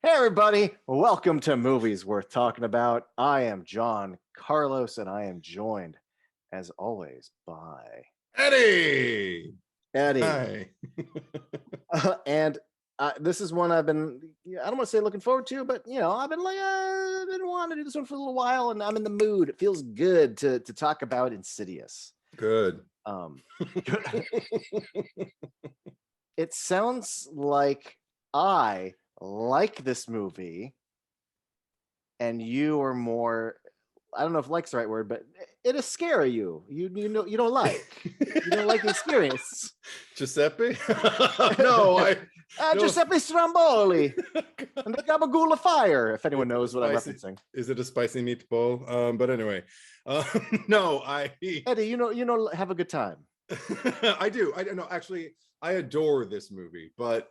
Hey everybody, welcome to Movies Worth Talking About. I am John Carlos and I am joined, as always, by Eddie. Eddie. Hi. And this is one I've been, I don't want to say looking forward to, but I've been wanting to do this one for a little while and I'm in the mood. It feels good to talk about Insidious. Good. It sounds like I like this movie and you are more, I don't know if like's the right word, but it is scary you don't like the experience. Giuseppe. No, Giuseppe Stromboli and the Gabagool of Fire, if anyone knows what I'm referencing. Is it a spicy meatball? But anyway, no, Eddie, have a good time. I do. I don't know. Actually, I adore this movie, but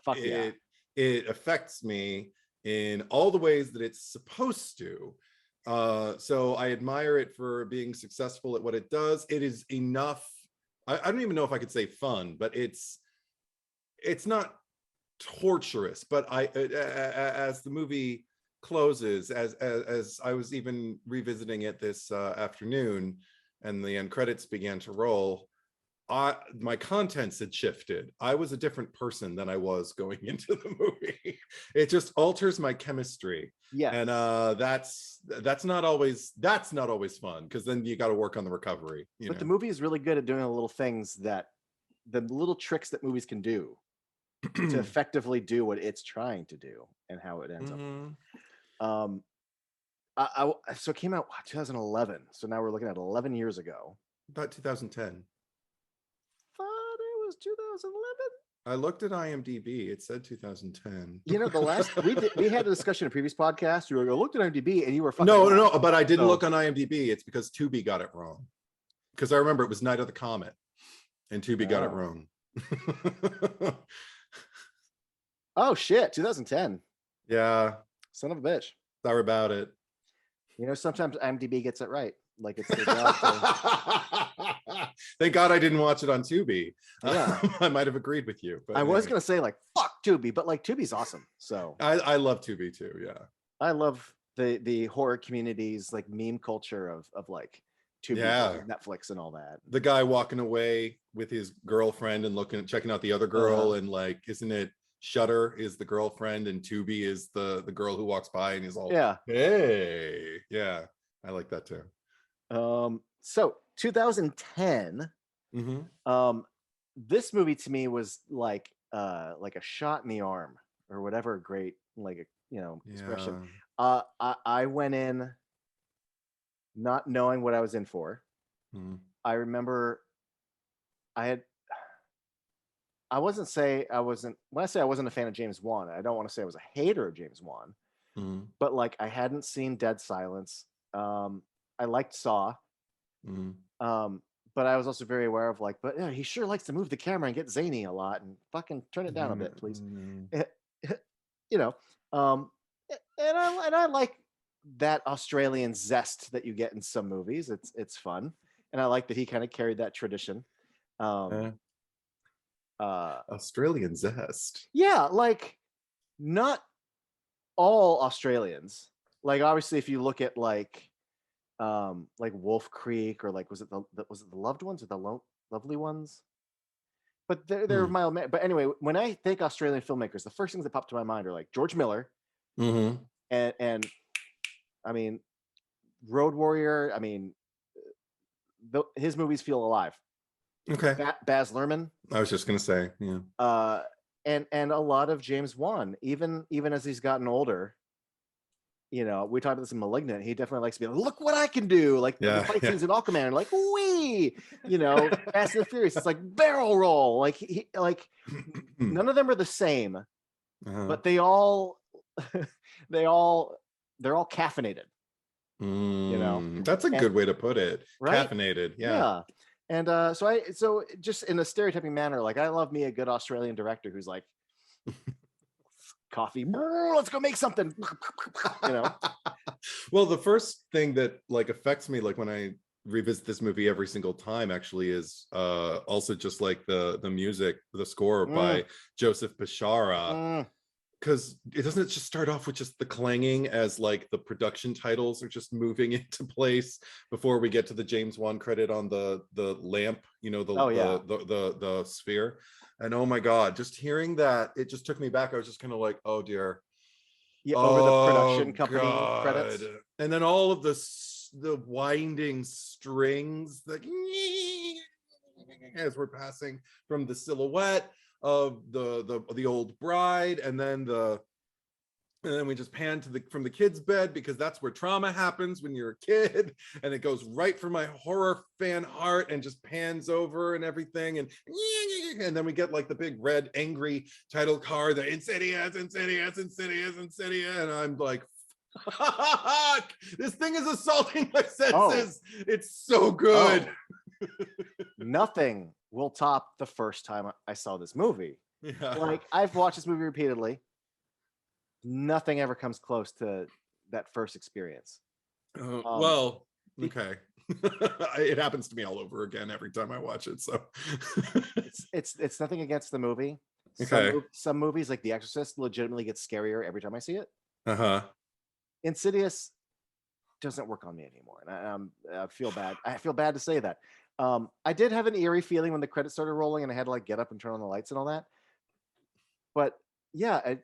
it affects me in all the ways that it's supposed to. So I admire it for being successful at what it does. It is enough. I don't even know if I could say fun, but it's not torturous. But as the movie closes, as I was even revisiting it this afternoon, and the end credits began to roll, my contents had shifted. I was a different person than I was going into the movie. It just alters my chemistry. Yeah. And that's not always fun, because then you got to work on the recovery. But the movie is really good at doing the little things the little tricks that movies can do to effectively do what it's trying to do and how it ends up. So it came out 2011. So now we're looking at 11 years ago. About 2010. 2011. I looked at IMDb. It said 2010. The last we had a discussion in a previous podcast. You were like, I looked at IMDb and you were fucking no, but I didn't look on IMDb. It's because Tubi got it wrong. Because I remember it was Night of the Comet, and Tubi got it wrong. Oh shit, 2010. Yeah. Son of a bitch. Sorry about it. Sometimes IMDb gets it right. Like it's their job to... Thank God I didn't watch it on Tubi. Yeah. I might have agreed with you. But I was gonna say like fuck Tubi, but like Tubi's awesome. So I love Tubi too. Yeah. I love the horror communities, like meme culture of like Tubi, Netflix, and all that. The guy walking away with his girlfriend and checking out the other girl, and like, isn't it Shudder is the girlfriend and Tubi is the girl who walks by and is all hey. Yeah, I like that too. So 2010. This movie to me was like a shot in the arm or whatever great expression. I went in not knowing what I was in for. I remember when I say I wasn't a fan of James Wan, I don't want to say I was a hater of James Wan, but like I hadn't seen Dead Silence. I liked Saw. But I was also very aware of but he sure likes to move the camera and get zany a lot, and fucking turn it down a bit, please. And I like that Australian zest that you get in some movies. It's fun, and I like that he kind of carried that tradition. Australian zest. Yeah, like not all Australians. Like obviously, if you look at like Wolf Creek, or was it the Loved Ones or the Lovely Ones? But they're mild. But anyway, when I think Australian filmmakers, the first things that pop to my mind are like George Miller, and I mean Road Warrior. I mean, his movies feel alive. Okay. Baz Luhrmann. I was just gonna say, yeah. And a lot of James Wan, even as he's gotten older. We talked about this in Malignant. He definitely likes to be like, look what I can do. Like the fight scenes in Aquaman are like, wee, Fast and the Furious. It's like barrel roll. Like none of them are the same, but they're all caffeinated. That's a good way to put it. Right? Caffeinated. Yeah. And so just in a stereotyping manner, like I love me a good Australian director who's like, coffee, let's go make something. Well, the first thing that like affects me, like when I revisit this movie every single time, actually, is also just like the music, the score by Joseph Bishara. because it doesn't just start off with just the clanging as like the production titles are just moving into place before we get to the James Wan credit on the lamp, the sphere. And oh my God, just hearing that, it just took me back. I was just kind of like, oh dear. Yeah, over the production company God. credits. And then all of the winding strings that as we're passing from the silhouette of the old bride, and then we just pan to from the kid's bed, because that's where trauma happens when you're a kid, and it goes right for my horror fan heart and just pans over and everything, and then we get like the big red angry title card, the Insidious, and I'm like, fuck, this thing is assaulting my senses. It's so good. Nothing will top the first time I saw this movie. Yeah. Like, I've watched this movie repeatedly. Nothing ever comes close to that first experience. Well, okay. It happens to me all over again every time I watch it. So it's nothing against the movie. Okay. Some movies, like The Exorcist, legitimately get scarier every time I see it. Uh-huh. Insidious doesn't work on me anymore, and I feel bad. I feel bad to say that. I did have an eerie feeling when the credits started rolling, and I had to like get up and turn on the lights and all that. But yeah,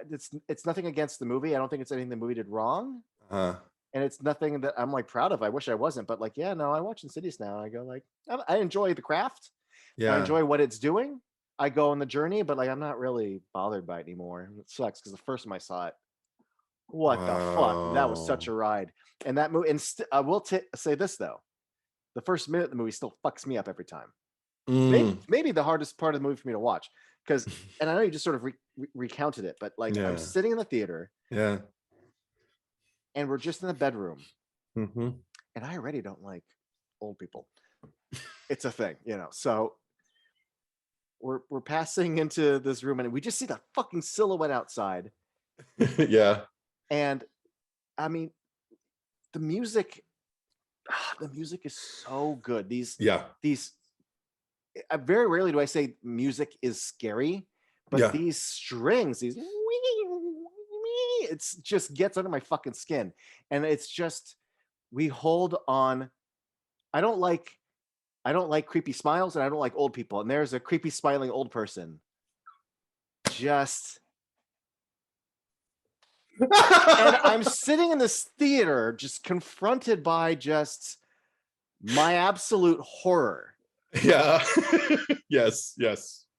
it's nothing against the movie. I don't think it's anything the movie did wrong. Uh-huh. And it's nothing that I'm like proud of. I wish I wasn't, but like, yeah, no, I watch Insidious now, and I go like, I enjoy the craft. Yeah. I enjoy what it's doing. I go on the journey, but like, I'm not really bothered by it anymore. It sucks because the first time I saw it, what the fuck? That was such a ride. And that movie, and I will say this though, the first minute of the movie still fucks me up every time. Maybe the hardest part of the movie for me to watch, because, and I know you just sort of recounted it, but like, I'm sitting in the theater, and we're just in the bedroom, and I already don't like old people. It's a thing, so we're passing into this room, and we just see the fucking silhouette outside. Yeah. And I mean, the music is so good. These very rarely do I say music is scary, but these strings, it just gets under my fucking skin. And it's just, we hold on. I don't like creepy smiles, and I don't like old people. And there's a creepy smiling old person. And I'm sitting in this theater just confronted by just my absolute horror. Yeah. Yes.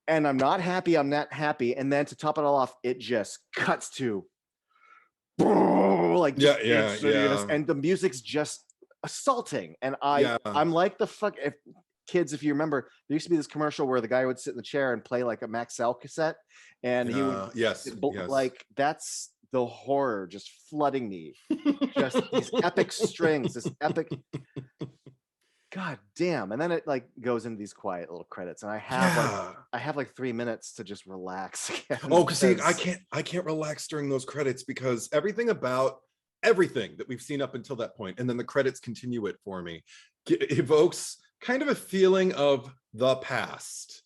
And I'm not happy. And then to top it all off, it just cuts to like, and the music's just assaulting. And I'm like, the fuck, if you remember, there used to be this commercial where the guy would sit in the chair and play like a Maxell cassette, and he would like, that's the horror just flooding me. Just these epic strings, this epic, god damn. And then it like goes into these quiet little credits, and I have like 3 minutes to just relax again. Because see, I can't relax during those credits, because everything that we've seen up until that point, and then the credits continue it for me, evokes kind of a feeling of the past.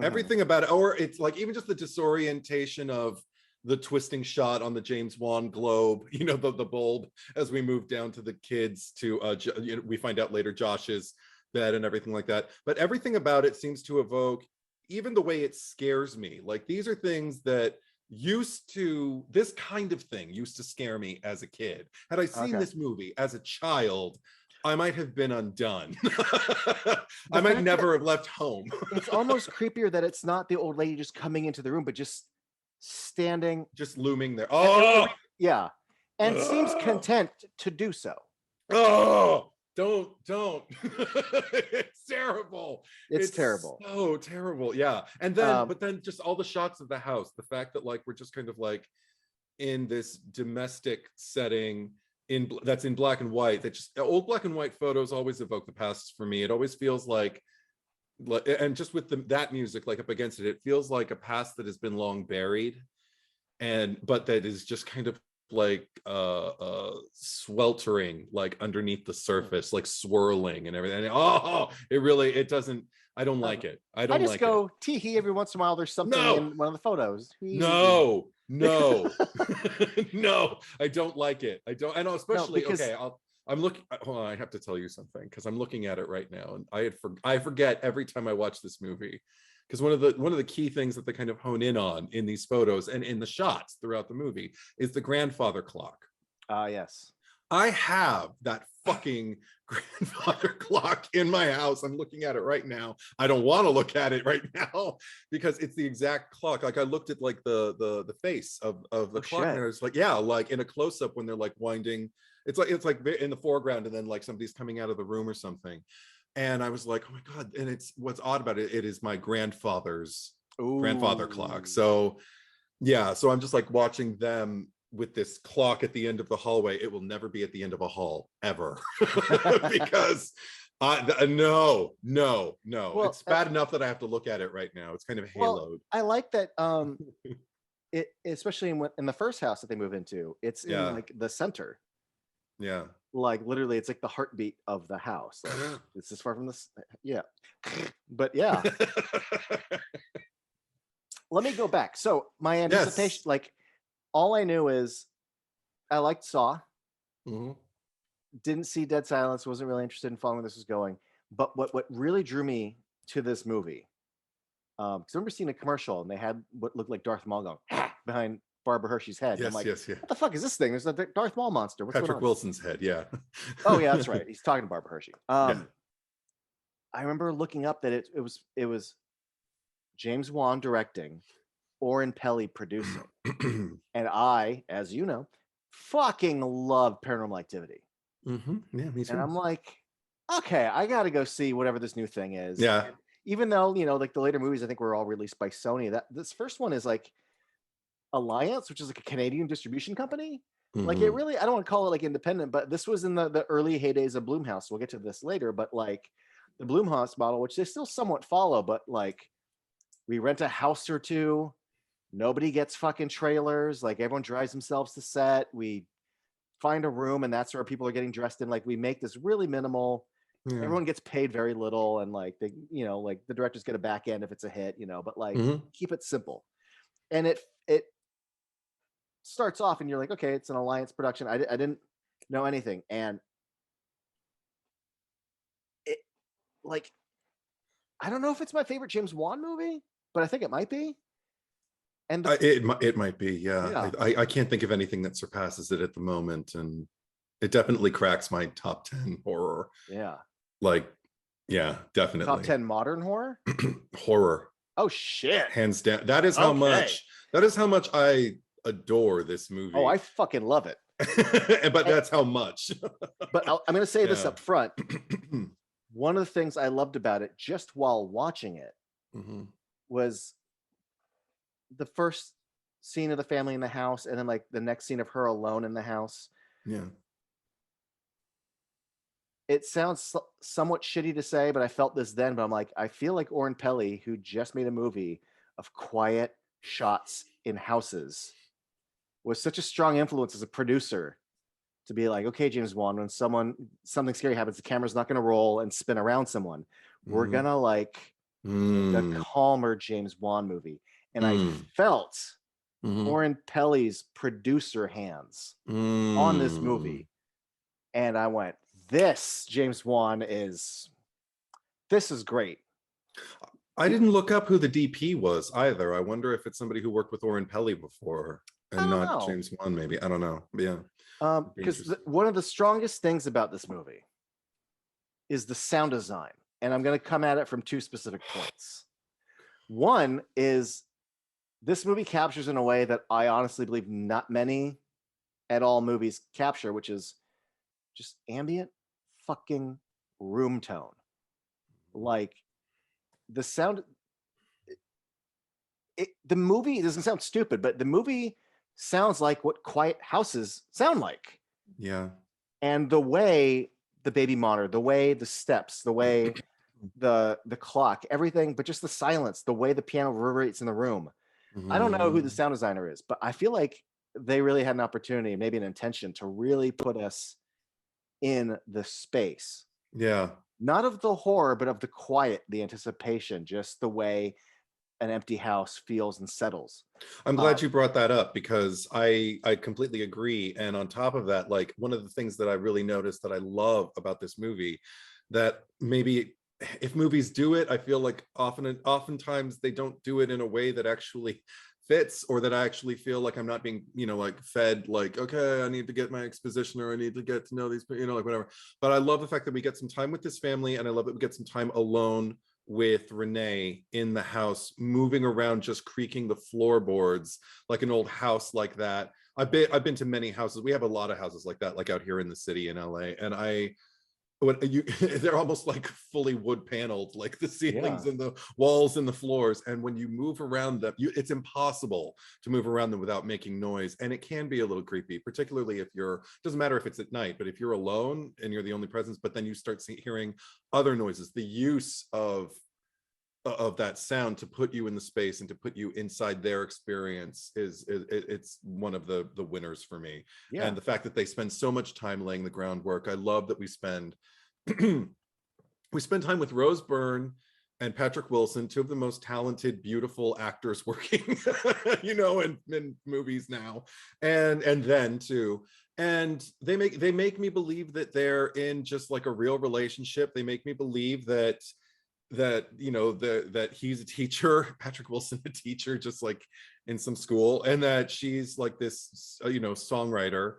Everything about it, or it's like even just the disorientation of the twisting shot on the James Wan globe, the bulb, as we move down to the kids to we find out later Josh's bed and everything like that. But everything about it seems to evoke, even the way it scares me. Like, these are things that this kind of thing used to scare me as a kid. Had I seen this movie as a child, I might have been undone. I might never have left home. It's almost creepier that it's not the old lady just coming into the room, but just standing, just looming there. And seems content to do so. Don't. It's terrible. It's terrible. So terrible. Yeah. And then but then just all the shots of the house, the fact that like we're just kind of like in this domestic setting that's in black and white, that just old black and white photos always evoke the past for me. It always feels like, and just with that music like up against it feels like a past that has been long buried, but that is just kind of like sweltering like underneath the surface, like swirling and everything. It doesn't, I don't like it. I just go tee-hee every once in a while. There's something in one of the photos. No, No. No, I don't like it. I don't. I know, especially because okay. I'm looking. Hold on, I have to tell you something because I'm looking at it right now, and I forget every time I watch this movie because one of the key things that they kind of hone in on in these photos and in the shots throughout the movie is the grandfather clock. yes. I have that fucking grandfather clock in my house. I'm looking at it right now. I don't want to look at it right now because it's the exact clock. Like I looked at like the face of the clock, shit. and I was like, yeah, like in a close up when they're like winding. It's like in the foreground, and then like somebody's coming out of the room or something. And I was like, oh my god! And it's what's odd about it. It is my grandfather's grandfather clock. So yeah, so I'm just like watching them with this clock at the end of the hallway. It will never be at the end of a hall ever because no. Well, it's bad enough that I have to look at it right now. It's kind of haloed. I like that. It especially in the first house that they move into, it's in like the center. Yeah. Like literally, it's like the heartbeat of the house. Like it's as far from this. Yeah, but yeah. Let me go back. So my anticipation, like, all I knew is I liked Saw. Mm-hmm. Didn't see Dead Silence. Wasn't really interested in following where this was going. But what really drew me to this movie, because I remember seeing a commercial and they had what looked like Darth Maul going behind Barbara Hershey's head. Yes, I'm like, yes. what the fuck is this thing? There's a Darth Maul monster. What's Patrick going on? Wilson's head. Yeah. Oh yeah, that's right. He's talking to Barbara Hershey. Yeah. I remember looking up that it was James Wan directing, Oren Peli producing, and I, as you know, fucking love Paranormal Activity. Mm-hmm. Yeah, me too. And I'm like, okay, I got to go see whatever this new thing is. Yeah. And even though, you know, like the later movies, I think were all released by Sony. That this first one is like Alliance, which is like a Canadian distribution company. Mm-hmm. Like it really, I don't want to call it like independent, but this was in the early heydays of Blumhouse. We'll get to this later, but like the Blumhouse model, which they still somewhat follow, but like we rent a house or two. Nobody gets fucking trailers. Like everyone drives themselves to set. We find a room and that's where people are getting dressed in. Like we make this really minimal. Yeah. Everyone gets paid very little, and like they, you know, like the directors get a back end if it's a hit, you know, but like keep it simple. And it starts off and you're like, okay, it's an Alliance production. I didn't know anything, and it like I don't know if it's my favorite James Wan movie, but I think it might be. And it might be, yeah. I can't think of anything that surpasses it at the moment, and it definitely cracks my top 10 horror. Yeah, like, yeah, definitely top 10 modern horror. Horror. Oh shit! Hands down. That is how much. That is how much I adore this movie. Oh, I fucking love it. But that's how much. But I'm going to say this up front. One of the things I loved about it, just while watching it, was the first scene of the family in the house, and then like the next scene of her alone in the house. Yeah. It sounds somewhat shitty to say, but I felt this then, but I'm like, I feel like Oren Peli, who just made a movie of quiet shots in houses, was such a strong influence as a producer to be like, okay, James Wan, when something scary happens, the camera's not going to roll and spin around someone. We're going to like the calmer James Wan movie. And I felt Oren Peli's producer hands on this movie. And I went, this James Wan this is great. I didn't look up who the DP was either. I wonder if it's somebody who worked with Oren Peli before and not James Wan, maybe. I don't know. Yeah. Because one of the strongest things about this movie is the sound design. And I'm going to come at it from two specific points. One is this movie captures in a way that I honestly believe not many at all movies capture, which is just ambient fucking room tone. Like the sound, the movie doesn't sound stupid, but the movie sounds like what quiet houses sound like. Yeah. And the way the baby monitor, the way the steps, the way the clock, everything, but just the silence, the way the piano reverberates in the room. I don't know who the sound designer is, but I feel like they really had an opportunity, maybe an intention to really put us in the space. Yeah. Not of the horror, but of the quiet, the anticipation, just the way an empty house feels and settles. I'm glad you brought that up, because I completely agree. And on top of that, like, one of the things that I really noticed that I love about this movie, that maybe if movies do it, I feel like oftentimes they don't do it in a way that actually fits, or that I actually feel like I'm not being, like, fed, like, okay, I need to get my exposition, or I need to get to know these, like, whatever. But I love the fact that we get some time with this family, and I love that we get some time alone with Renee in the house, moving around, just creaking the floorboards like an old house like that. I've been to many houses. We have a lot of houses like that, like out here in the city in LA. And they're almost like fully wood paneled, like the ceilings and the walls and the floors. And when you move around them, it's impossible to move around them without making noise. And it can be a little creepy, particularly if doesn't matter if it's at night, but if you're alone and you're the only presence, but then you start hearing other noises. The use of that sound to put you in the space and to put you inside their experience it's one of the winners for me. And the fact that they spend so much time laying the groundwork. I love that we spend time with Rose Byrne and Patrick Wilson, two of the most talented, beautiful actors working in movies now, and then too. And they make me believe that they're in just like a real relationship. They make me believe that he's a teacher, Patrick Wilson a teacher, just like in some school, and that she's like this songwriter.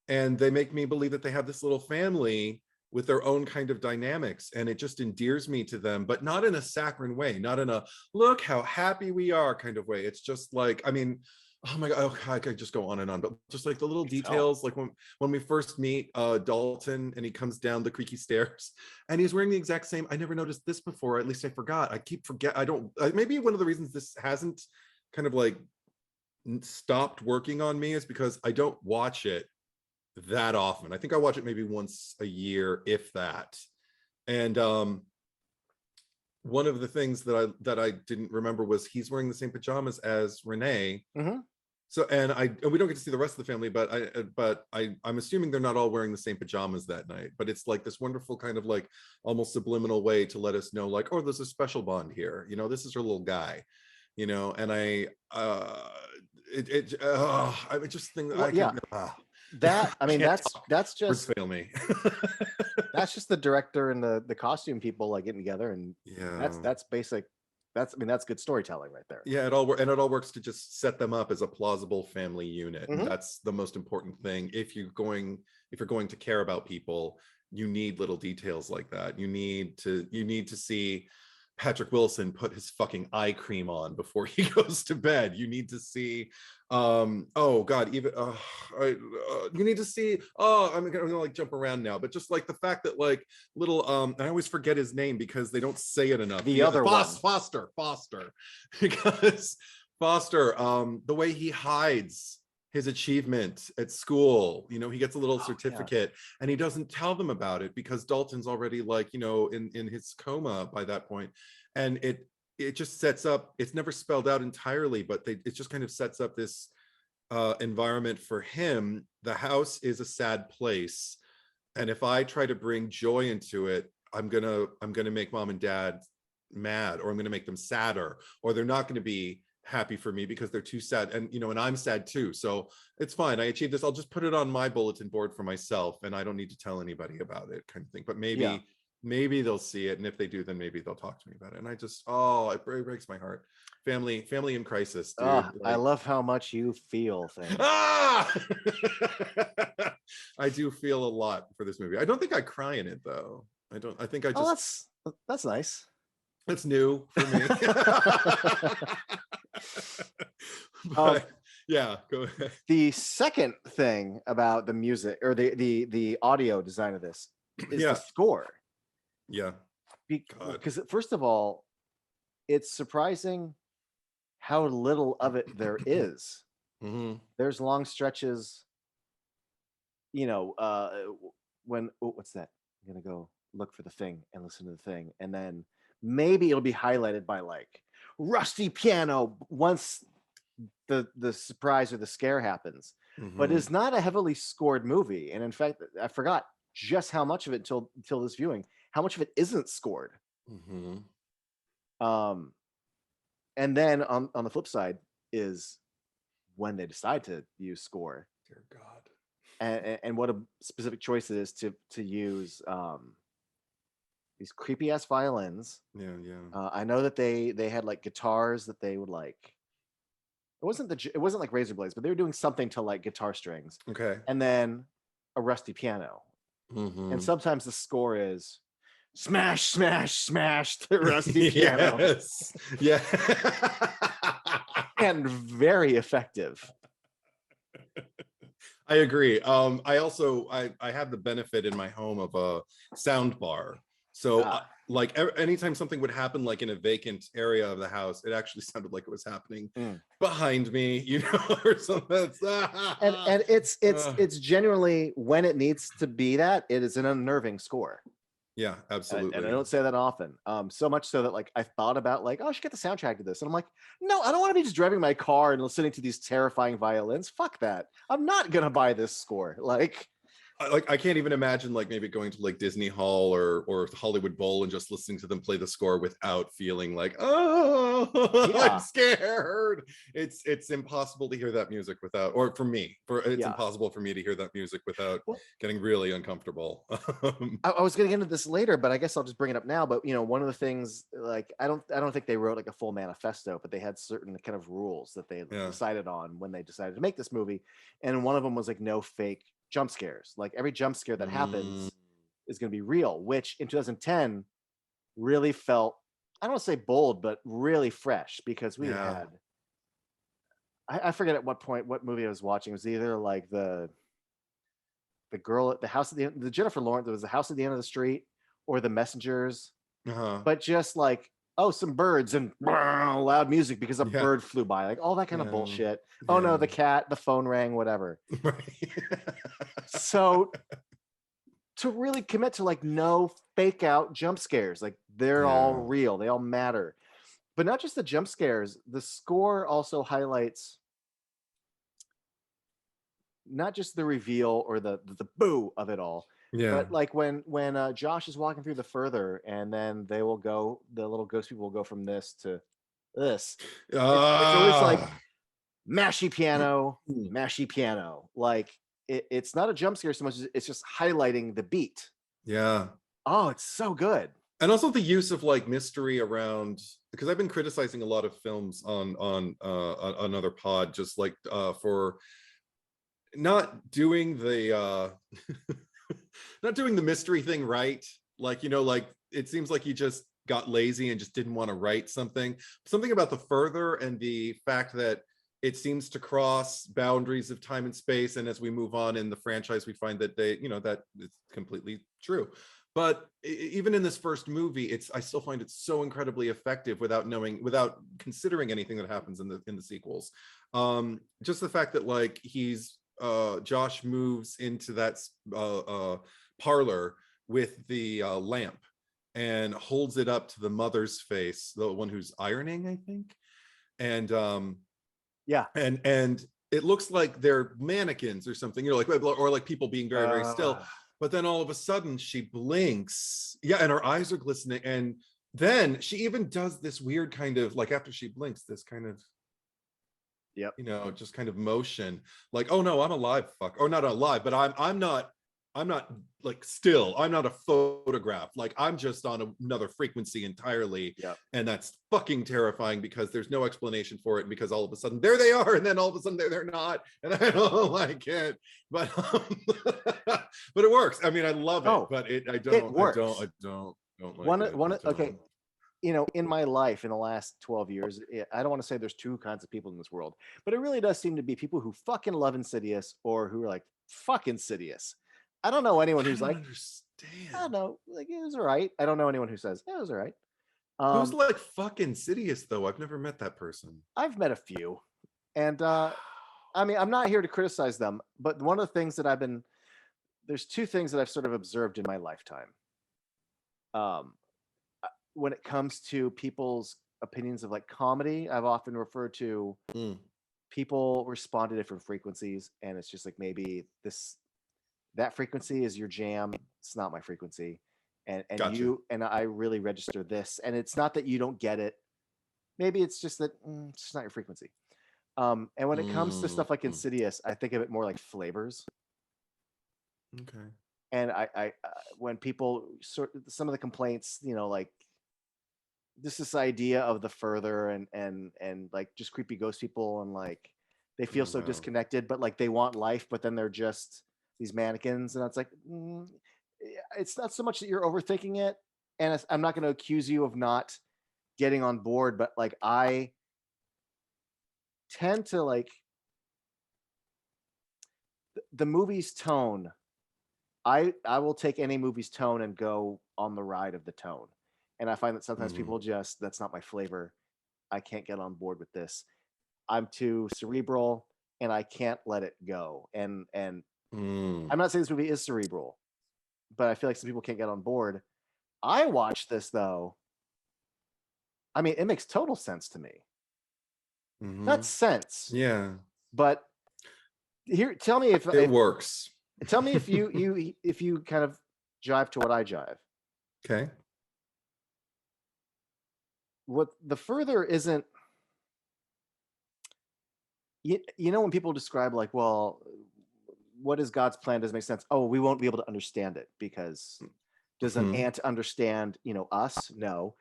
And they make me believe that they have this little family with their own kind of dynamics, and it just endears me to them, but not in a saccharine way, not in a look how happy we are kind of way. It's just like, I mean, oh my god, I could just go on and on, but just like the little details, like when we first meet Dalton, and he comes down the creaky stairs and he's wearing the exact same. I never noticed this before, at least I forgot. Maybe one of the reasons this hasn't kind of like stopped working on me is because I don't watch it that often. I think I watch it maybe once a year, if that. And one of the things that I didn't remember was he's wearing the same pajamas as Renee. So, and we don't get to see the rest of the family, but I'm assuming they're not all wearing the same pajamas that night. But it's like this wonderful kind of like almost subliminal way to let us know, like, oh, there's a special bond here. This is her little guy. And I just think that's just fail me. That's just the director and the costume people like getting together, and that's basic. That's good storytelling right there. Yeah, it all works to just set them up as a plausible family unit. And that's the most important thing. If you're going to care about people, you need little details like that. You need to see Patrick Wilson put his fucking eye cream on before he goes to bed. You need to see you need to see I'm gonna like jump around now, but just like the fact that like little I always forget his name because they don't say it enough. The other one, Foster because Foster, the way he hides his achievement at school, he gets a little certificate and he doesn't tell them about it because Dalton's already like in his coma by that point. And it just sets up, it's never spelled out entirely, but it just kind of sets up this environment for him. The house is a sad place, and if I try to bring joy into it, I'm gonna make mom and dad mad, or I'm gonna make them sadder, or they're not going to be happy for me because they're too sad, and and I'm sad too. So it's fine, I achieved this, I'll just put it on my bulletin board for myself, and I don't need to tell anybody about it, kind of thing. But maybe they'll see it, and if they do, then maybe they'll talk to me about it. And I just, it breaks my heart. Family in crisis, dude. I love how much you feel things. I do feel a lot for this movie. I don't think I cry in it though. I think I just that's nice. That's new for me. But yeah, go ahead. The second thing about the music, or the audio design of this, is the score. Yeah. Because first of all, it's surprising how little of it there is. There's long stretches, when what's that? I'm gonna go look for the thing and listen to the thing, and then maybe it'll be highlighted by like rusty piano once the surprise or the scare happens. But it's not a heavily scored movie, and in fact, I forgot just how much of it until this viewing, how much of it isn't scored. And then on the flip side is when they decide to use score. Dear God. And what a specific choice it is to use these creepy ass violins. Yeah. I know that they had like guitars that they would like. It wasn't like razor blades, but they were doing something to like guitar strings. Okay. And then a rusty piano. And sometimes the score is smash, smash, smash the rusty piano. Yes. Yeah. And very effective. I agree. I also I have the benefit in my home of a sound bar. So like anytime something would happen like in a vacant area of the house, it actually sounded like it was happening behind me, you know, or something. And it's genuinely, when it needs to be that, it is an unnerving score. Yeah, absolutely. And I don't say that often. So much so that like I thought about like, oh, I should get the soundtrack to this. And I'm like, no, I don't want to be just driving my car and listening to these terrifying violins. Fuck that. I'm not gonna buy this score. Like I can't even imagine like maybe going to like Disney Hall or Hollywood Bowl and just listening to them play the score without feeling like, oh, I'm scared. It's impossible to hear that music without, or for me, impossible for me to hear that music without getting really uncomfortable. I was gonna get into this later, but I guess I'll just bring it up now. But you know, one of the things, like I don't think they wrote like a full manifesto, but they had certain kind of rules that they decided on when they decided to make this movie, and one of them was like no fake jump scares. Like every jump scare that happens is going to be real, which in 2010 really felt, I don't want to say bold, but really fresh, because we had, I forget at what point, what movie I was watching. It was either like the girl at the house at the Jennifer Lawrence, there was the house at the end of the street, or The Messengers, but just like, oh, some birds and loud music because a bird flew by, like all that kind of bullshit. Oh no, the cat, the phone rang, whatever. So to really commit to like no fake out jump scares, like they're all real, they all matter. But not just the jump scares, the score also highlights not just the reveal or the boo of it all, but like when Josh is walking through the further, and then they will go, the little ghost people will go from this to this. It's always like mashy piano, mashy piano. Like it's not a jump scare so much as it's just highlighting the beat. Yeah. Oh, it's so good. And also the use of like mystery around, because I've been criticizing a lot of films on another pod, just like for not doing the not doing the mystery thing right. Like, you know, like it seems like he just got lazy and just didn't want to write something about the further, and the fact that it seems to cross boundaries of time and space, and as we move on in the franchise we find that they, you know, that it's completely true. But even in this first movie, I still find it so incredibly effective without considering anything that happens in the sequels. Just the fact that like Josh moves into that parlor with the lamp and holds it up to the mother's face, the one who's ironing, I think. And and it looks like they're mannequins or something, you know, like, or like people being very, very still. But then all of a sudden she blinks, and her eyes are glistening, and then she even does this weird kind of, like, after she blinks, this kind of, you know, just kind of motion, like, oh no, I'm alive, fuck, or not alive, but I'm not like still, I'm not a photograph, like I'm just on another frequency entirely. And that's fucking terrifying because there's no explanation for it, because all of a sudden there they are, and then all of a sudden they're not, and I don't like it, but but it works. I mean, I love it, but I don't like it. Okay, you know, in my life in the last 12 years, I don't want to say there's two kinds of people in this world, but it really does seem to be people who fucking love Insidious, or who are like, fuck Insidious. I don't know anyone who's like, I don't know, like, it was all right. I don't know anyone who says, it was all right. Who's like fucking Insidious though? I've never met that person. I've met a few. And I mean, I'm not here to criticize them, but one of the things that there's two things that I've sort of observed in my lifetime. When it comes to people's opinions of like comedy, I've often referred to people respond to different frequencies, and it's just like, maybe that frequency is your jam. It's not my frequency. And gotcha. I really register this. And it's not that you don't get it. maybe it's just that it's just not your frequency. And when it comes to stuff like Insidious, I think of it more like flavors. Okay. And I when people some of the complaints, like just this idea of the further and like just creepy ghost people, and like they feel so disconnected, but like they want life, but then they're just these mannequins, and it's like it's not so much that you're overthinking it, and I'm not going to accuse you of not getting on board, but like I tend to like the movie's tone. I will take any movie's tone and go on the ride of the tone. And I find that sometimes people just, that's not my flavor. I can't get on board with this. I'm too cerebral and I can't let it go. And I'm not saying this movie is cerebral, but I feel like some people can't get on board. I watched this though. I mean, it makes total sense to me. Not sense. Yeah. But here, tell me if it works. Tell me if you kind of jive to what I jive. Okay. What the further isn't, you know, when people describe like, well, what is God's plan doesn't make sense. Oh, we won't be able to understand it because does an ant understand, us? No.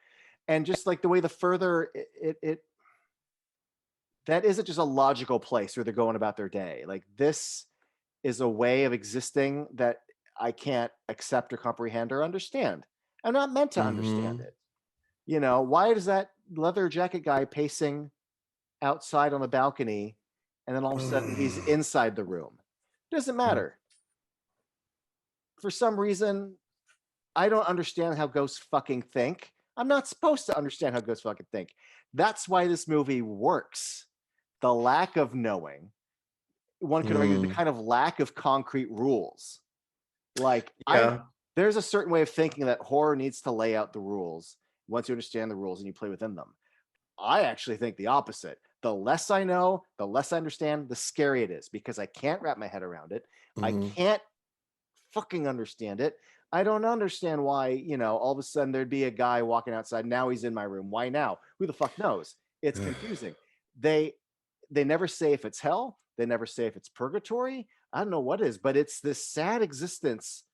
And just like the way the further it that isn't just a logical place where they're going about their day. Like this is a way of existing that I can't accept or comprehend or understand. I'm not meant to understand it. Why does that leather jacket guy pacing outside on the balcony and then all of a sudden he's inside the room? Doesn't matter. For some reason, I don't understand how ghosts fucking think. I'm not supposed to understand how ghosts fucking think. That's why this movie works. The lack of knowing, one could argue the kind of lack of concrete rules. Like, there's a certain way of thinking that horror needs to lay out the rules once you understand the rules and you play within them. I actually think the opposite. The less I know, the less I understand, the scarier it is because I can't wrap my head around it. I can't fucking understand it. I don't understand why, all of a sudden there'd be a guy walking outside. Now he's in my room. Why now? Who the fuck knows? It's confusing. They never say if it's hell. They never say if it's purgatory. I don't know what it is, but it's this sad existence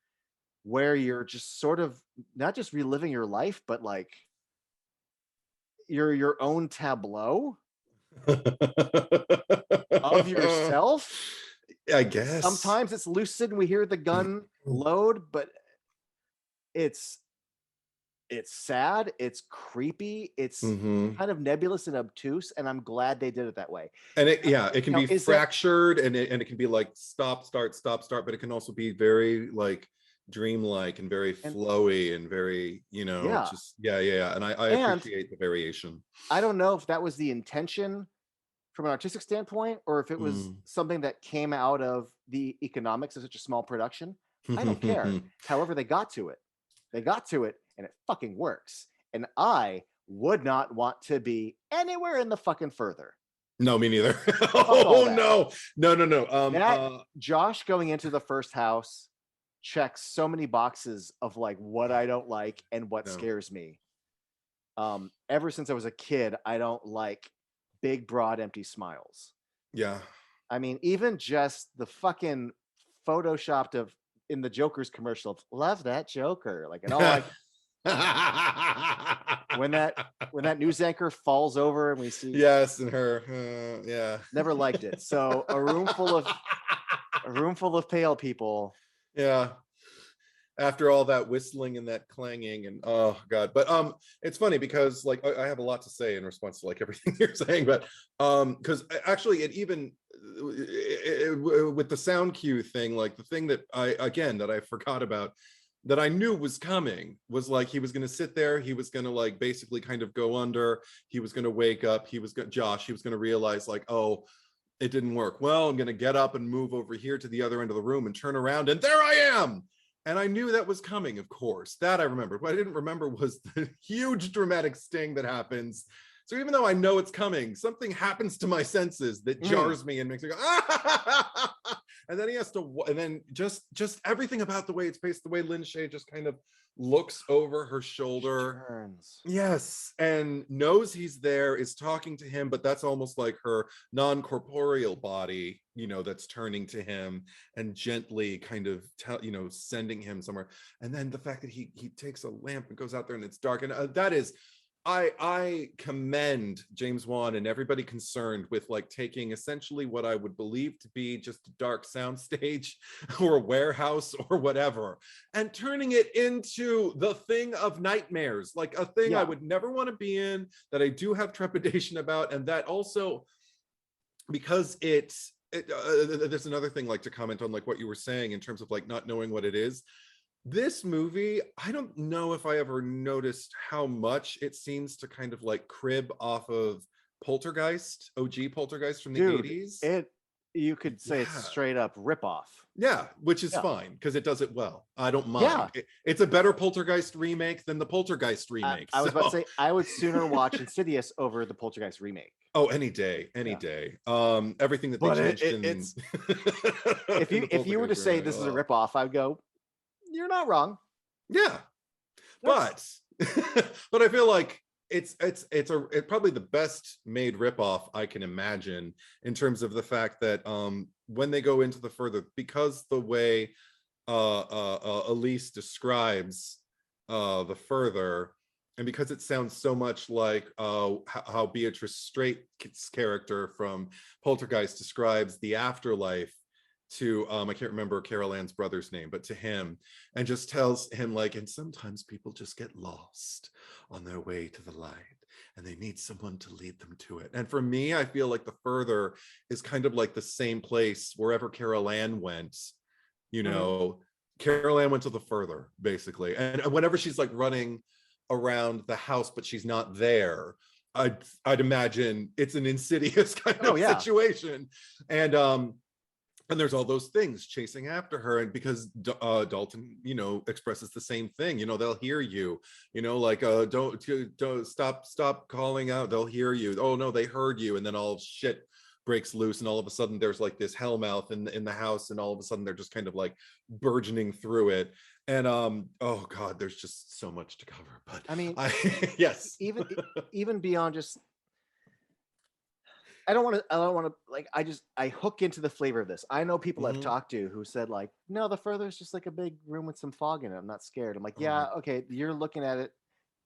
where you're just sort of not just reliving your life, but like you're your own tableau of yourself. I guess sometimes it's lucid and we hear the gun load, but it's sad, it's creepy, it's kind of nebulous and obtuse, and I'm glad they did it that way. And it can be fractured, and it can be like stop, start, but it can also be very like dreamlike and very flowy and very, just and I appreciate the variation. I don't know if that was the intention from an artistic standpoint or if it was something that came out of the economics of such a small production. I don't care. However, they got to it and it fucking works. And I would not want to be anywhere in the fucking further. No, me neither. Oh no. Josh going into the first house checks so many boxes of like what I don't like and what scares me. Ever since I was a kid, I don't like big, broad, empty smiles. Yeah. I mean, even just the fucking photoshopped of in the Joker's commercial, love that Joker. Like, and all like when that news anchor falls over and we see and her never liked it. So a room full of pale people. After all that whistling and that clanging and oh god. But it's funny because like I have a lot to say in response to like everything you're saying, but because actually it even with the sound cue thing, like the thing that I forgot about that I knew was coming was like he was going to sit there, he was going to like basically kind of go under, he was going to wake up, he was going to realize like, oh, it didn't work. Well, I'm going to get up and move over here to the other end of the room and turn around and there I am. And I knew that was coming, of course. That I remembered. What I didn't remember was the huge dramatic sting that happens. So even though I know it's coming, something happens to my senses that jars me and makes me go, ah! and then he has to, and then just everything about the way it's paced, the way Lin Shaye just kind of looks over her shoulder. Turns. Yes, and knows he's there, is talking to him, but that's almost like her non-corporeal body, you know, that's turning to him and gently kind of you know, sending him somewhere. And then the fact that he takes a lamp and goes out there and it's dark, and that is, I commend James Wan and everybody concerned with like taking essentially what I would believe to be just a dark soundstage or a warehouse or whatever, and turning it into the thing of nightmares, like a thing I would never want to be in, that I do have trepidation about. And that also, because there's another thing, like, to comment on like what you were saying in terms of like not knowing what it is. This movie, I don't know if I ever noticed how much it seems to kind of like crib off of Poltergeist, OG Poltergeist from the 80s. You could say it's straight up ripoff. Yeah, which is fine because it does it well. I don't mind. It's a better Poltergeist remake than the Poltergeist remake. I was about to say, I would sooner watch Insidious over the Poltergeist remake. Oh, any day. Everything that they changed it's if you were to say this is a ripoff, I'd go, you're not wrong. Yeah, but but I feel like it's probably the best made ripoff I can imagine, in terms of the fact that when they go into the further, because the way Elise describes the further, and because it sounds so much like how Beatrice Straight's character from Poltergeist describes the afterlife to I can't remember Carol Ann's brother's name, but to him, and just tells him like, and sometimes people just get lost on their way to the light and they need someone to lead them to it. And for me, I feel like the further is kind of like the same place wherever Carol Ann went, you know. Carol Ann went to the further, basically. And whenever she's like running around the house but she's not there, I'd imagine it's an Insidious kind of situation. And there's all those things chasing after her, and because Dalton, you know, expresses the same thing, you know, they'll hear you, you know, like don't stop calling out, they'll hear you. Oh no, they heard you. And then all shit breaks loose, and all of a sudden there's like this hellmouth in the house, and all of a sudden they're just kind of like burgeoning through it. And oh god, there's just so much to cover. But I mean, yes, even beyond just, I don't want to like, I hook into the flavor of this. I know people I've talked to who said like, no, the further is just like a big room with some fog in it, I'm not scared. I'm like, yeah, okay, you're looking at it.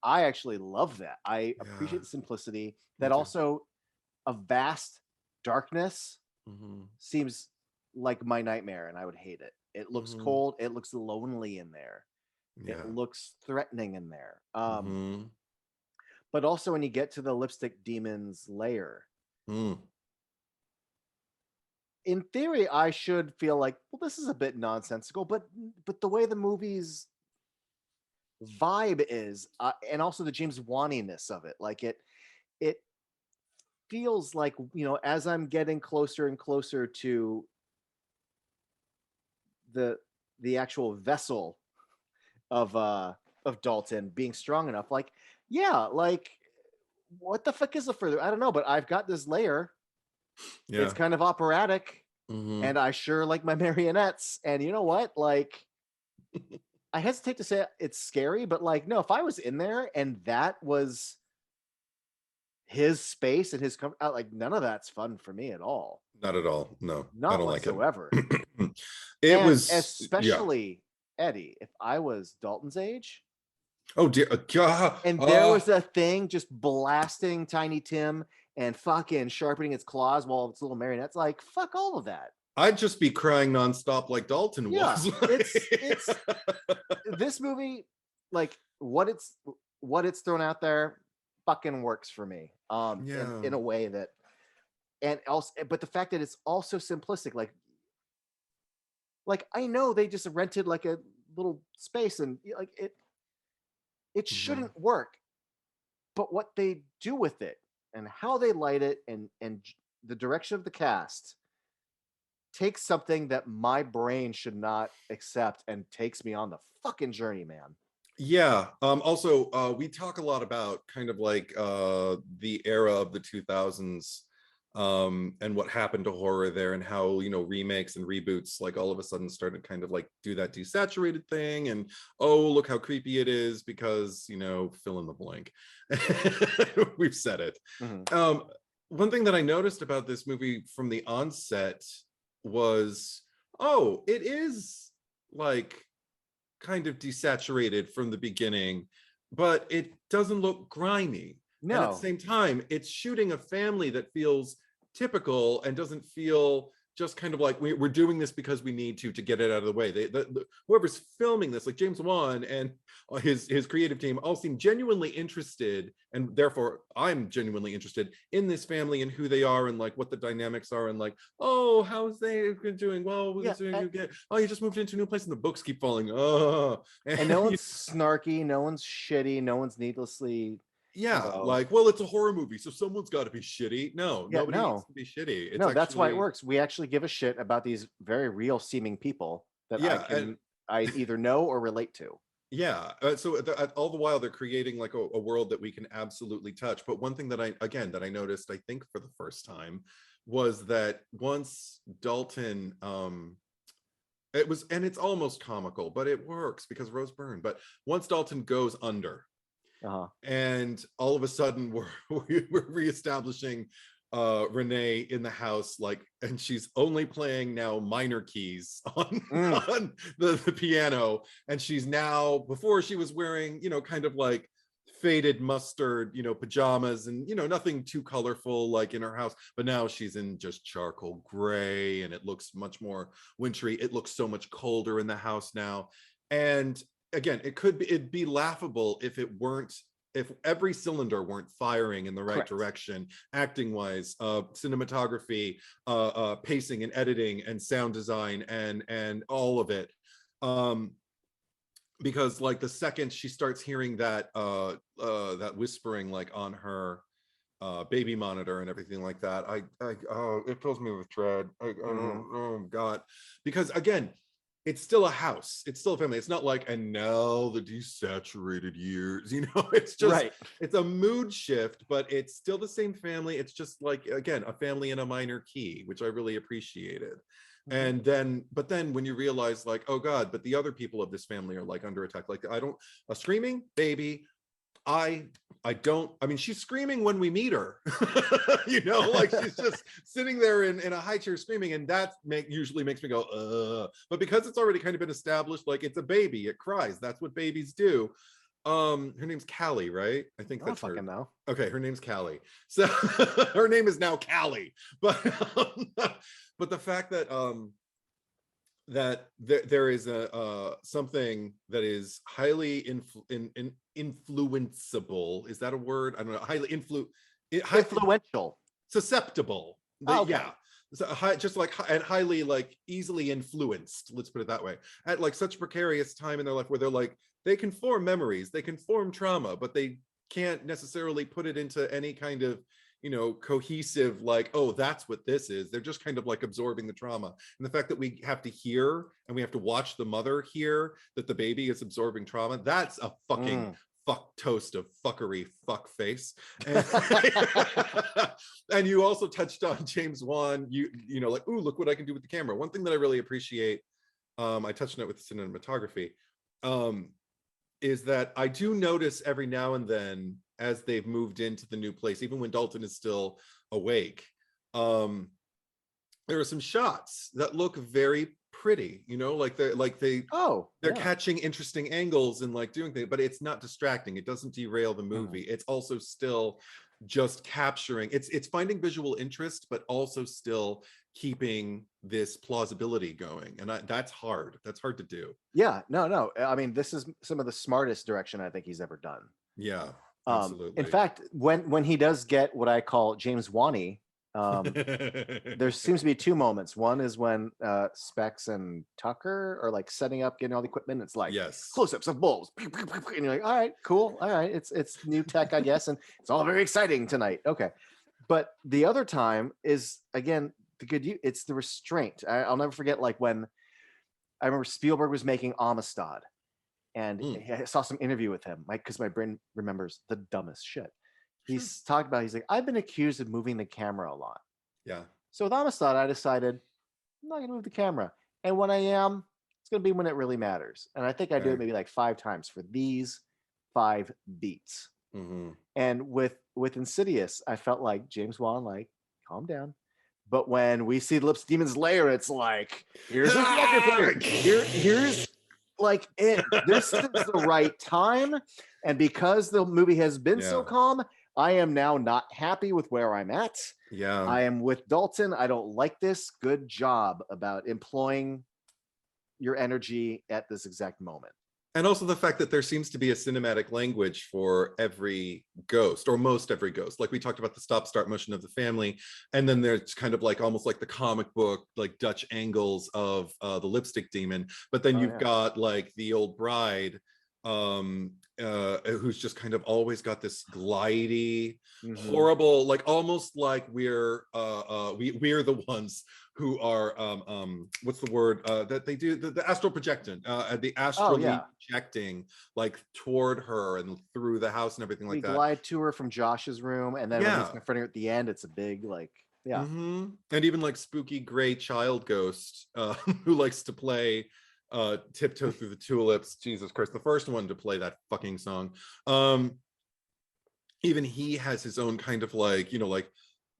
I actually love that. I appreciate the simplicity. That also, a vast darkness seems like my nightmare, and I would hate it. It looks cold, it looks lonely in there, it looks threatening in there. But also when you get to the lipstick demon's lair, in theory, I should feel like, well, this is a bit nonsensical, but the way the movie's vibe is, and also the James Waniness of it, like it feels like, you know, as I'm getting closer and closer to the actual vessel of Dalton being strong enough, like, yeah, like, what the fuck is the further? I don't know, but I've got this layer. It's kind of operatic, and I sure like my marionettes. And you know what? Like, I hesitate to say it's scary, but like, no, if I was in there and that was his space and his comfort, like, none of that's fun for me at all. Not at all. No, not I don't whatsoever. Like it. It was especially Eddie. If I was Dalton's age, oh dear God, and there was a thing just blasting Tiny Tim and fucking sharpening its claws while its little marionettes, like, fuck all of that. I'd just be crying nonstop like Dalton was. it's this movie, like, what it's thrown out there fucking works for me. In a way that, and also, but the fact that it's also simplistic, like I know they just rented like a little space, and like it shouldn't work, but what they do with it and how they light it and the direction of the cast takes something that my brain should not accept and takes me on the fucking journey, man. Yeah. Also, we talk a lot about kind of like the era of the 2000s and what happened to horror there, and how, you know, remakes and reboots like all of a sudden started kind of like do that desaturated thing, and oh, look how creepy it is because, you know, fill in the blank. We've said it. One thing that I noticed about this movie from the onset was, oh, it is like kind of desaturated from the beginning, but it doesn't look grimy. No. And at the same time, it's shooting a family that feels typical and doesn't feel just kind of like we're doing this because we need to get it out of the way. Whoever's filming this, like James Wan and his creative team, all seem genuinely interested, and therefore I'm genuinely interested in this family and who they are and like what the dynamics are, and like, oh, how's they doing? Well, you just moved into a new place and the books keep falling. Oh, and no one's snarky, no one's shitty, no one's needlessly. Like, well, it's a horror movie, so someone's got to be shitty. No, nobody needs to be shitty. It's that's why it works. We actually give a shit about these very real seeming people that I either know or relate to. Yeah. So all the while they're creating like a world that we can absolutely touch. But one thing that I noticed, I think for the first time, was that once Dalton, it's almost comical, but it works because Rose Byrne. But once Dalton goes under. And all of a sudden we're reestablishing Renee in the house, like, and she's only playing now minor keys on the piano, and she's now, before she was wearing, you know, kind of like faded mustard, you know, pajamas, and, you know, nothing too colorful like in her house, but now she's in just charcoal gray, and it looks much more wintry. It looks so much colder in the house now. And again, it'd be laughable if every cylinder weren't firing in the right direction, acting wise, cinematography, pacing and editing and sound design and all of it. Because like the second she starts hearing that whispering like on her baby monitor and everything like that, it fills me with dread. Oh God, because again, it's still a house, it's still a family. It's not like, and now the desaturated years, you know, it's just it's a mood shift, but it's still the same family. It's just like, again, a family in a minor key, which I really appreciated. And then when you realize like, oh God, but the other people of this family are like under attack, like a screaming baby. I mean, she's screaming when we meet her, you know, like she's just sitting there in a high chair screaming, and that usually makes me go, but because it's already kind of been established, like it's a baby, it cries, that's what babies do. Her name's Callie, right? I think that's her. Know. Okay, her name's Callie. So her name is now Callie, but the fact that that there is something that is highly influenceable. Is that a word? I don't know. Highly influential, susceptible. Yeah. So just like, and highly like easily influenced. Let's put it that way. At like such a precarious time in their life where they're like, they can form memories, they can form trauma, but they can't necessarily put it into any kind of, you know, cohesive, like, oh, that's what this is. They're just kind of like absorbing the trauma. And the fact that we have to hear and we have to watch the mother hear that the baby is absorbing trauma, that's a fucking fuck toast of fuckery, fuck face. And you also touched on James Wan, you know, like, ooh, look what I can do with the camera. One thing that I really appreciate, I touched on it with cinematography, is that I do notice every now and then, as they've moved into the new place, even when Dalton is still awake, there are some shots that look very pretty, you know, like they're catching interesting angles and like doing things, but it's not distracting. It doesn't derail the movie. It's also still just capturing, it's finding visual interest, but also still keeping this plausibility going. And that's hard to do. No, I mean, this is some of the smartest direction I think he's ever done. Absolutely. In fact, when he does get what I call James Wan-y, there seems to be two moments. One is when Specs and Tucker are like setting up, getting all the equipment. It's like close-ups of bulbs, and you're like, all right, cool, all right, it's new tech, I guess, and it's all very exciting tonight. Okay, but the other time is, again, it's the restraint. I'll never forget, like when I remember Spielberg was making Amistad, and I saw some interview with him, because my brain remembers the dumbest shit. He's talked about, he's like, I've been accused of moving the camera a lot. Yeah. So with Amistad, I decided I'm not going to move the camera. And when I am, it's going to be when it really matters. And I think I do it maybe like 5 times for these 5 beats. Mm-hmm. And with Insidious, I felt like James Wan, like, calm down. But when we see the Lips Demon's Lair, it's like, here's his record player. Here's like it. This is the right time. And because the movie has been so calm, I am now not happy with where I'm at. Yeah. I am with Dalton. I don't like this. Good job about employing your energy at this exact moment. And also the fact that there seems to be a cinematic language for every ghost, or most every ghost. Like we talked about the stop-start motion of the family, and then there's kind of like almost like the comic book, like Dutch angles of the lipstick demon. But then you've got like the old bride, who's just kind of always got this glidey, horrible, like almost like we're the ones who are what's the word that they do, the astral projecting, the astrally projecting like toward her and through the house and everything like that. We glide to her from Josh's room, and then when he's confronting her at the end, it's a big like and even like spooky gray child ghost who likes to play Tiptoe Through the Tulips. Jesus Christ, the first one to play that fucking song. Even he has his own kind of like, you know, like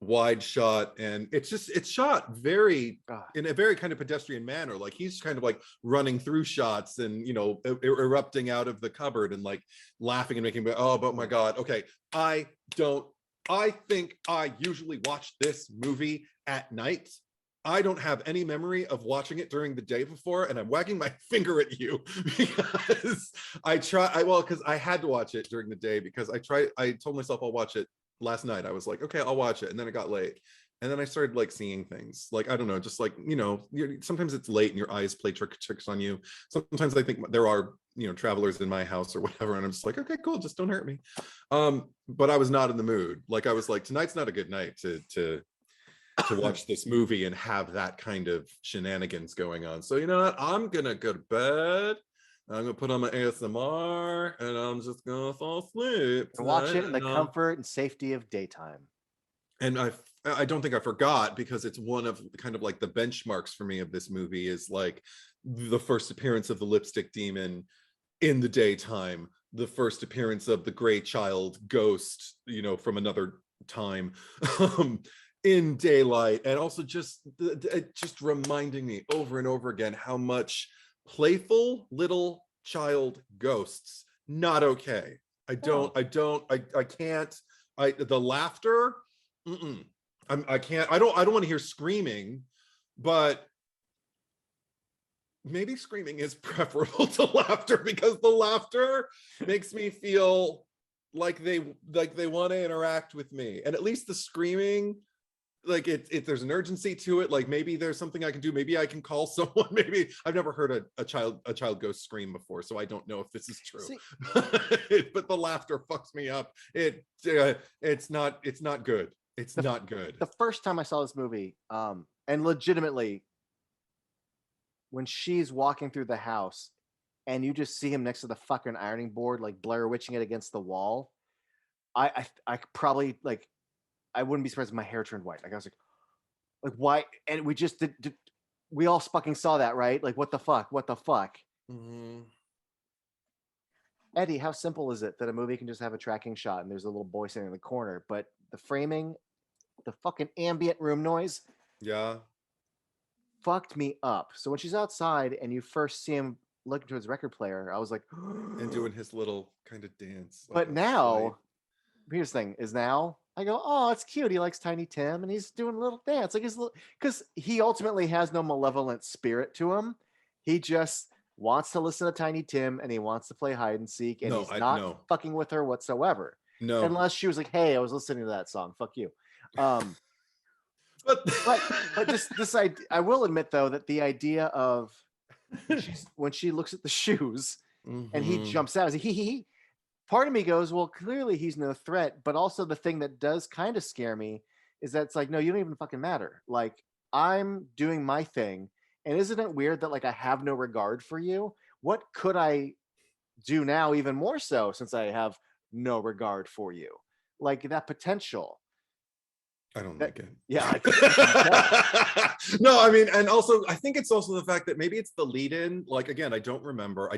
wide shot, and it's shot very in a very kind of pedestrian manner. Like he's kind of like running through shots and, you know, erupting out of the cupboard and like laughing and making, oh my god. Okay, I think I usually watch this movie at night. I don't have any memory of watching it during the day before, and I'm wagging my finger at you because because I had to watch it during the day because I told myself I'll watch it last night. I was like, okay, I'll watch it, and then it got late, and then I started like seeing things, like, I don't know, just like, you know, sometimes it's late and your eyes play tricks on you. Sometimes I think there are, you know, travelers in my house or whatever, and I'm just like, okay, cool, just don't hurt me. But I was not in the mood. Like I was like, tonight's not a good night to watch this movie and have that kind of shenanigans going on. So you know what, I'm gonna go to bed. I'm gonna put on my ASMR and I'm just gonna fall asleep and watch it in the comfort and safety of daytime. And I don't think I forgot, because it's one of kind of like the benchmarks for me of this movie is like the first appearance of the lipstick demon in the daytime, the first appearance of the gray child ghost, you know, from another time in daylight, and also just reminding me over and over again how much playful little child ghosts, not okay. I can't. The laughter, I can't. I don't want to hear screaming, but maybe screaming is preferable to laughter, because the laughter makes me feel like they want to interact with me, and at least the screaming, like there's an urgency to it. Like maybe there's something I can do. Maybe I can call someone. Maybe I've never heard a child ghost scream before, so I don't know if this is true. But the laughter fucks me up. It's not good. It's not good. The first time I saw this movie, and legitimately, when she's walking through the house and you just see him next to the fucking ironing board, like Blair Witching it against the wall, I probably, like, I wouldn't be surprised if my hair turned white. Like I was like why? And we just did we all fucking saw that, right? Like what the fuck? Eddie, how simple is it that a movie can just have a tracking shot and there's a little boy sitting in the corner, but the framing, the fucking ambient room noise, fucked me up. So when she's outside and you first see him looking towards the record player, I was like, and doing his little kind of dance. But now, here's the thing: is now I go, oh, it's cute. He likes Tiny Tim, and he's doing a little dance, like his little, because he ultimately has no malevolent spirit to him. He just wants to listen to Tiny Tim, and he wants to play hide and seek, and he's not fucking with her whatsoever. No, unless she was like, hey, I was listening to that song. Fuck you. But this idea, I will admit though that the idea of when she looks at the shoes and he jumps out, he part of me goes, well, clearly he's no threat. But also the thing that does kind of scare me is that it's like, no, you don't even fucking matter. Like, I'm doing my thing. And isn't it weird that like I have no regard for you? What could I do now even more so since I have no regard for you? Like that potential. I don't like it. Yeah. No, I mean, and also I think it's also the fact that maybe it's the lead in. Like, again, I didn't remember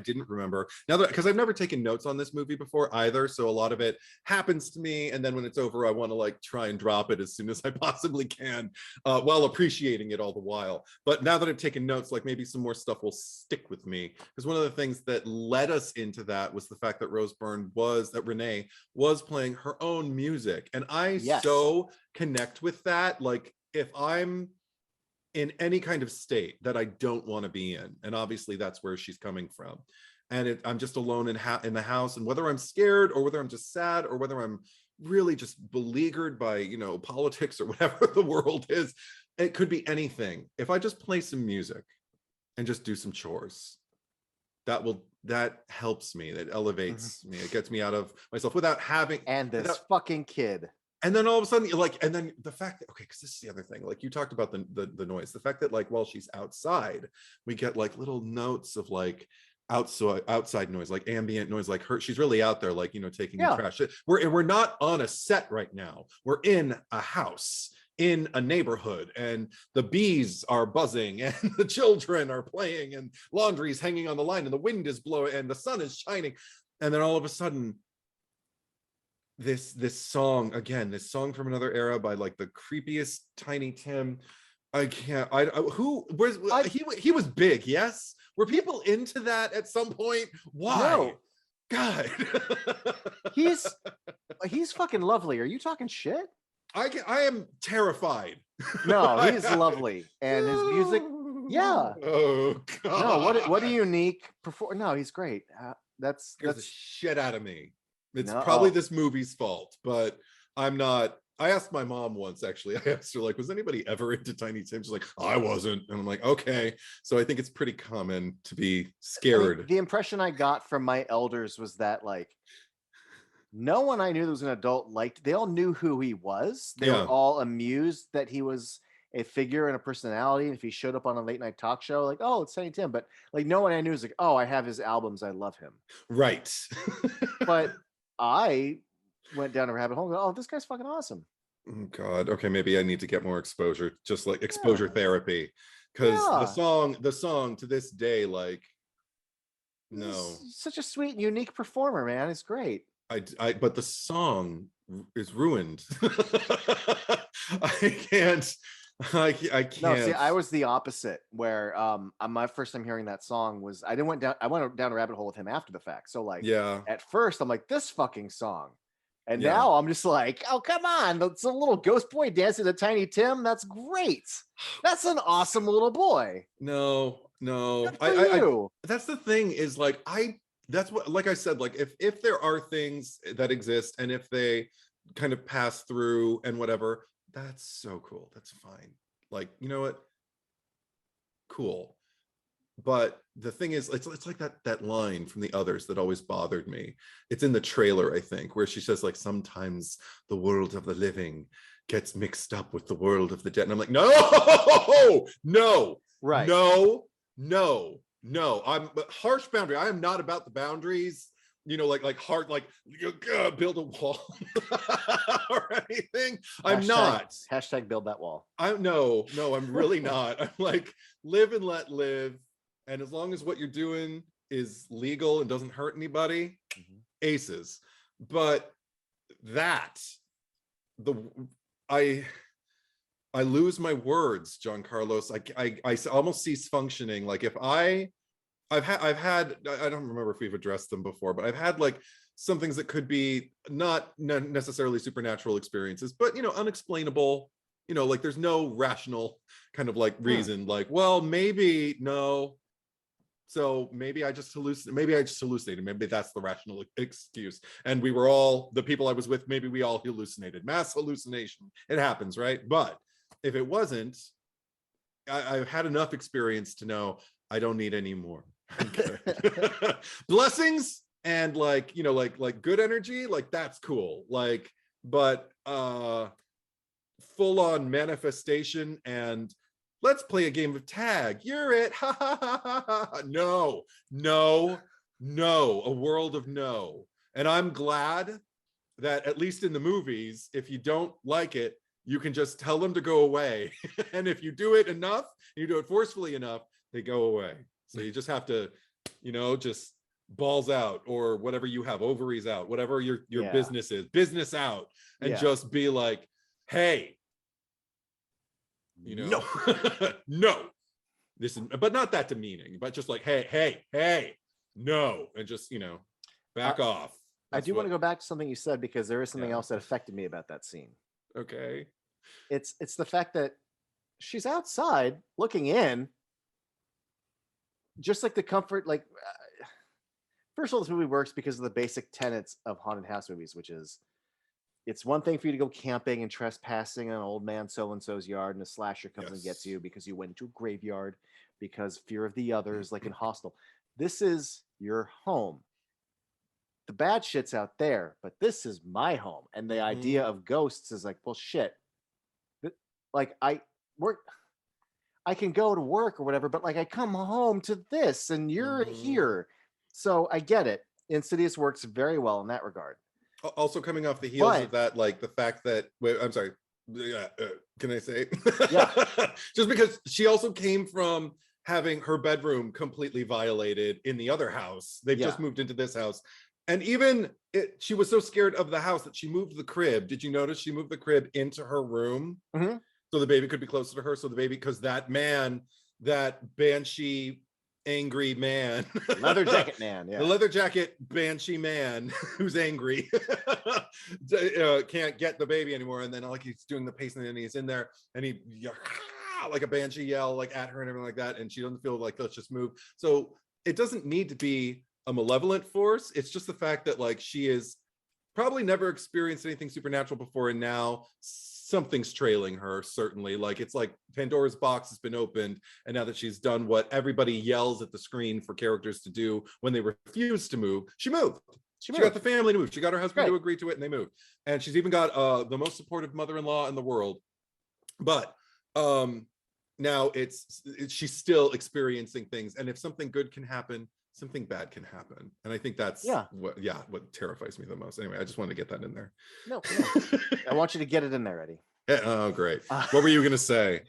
now that, because I've never taken notes on this movie before either. So a lot of it happens to me. And then when it's over, I want to like try and drop it as soon as I possibly can, while appreciating it all the while. But now that I've taken notes, like maybe some more stuff will stick with me. Because one of the things that led us into that was the fact that Renee was playing her own music. And I so connect with that. Like, if I'm in any kind of state that I don't want to be in, and obviously that's where she's coming from, and I'm just alone in the house, and whether I'm scared or whether I'm just sad or whether I'm really just beleaguered by, you know, politics or whatever the world is, it could be anything. If I just play some music and just do some chores, that helps me, that elevates me, it gets me out of myself without having fucking kid. And then all of a sudden, like, and then the fact that, okay, because this is the other thing, like you talked about the noise, the fact that like while she's outside, we get like little notes of like outside noise, like ambient noise, like she's really out there, like, you know, taking the trash. We're not on a set right now. We're in a house, in a neighborhood, and the bees are buzzing and the children are playing and laundry's hanging on the line and the wind is blowing and the sun is shining. And then all of a sudden, this song again, this song from another era by like the creepiest Tiny Tim. He was big, yes? Were people into that at some point? Why? No. God. he's fucking lovely. Are you talking shit? I am terrified. No, he's lovely. And his music, yeah. Oh God. No, what a unique performance. No, he's great. That's the shit out of me. It's probably this movie's fault, but I'm not. I asked my mom once, actually. I asked her, like, was anybody ever into Tiny Tim? She's like, I wasn't. And I'm like, okay. So I think it's pretty common to be scared. I mean, the impression I got from my elders was that, like, no one I knew that was an adult liked, they all knew who he was. They were all amused that he was a figure and a personality. And if he showed up on a late night talk show, like, oh, it's Tiny Tim. But like, no one I knew was like, oh, I have his albums, I love him. Right. But I went down a rabbit hole and go, oh, this guy's fucking awesome. Oh God. Okay, maybe I need to get more exposure, just like exposure therapy. Because the song to this day, like, no. He's such a sweet and unique performer, man. It's great. But the song is ruined. I can't. No, see, I was the opposite. Where my first time hearing that song was I went down a rabbit hole with him after the fact. So like, at first I'm like, this fucking song, and now I'm just like, oh come on, it's a little ghost boy dancing to Tiny Tim. That's great. That's an awesome little boy. No, that's the thing is like that's what, like I said, like if there are things that exist and if they kind of pass through and whatever, that's so cool. That's fine. Like, you know what? Cool. But the thing is, it's like that line from The Others that always bothered me. It's in the trailer, I think, where she says like, sometimes the world of the living gets mixed up with the world of the dead. And I'm like, no, right. No. I'm harsh boundary. I am not about the boundaries. You know, like hard, like build a wall or anything. I'm not. Hashtag build that wall. No, I'm really not. I'm like, live and let live. And as long as what you're doing is legal and doesn't hurt anybody, aces. But I lose my words, John Carlos. I almost cease functioning. Like if I've had, I don't remember if we've addressed them before, but I've had like some things that could be not necessarily supernatural experiences, but, you know, unexplainable, you know, like there's no rational kind of like reason, like, well, maybe no. So maybe I just hallucinated. Maybe that's the rational excuse. And we were all, the people I was with, maybe we all hallucinated. Mass hallucination. It happens, right? But if it wasn't, I've had enough experience to know I don't need any more. Blessings and like, you know, like good energy, like that's cool. Like, but full on manifestation and let's play a game of tag. You're it. Ha ha ha ha ha. No, a world of no. And I'm glad that at least in the movies, if you don't like it, you can just tell them to go away. And if you do it enough, you do it forcefully enough, they go away. So you just have to, just balls out, or whatever you have, ovaries out, whatever your business is, business out, and just be like, hey, no, no, this is, but not that demeaning, but just like, hey, no, and just, back off. I do want to go back to something you said, because there is something else that affected me about that scene. Okay. It's the fact that she's outside looking in, just like the comfort, like, first of all, this movie works because of the basic tenets of haunted house movies, which is, it's one thing for you to go camping and trespassing in an old man so-and-so's yard, and a slasher comes and gets you because you went into a graveyard because fear of the others, like in Hostel. This is your home. The bad shit's out there, but this is my home. And the idea of ghosts is like, well, shit. Like, I can go to work or whatever, but like, I come home to this and you're here. So I get it. Insidious works very well in that regard. Also coming off the heels of that, like the fact that, I'm sorry, can I say? Yeah. Just because she also came from having her bedroom completely violated in the other house. They've just moved into this house. And even she was so scared of the house that she moved the crib. Did you notice she moved the crib into her room? So the baby could be closer to her. So the baby, because that man, that banshee, angry man, leather jacket man, the leather jacket banshee man who's angry, can't get the baby anymore. And then like he's doing the pacing and he's in there and he like a banshee yell like at her and everything like that. And she doesn't feel like, let's just move. So it doesn't need to be a malevolent force. It's just the fact that like she is probably never experienced anything supernatural before, and now something's trailing her, certainly. Like it's like Pandora's box has been opened, and now that she's done what everybody yells at the screen for characters to do when they refuse to move, she moved. She got the family to move. She got her husband to agree to it, and they moved. And she's even got the most supportive mother-in-law in the world. But now she's still experiencing things, and if something good can happen, something bad can happen. And I think that's what terrifies me the most. Anyway, I just wanted to get that in there. No. I want you to get it in there, Eddie. Oh, great. What were you going to say?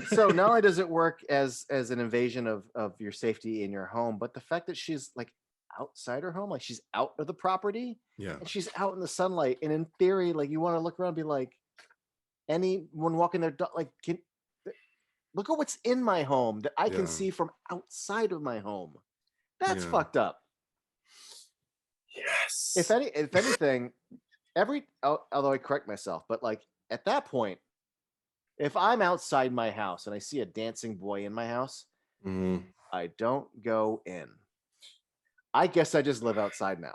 So not only does it work as an invasion of your safety in your home, but the fact that she's like outside her home, like she's out of the property, and she's out in the sunlight. And in theory, like you want to look around and be like, anyone walking their dog, like, look at what's in my home that I can see from outside of my home. That's fucked up. Yes. If anything, although I correct myself, but like at that point, if I'm outside my house and I see a dancing boy in my house, I don't go in. I guess I just live outside now.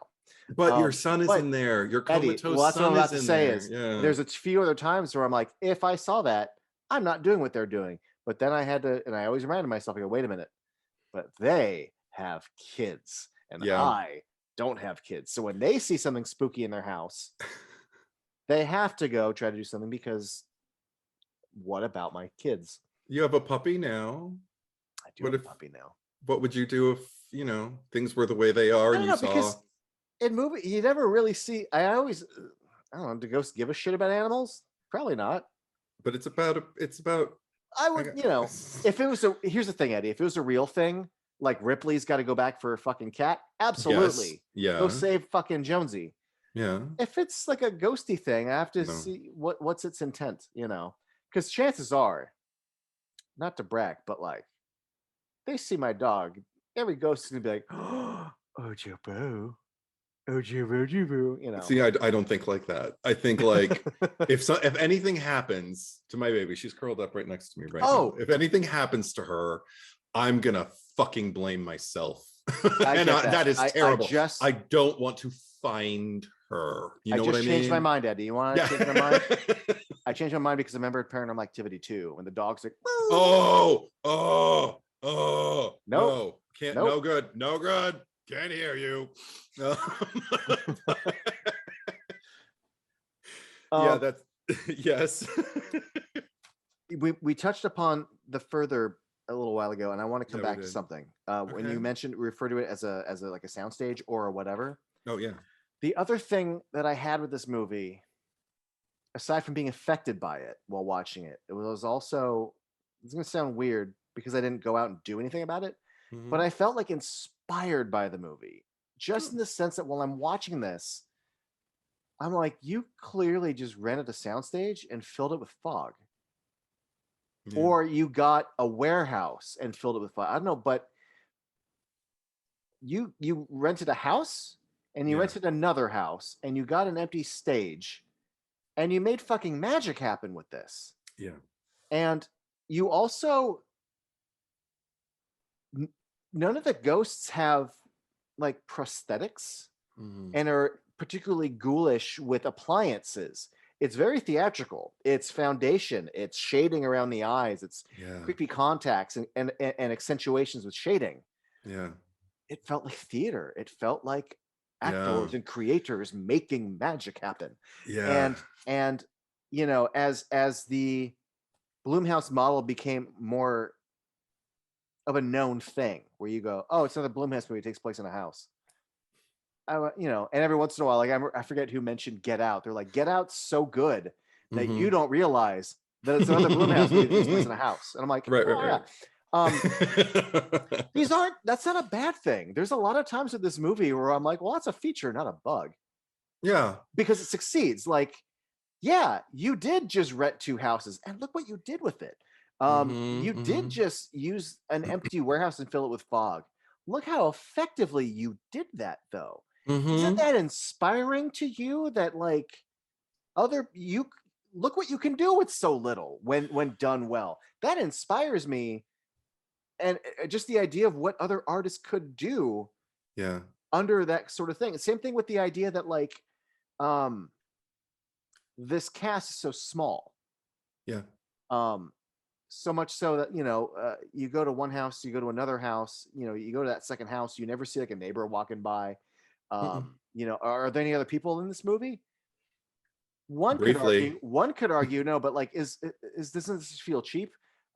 But your son is in there. Your comatose Eddie, that's son what I'm about is to in say there. There's a few other times where I'm like, if I saw that, I'm not doing what they're doing. But then I had to, and I always reminded myself, I go, wait a minute, but they have kids and I don't have kids. So when they see something spooky in their house, they have to go try to do something, because what about my kids? You have a puppy now. I do have a puppy now. What would you do if, things were the way they are and you saw? Because in movie, you never really see, I don't know, do ghosts give a shit about animals? Probably not. But it's about I would, if it was here's the thing, Eddie, if it was a real thing, like Ripley's got to go back for a fucking cat, absolutely. Go save fucking Jonesy. If it's like a ghosty thing, I have to see what's its intent, because chances are, not to brag, but like they see my dog, every ghost is gonna be like, oh Joe, See, I don't think like that. I think like if anything happens to my baby, she's curled up right next to me right now. If anything happens to her, I'm gonna fucking blame myself. And that is terrible. I don't want to find her. You know what I mean? I just changed my mind, Eddie. You want to change my mind? I changed my mind because I remembered Paranormal Activity 2 when the dog's like, no, can't, no good, can't hear you. That's yes. We touched upon the further a little while ago, and I want to come back to something. When you refer to it as a like a soundstage or whatever. Oh yeah. The other thing that I had with this movie aside from being affected by it while watching it, it was also, it's going to sound weird because I didn't go out and do anything about it, but I felt like inspired by the movie, just in the sense that while I'm watching this, I'm like, you clearly just rented a soundstage and filled it with fog. Yeah. Or you got a warehouse and filled it with fog. I don't know, but you rented a house and you rented another house and you got an empty stage and you made fucking magic happen with this. Yeah. And you also, none of the ghosts have like prosthetics and are particularly ghoulish with appliances. It's very theatrical. It's foundation. It's shading around the eyes. It's creepy contacts and accentuations with shading. Yeah. It felt like theater. It felt like actors and creators making magic happen. Yeah. And you know, as the Blumhouse model became more of a known thing, where you go, oh, it's another Blumhouse movie. It takes place in a house. You know, and every once in a while, like I forget who mentioned Get Out. They're like, Get Out's so good that you don't realize that it's another Blumhouse movie that takes place in a house. And I'm like, right. That's not a bad thing. There's a lot of times with this movie where I'm like, well, that's a feature, not a bug. Yeah. Because it succeeds. Like, yeah, you did just rent 2 houses and look what you did with it. You did just use an empty warehouse and fill it with fog. Look how effectively you did that, though. Isn't that inspiring to you that like you look what you can do with so little when done well? That inspires me. And just the idea of what other artists could do under that sort of thing. Same thing with the idea that like this cast is so small. So much so that, you know, you go to one house, you go to another house, you know, you go to that second house, you never see like a neighbor walking by. You know, are there any other people in this movie? One could argue no, but like doesn't this feel cheap?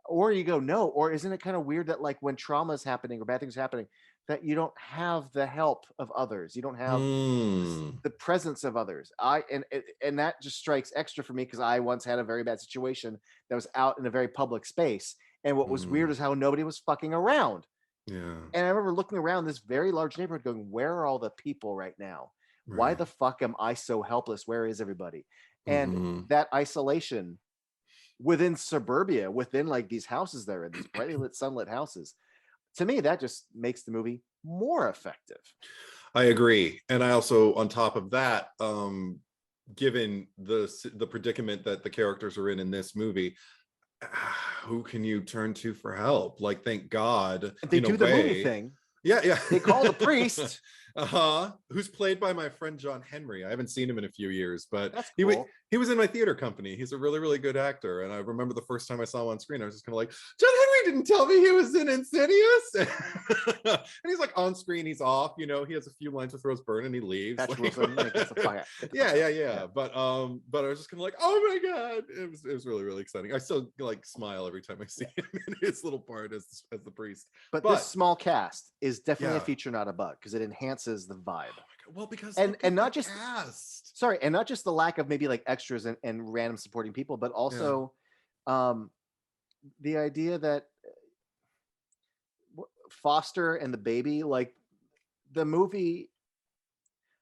Or you go, no, or isn't it kind of weird that like when trauma is happening or bad things are happening, that you don't have the help of others, you don't have the presence of others. And that just strikes extra for me because I once had a very bad situation that was out in a very public space, and what was weird is how nobody was fucking around. And I remember looking around this very large neighborhood going, where are all the people right now? Why the fuck am I so helpless? Where is everybody? And that isolation within suburbia, within like these houses there, these brightly lit, sunlit houses, to me, that just makes the movie more effective. I agree. And I also, on top of that, given the predicament that the characters are in this movie, who can you turn to for help? Like, thank God they do the movie thing. Yeah. They call the priest. Who's played by my friend John Henry. I haven't seen him in a few years, but cool. he was in my theater company. He's a really, really good actor. And I remember the first time I saw him on screen, I was just kind of like, John Henry didn't tell me he was in Insidious. And he's like on screen, he's off, you know, he has a few lines with Byrne and he leaves. Yeah. But I was just kind of like, oh my God. It was really, really exciting. I still like smile every time I see him in his little part as the priest. But this small cast is definitely a feature, not a bug, because it enhances the vibe. Oh, well, because and not just cast. Sorry, and not just the lack of maybe like extras and random supporting people, but also the idea that Foster and the baby, like the movie,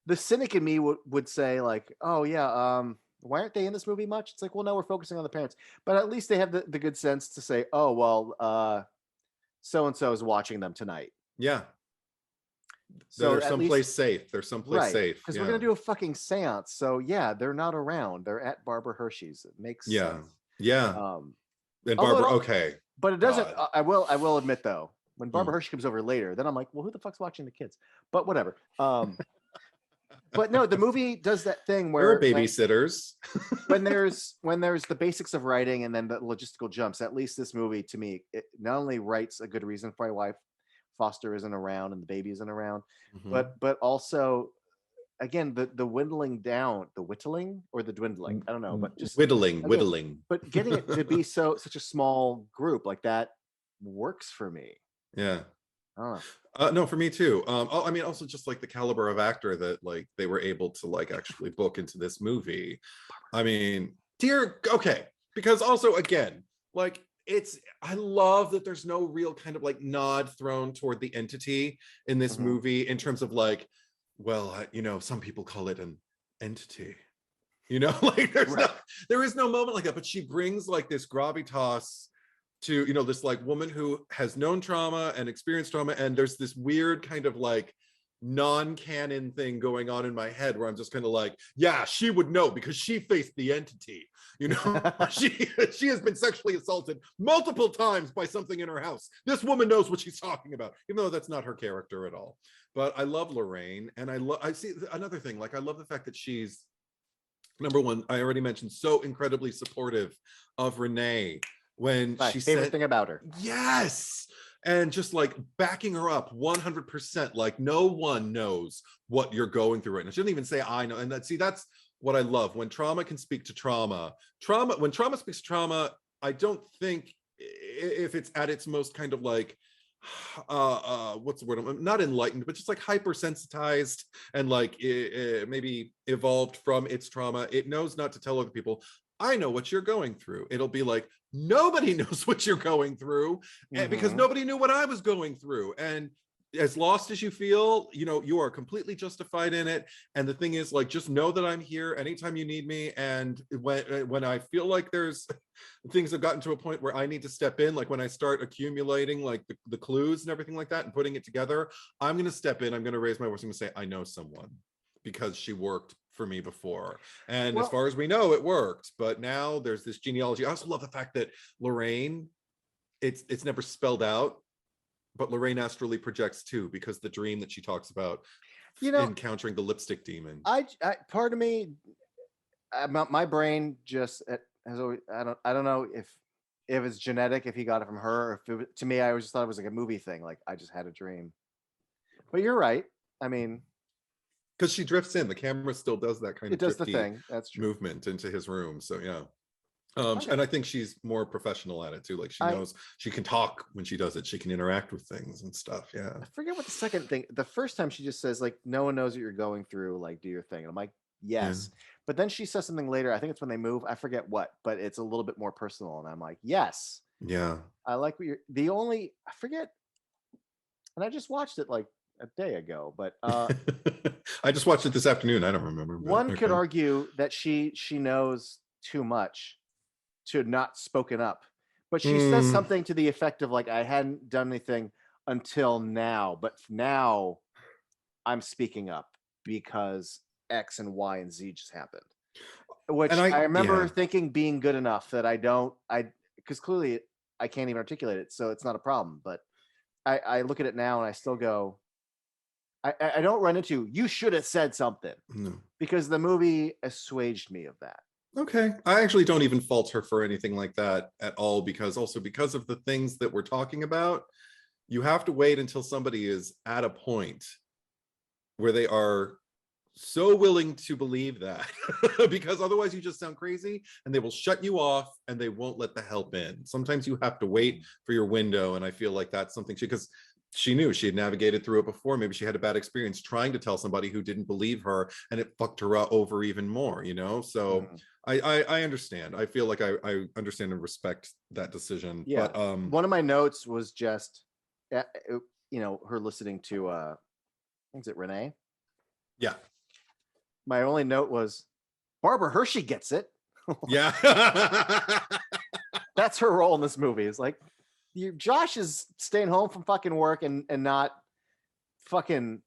the cynic in me would say like, oh yeah, why aren't they in this movie much? It's like, well, no, we're focusing on the parents, but at least they have the good sense to say, oh well, so and so is watching them tonight. Yeah. So they're someplace safe. They're someplace safe. Because we're gonna do a fucking seance. So yeah, they're not around. They're at Barbara Hershey's. It makes sense. Yeah. And Barbara, okay. But it doesn't. I will admit though, when Barbara Hershey comes over later, then I'm like, well, who the fuck's watching the kids? But whatever. But no, the movie does that thing where there are babysitters. when there's the basics of writing and then the logistical jumps. At least this movie, to me, it not only writes a good reason for why Foster isn't around and the baby isn't around, but also again the whittling down, the whittling or the dwindling, I don't know, but just whittling. But getting it to be such a small group like that works for me. Yeah. No, for me too. I mean, also just like the caliber of actor that like they were able to like actually book into this movie. I mean, dear, okay, because also again, like I love that there's no real kind of like nod thrown toward the entity in this movie in terms of like, well, some people call it an entity, like there is no moment like that, but she brings like this gravitas to, this like woman who has known trauma and experienced trauma, and there's this weird kind of like non-canon thing going on in my head where I'm just kind of like, yeah, she would know because she faced the entity, she has been sexually assaulted multiple times by something in her house. This woman knows what she's talking about, even though that's not her character at all. But I love Lorraine, and I see another thing, like I love the fact that she's, number one, I already mentioned, so incredibly supportive of Renee when my favorite thing about her. Yes. And just like backing her up 100%, like no one knows what you're going through right now. She didn't even say I know. And that's what I love, when trauma can speak to trauma. When trauma speaks to trauma, I don't think, if it's at its most kind of like what's the word, not enlightened, but just like hypersensitized and like maybe evolved from its trauma, it knows not to tell other people, I know what you're going through. It'll be like, nobody knows what you're going through, because nobody knew what I was going through. And as lost as you feel, you are completely justified in it. And the thing is, like, just know that I'm here anytime you need me. And when I feel like there's things have gotten to a point where I need to step in, like when I start accumulating like the clues and everything like that and putting it together, I'm going to step in. I'm going to raise my voice. I'm going to say, I know someone, because she worked for me before. And as far as we know, it worked. But now there's this genealogy. I also love the fact that Lorraine, it's never spelled out, but Lorraine astrally projects too, because the dream that she talks about, encountering the lipstick demon. I part of me, my brain just has always, I don't know if it's genetic, if he got it from her, or if it was, to me, I always just thought it was like a movie thing, like I just had a dream. But you're right. I mean, because she drifts in, the camera still does that kind of does the thing. That's true. Movement into his room. So yeah. And I think she's more professional at it too. Like she knows she can talk when she does it. She can interact with things and stuff. Yeah. I forget what the second thing. The first time she just says like, "No one knows what you're going through. Like, do your thing." And I'm like, yes. Yeah. But then she says something later. I think it's when they move. I forget what, but it's a little bit more personal. And I'm like, yes. Yeah. I like what I forget. And I just watched it like a day ago, but I just watched it this afternoon. I don't remember. One could argue that she knows too much to not spoken up, but she says something to the effect of like, I hadn't done anything until now, but now I'm speaking up because X and Y and Z just happened, which I remember thinking being good enough that because clearly I can't even articulate it, so it's not a problem. But I look at it now and I still go, I don't run into, you should have said something, because the movie assuaged me of that. Okay. I actually don't even fault her for anything like that at all, because of the things that we're talking about, you have to wait until somebody is at a point where they are so willing to believe that, because otherwise you just sound crazy and they will shut you off and they won't let the help in. Sometimes you have to wait for your window. And I feel like that's something because she knew she had navigated through it before. Maybe she had a bad experience trying to tell somebody who didn't believe her, and it fucked her over even more, So I understand. I feel like I understand and respect that decision. Yeah. But one of my notes was just, her listening to, is it Renee? Yeah. My only note was, Barbara Hershey gets it. Yeah. That's her role in this movie. It's like, Josh is staying home from fucking work and not fucking,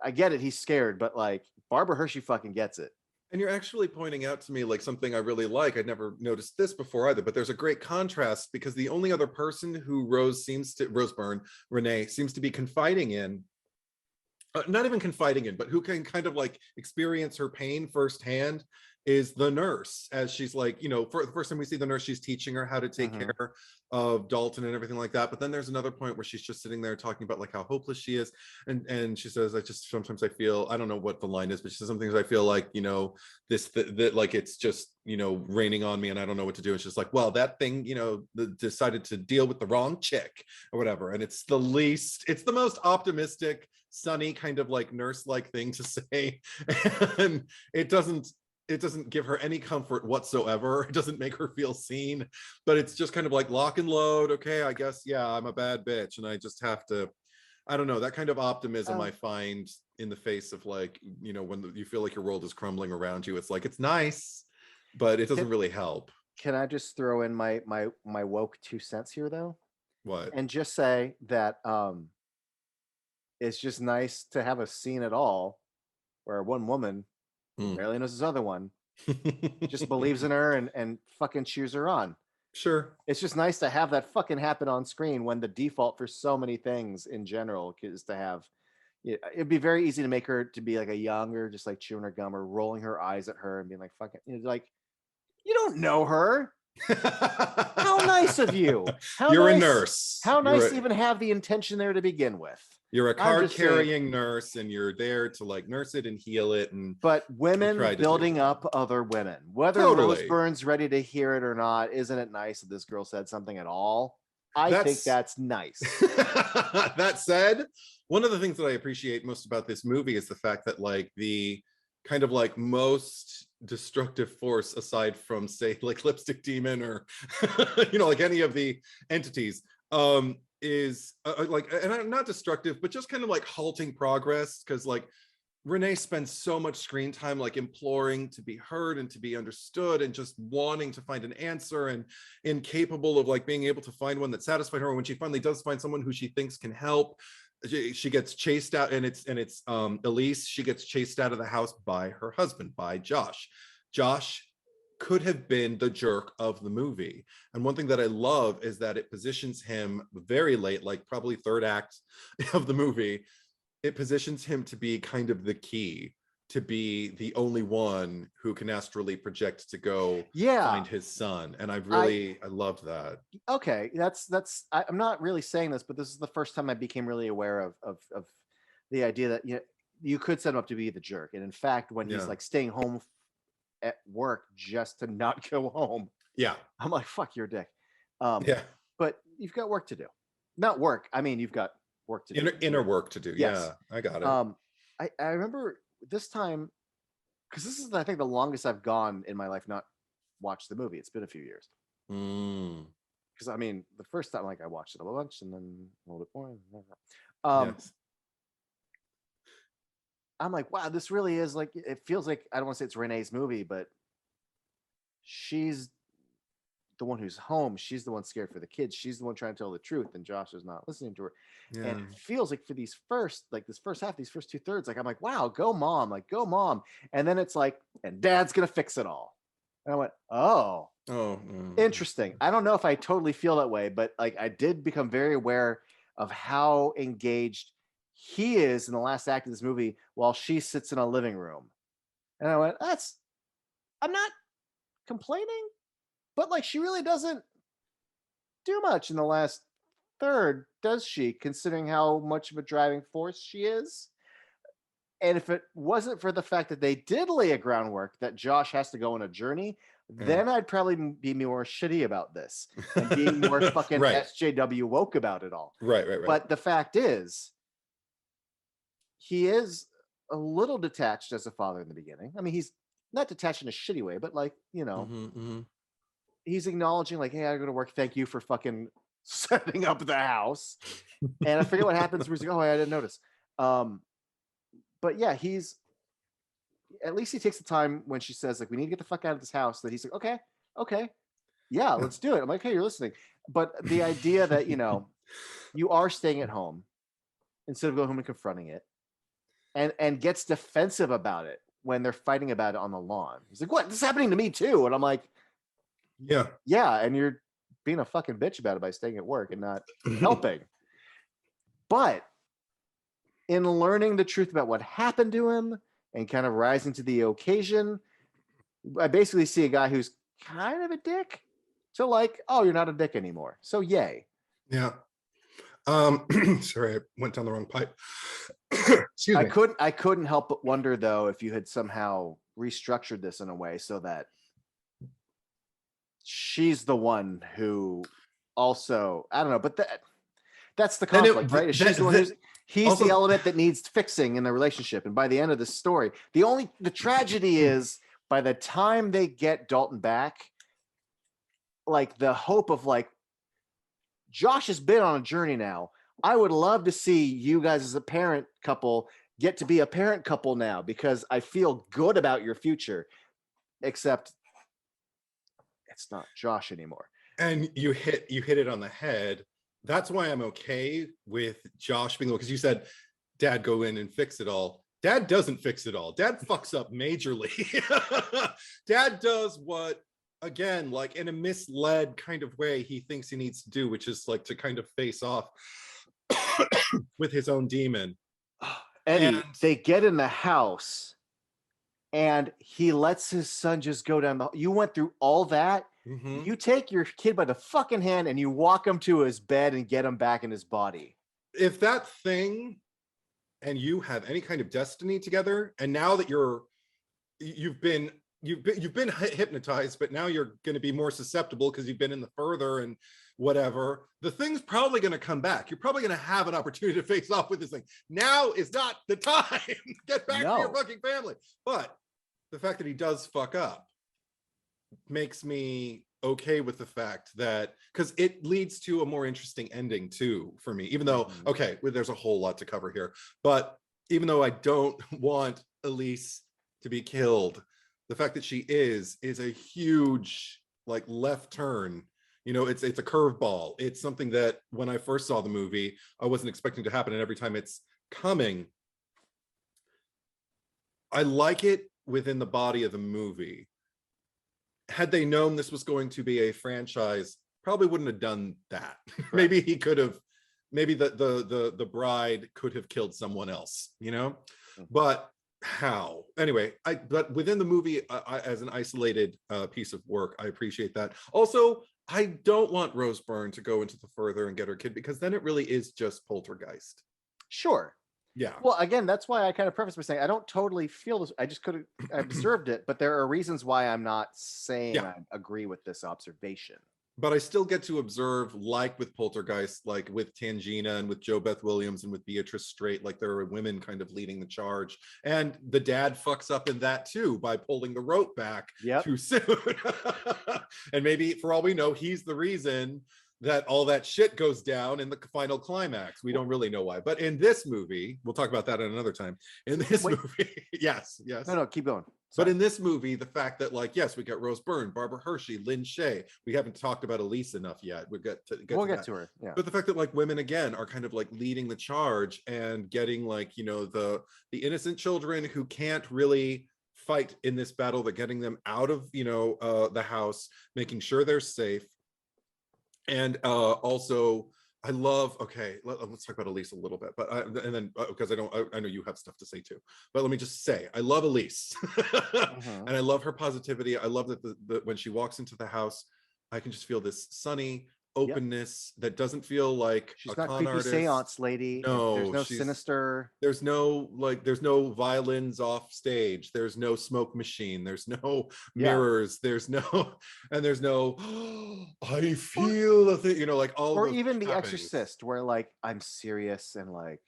I get it, he's scared, but like Barbara Hershey fucking gets it. And you're actually pointing out to me like something I really like. I'd never noticed this before either, but there's a great contrast, because the only other person who Renee seems to be confiding in, not even confiding in, but who can kind of like experience her pain firsthand, is the nurse. As she's like, for the first time we see the nurse, she's teaching her how to take care of Dalton and everything like that. But then there's another point where she's just sitting there talking about like how hopeless she is. And she says, sometimes I feel, I don't know what the line is, but she says some things I feel like, that like, it's just, raining on me and I don't know what to do. It's just like, well, that thing, decided to deal with the wrong chick or whatever. And it's the most optimistic, sunny kind of like nurse-like thing to say. And it doesn't it doesn't give her any comfort whatsoever. It doesn't make her feel seen, but it's just kind of like lock and load. Okay, I guess, yeah, I'm a bad bitch and I just have to, I don't know, that kind of optimism I find in the face of like, you know, when you feel like your world is crumbling around you, it's like, it's nice, but it doesn't really help. Can I just throw in my woke 2 cents here though? What? And just say that it's just nice to have a scene at all where one woman who barely knows this other one just believes in her and fucking cheers her on. Sure. It's just nice to have that fucking happen on screen when the default for so many things in general is to have, it'd be very easy to make her to be like a younger, just like chewing her gum or rolling her eyes at her and being like, fucking, like, you don't know her. How nice of you. You're a nurse. How nice to even have the intention there to begin with. You're a card carrying nurse and you're there to like nurse it and heal it. But women building up other women, whether Rose Byrne's ready to hear it or not, isn't it nice that this girl said something at all? I think that's nice. That said, one of the things that I appreciate most about this movie is the fact that like the kind of like most destructive force aside from say like Lipstick Demon or you know, like any of the entities is like, and not destructive, but just kind of like halting progress, because like Renee spends so much screen time like imploring to be heard and to be understood and just wanting to find an answer and incapable of like being able to find one that satisfied her. When she finally does find someone who she thinks can help, she gets chased out, and it's Elise. She gets chased out of the house by her husband, by Josh. Josh could have been the jerk of the movie. And one thing that I love is that it positions him very late, like probably third act of the movie. It positions him to be kind of the key, to be the only one who can astrally project to go find his son. And I loved that. Okay, I'm not really saying this, but this is the first time I became really aware of the idea that you could set him up to be the jerk. And in fact, when he's like staying home at work just to not go home, I'm like, fuck, you're a dick. But you've got work to do. Not work, I mean, you've got work to do. Inner work to do. Yes. Yeah, I got it. I remember this time, because this is I think the longest I've gone in my life not watched the movie. It's been a few years. Because I mean, the first time like I watched it a bunch and then a little bit more. Yes. I'm like, wow, this really is like, it feels like, I don't want to say it's Renee's movie, but she's the one who's home. She's the one scared for the kids. She's the one trying to tell the truth, and Josh is not listening to her. And it feels like for these first, like this first half, these first 2/3, like I'm like, wow, go mom, like go mom. And then it's like, and dad's gonna fix it all. And I went, oh, interesting. I don't know if I totally feel that way, but like I did become very aware of how engaged he is in the last act of this movie while she sits in a living room. And I went, I'm not complaining, but like she really doesn't do much in the last third, does she, considering how much of a driving force she is? And if it wasn't for the fact that they did lay a groundwork that Josh has to go on a journey, then I'd probably be more shitty about this and being more fucking SJW woke about it all. Right. But the fact is, he is a little detached as a father in the beginning. I mean, he's not detached in a shitty way, but like, he's acknowledging like, hey, I go to work. Thank you for fucking setting up the house. And I forget what happens. Where he's like, oh, I didn't notice. But yeah, at least he takes the time when she says like, we need to get the fuck out of this house, that he's like, okay. Yeah, let's do it. I'm like, hey, you're listening. But the idea that, you are staying at home instead of going home and confronting it, and gets defensive about it when they're fighting about it on the lawn. He's like, what? This is happening to me too. And I'm like, yeah. And you're being a fucking bitch about it by staying at work and not helping. But in learning the truth about what happened to him and kind of rising to the occasion, I basically see a guy who's kind of a dick to like, oh, you're not a dick anymore. So yay. Yeah. Sorry, I went down the wrong pipe. Excuse me. I couldn't help but wonder though if you had somehow restructured this in a way so that she's the one who also, I don't know, but that's the conflict, right? She's the one he's also the element that needs fixing in the relationship. And by the end of the story, the tragedy is by the time they get Dalton back, like the hope of like, Josh has been on a journey now. I would love to see you guys as a parent couple get to be a parent couple now, because I feel good about your future. Except it's not Josh anymore. And you hit it on the head. That's why I'm okay with Josh being, because you said, Dad, go in and fix it all. Dad doesn't fix it all. Dad fucks up majorly. Dad does what, again, like in a misled kind of way, he thinks he needs to do, which is like to kind of face off with his own demon. Eddie, they get in the house and he lets his son just go down you went through all that. Mm-hmm. You take your kid by the fucking hand and you walk him to his bed and get him back in his body. If that thing and you have any kind of destiny together, and now that you've been hypnotized, but now you're going to be more susceptible because you've been in the further and whatever, the thing's probably going to come back. You're probably going to have an opportunity to face off with this thing. Now is not the time. Get back to your fucking family. But the fact that he does fuck up makes me okay with the fact that, because it leads to a more interesting ending too for me, even though, okay, well, there's a whole lot to cover here, but even though I don't want Elise to be killed, the fact that she is a huge like left turn. You know, it's a curveball. It's something that when I first saw the movie, I wasn't expecting to happen, and every time it's coming, I like it within the body of the movie. Had they known this was going to be a franchise, probably wouldn't have done that. Right. Maybe he could have, maybe the bride could have killed someone else, you know? But how? Anyway, but within the movie, as an isolated piece of work, I appreciate that. Also, I don't want Rose Byrne to go into the further and get her kid, because then it really is just poltergeist. Sure. Yeah. Well, again, that's why I kind of preface by saying I don't totally feel this. I just could have observed it, but there are reasons why I'm not saying I agree with this observation. But I still get to observe, like with Poltergeist, like with Tangina and with Jo Beth Williams and with Beatrice Straight, like there are women kind of leading the charge. And the dad fucks up in that too by pulling the rope back too soon. And maybe, for all we know, he's the reason that all that shit goes down in the final climax. We don't really know why. But in this movie, we'll talk about that at another time. In this movie, yes. No, keep going. Sorry. But in this movie, the fact that, like, yes, we got Rose Byrne, Barbara Hershey, Lin Shaye. We haven't talked about Elise enough yet. We'll get to her. Yeah. But the fact that, like, women again are kind of like leading the charge and getting, like, you know, the innocent children who can't really fight in this battle, they're getting them out of, you know, the house, making sure they're safe. And also, I love, okay, let's talk about Elise a little bit, but and then because I know you have stuff to say too, but let me just say, I love Elise. And I love her positivity. I love that when she walks into the house, I can just feel this sunny openness that doesn't feel like she's not creepy seance lady. No, there's no sinister. There's no violins off stage. There's no smoke machine. There's no mirrors. There's no I feel the thing, you know, like all. Or even The Exorcist, where like I'm serious and like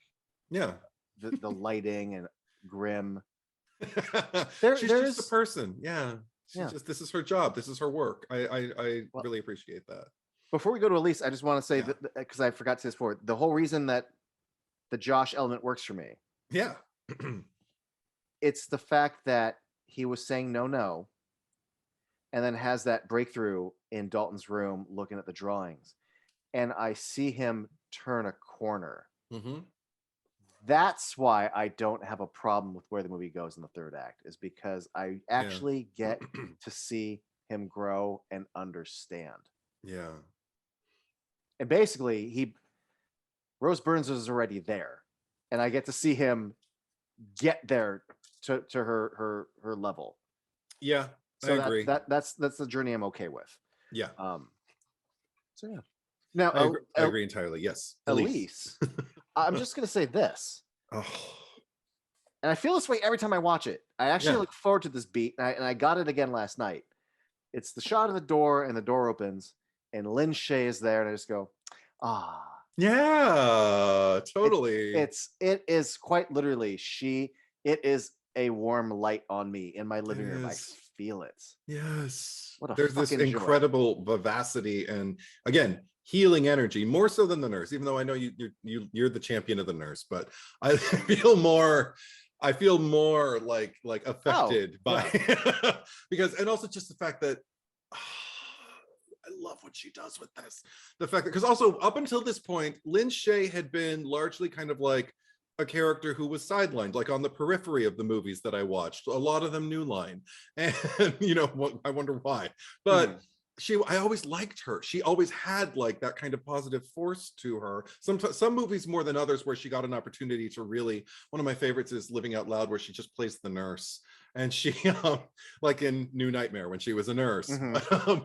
the lighting and grim. She's just a person. This is her job. This is her work. I really appreciate that. Before we go to Elise, I just want to say that, because I forgot to say this before, the whole reason that the Josh element works for me. Yeah. It's the fact that he was saying no, and then has that breakthrough in Dalton's room looking at the drawings. And I see him turn a corner. That's why I don't have a problem with where the movie goes in the third act, is because I actually get to see him grow and understand. Yeah. And basically, Rose Byrne is already there, and I get to see him get there to her level. Yeah, so I agree. That's the journey I'm okay with. Yeah. So yeah. Now I agree entirely. Yes. Elise. I'm just gonna say this. And I feel this way every time I watch it. I actually look forward to this beat, and I got it again last night. It's the shot of the door, and the door opens, and Lin Shaye is there, and I just go, yeah, totally. It is quite literally it is a warm light on me in my living room. I feel it. Yes. What a There's this incredible vivacity and, again, healing energy, more so than the nurse, even though I know you're the champion of the nurse, but I feel more like affected by because, and also just the fact that I love what she does with this. The fact that, because also up until this point, Lin Shaye had been largely kind of like a character who was sidelined, like on the periphery of the movies that I watched, a lot of them New Line, and I wonder why, but I always liked her. She always had like that kind of positive force to her. Some movies more than others where she got an opportunity to really, one of my favorites is Living Out Loud, where she just plays the nurse. And she, like in New Nightmare when she was a nurse,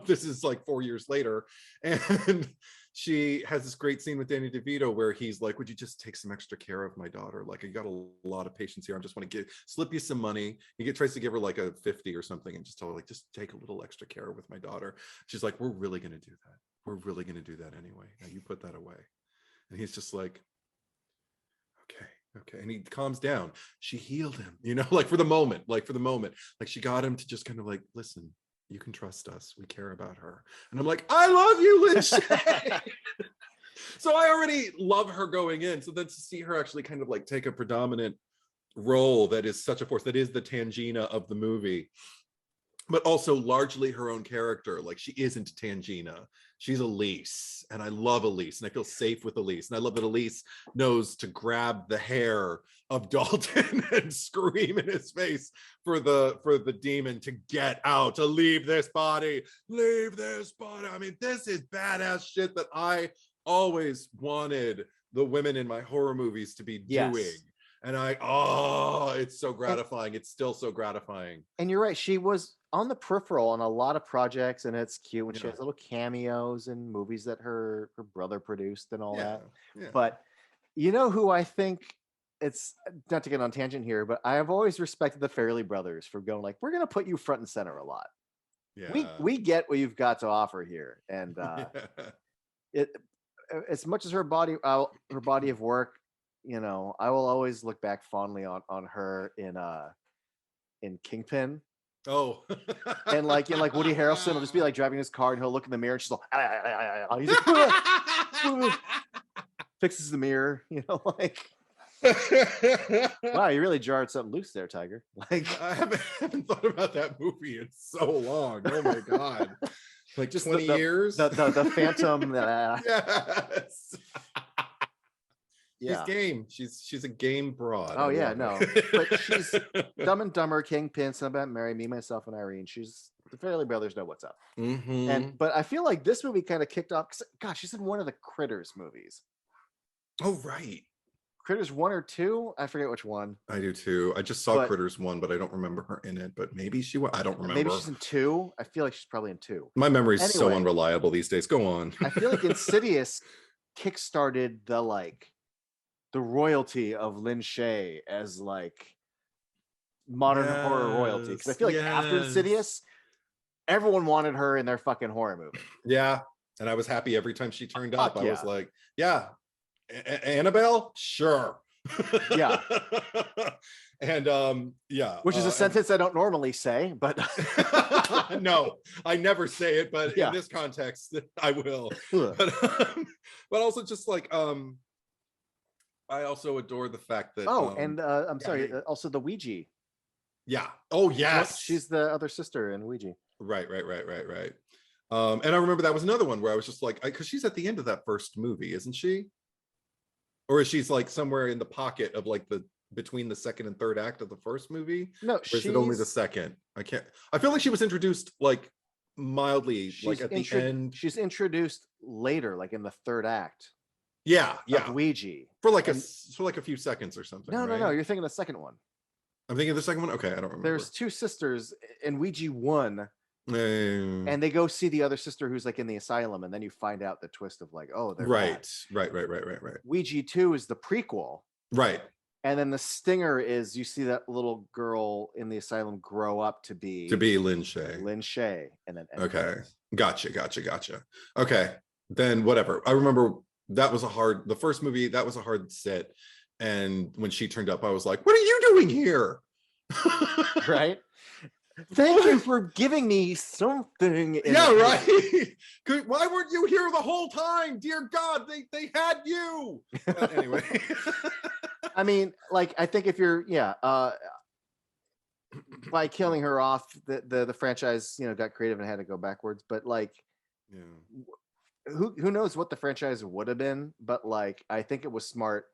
this is like 4 years later. And she has this great scene with Danny DeVito where he's like, would you just take some extra care of my daughter? Like, I got a lot of patients here. I just want to slip you some money. Tries to give her like a 50 or something and just tell her like, just take a little extra care with my daughter. She's like, we're really going to do that. We're really going to do that anyway. Now you put that away. And he's just like, okay. And he calms down. She healed him, like for the moment, like she got him to just kind of like, listen, you can trust us. We care about her. And I'm like, I love you, Lin Shaye. So I already love her going in. So then to see her actually kind of like take a predominant role that is such a force, that is the Tangina of the movie, but also largely her own character. Like, she isn't Tangina. She's Elise. And I love Elise. And I feel safe with Elise. And I love that Elise knows to grab the hair of Dalton and scream in his face for the demon to get out, to leave this body. Leave this body. I mean, this is badass shit that I always wanted the women in my horror movies to be doing. And it's so gratifying. It's still so gratifying. And you're right. She was on the peripheral on a lot of projects, and it's cute when she has little cameos in movies that her brother produced and all that. Yeah. But who I think, it's not to get on tangent here, but I have always respected the Farrelly brothers for going like, we're going to put you front and center a lot. Yeah. We get what you've got to offer here. And it, as much as her body of work, I will always look back fondly on her in Kingpin. Oh, and like Woody Harrelson will just be like driving his car and he'll look in the mirror and she's like, he's like fixes the mirror, like. Wow, you really jarred something loose there, Tiger. Like, I haven't thought about that movie in so long. Oh my god, like just 20 years. The Phantom. Yes. She's game. She's a game broad. Oh yeah, no, but she's Dumb and Dumber, Kingpin, Something About Mary, Me, Myself, and Irene. The Farrelly brothers know what's up. But I feel like this movie kind of kicked off. Gosh, she's in one of the Critters movies. Oh right, Critters 1 or 2. I forget which one. I do too. I just saw Critters 1, but I don't remember her in it. But maybe she was. I don't remember. Maybe she's in 2. I feel like she's probably in 2. My memory's so unreliable these days. Go on. I feel like Insidious kickstarted the royalty of Lin Shaye as like modern horror royalty. Because I feel like after Insidious, everyone wanted her in their fucking horror movie. Yeah. And I was happy every time she turned up. I was like, yeah, Annabelle? Sure. Yeah. And which is a sentence I don't normally say, but no, I never say it, but in this context, I will. But also just like I also adore the fact that I'm sorry, also the Ouija. Yeah. Oh yes. She's the other sister in Ouija. Right. And I remember that was another one where I was just like, because she's at the end of that first movie, isn't she? Or is she's like somewhere in the pocket of like between the second and third act of the first movie? No, or is it only the second? I feel like she was introduced like mildly, like at the end. She's introduced later, like in the third act. Yeah. Of Ouija. For like a few seconds or something. No, you're thinking of the second one. I'm thinking of the second one? Okay, I don't remember. There's two sisters in Ouija 1. And they go see the other sister who's like in the asylum, and then you find out the twist of like, oh, they're right. Ouija 2 is the prequel, right? And then the stinger is you see that little girl in the asylum grow up to be Lin Shaye, and then okay, gotcha. Okay, then whatever. I remember the first movie that was a hard sit, and when she turned up, I was like, what are you doing here? Right? Thank you for giving me something. Yeah, right. Why weren't you here the whole time? Dear God, they had you. Anyway. I mean, like, I think if you're, by killing her off, the franchise, got creative and had to go backwards. But like, who knows what the franchise would have been? But like, I think it was smart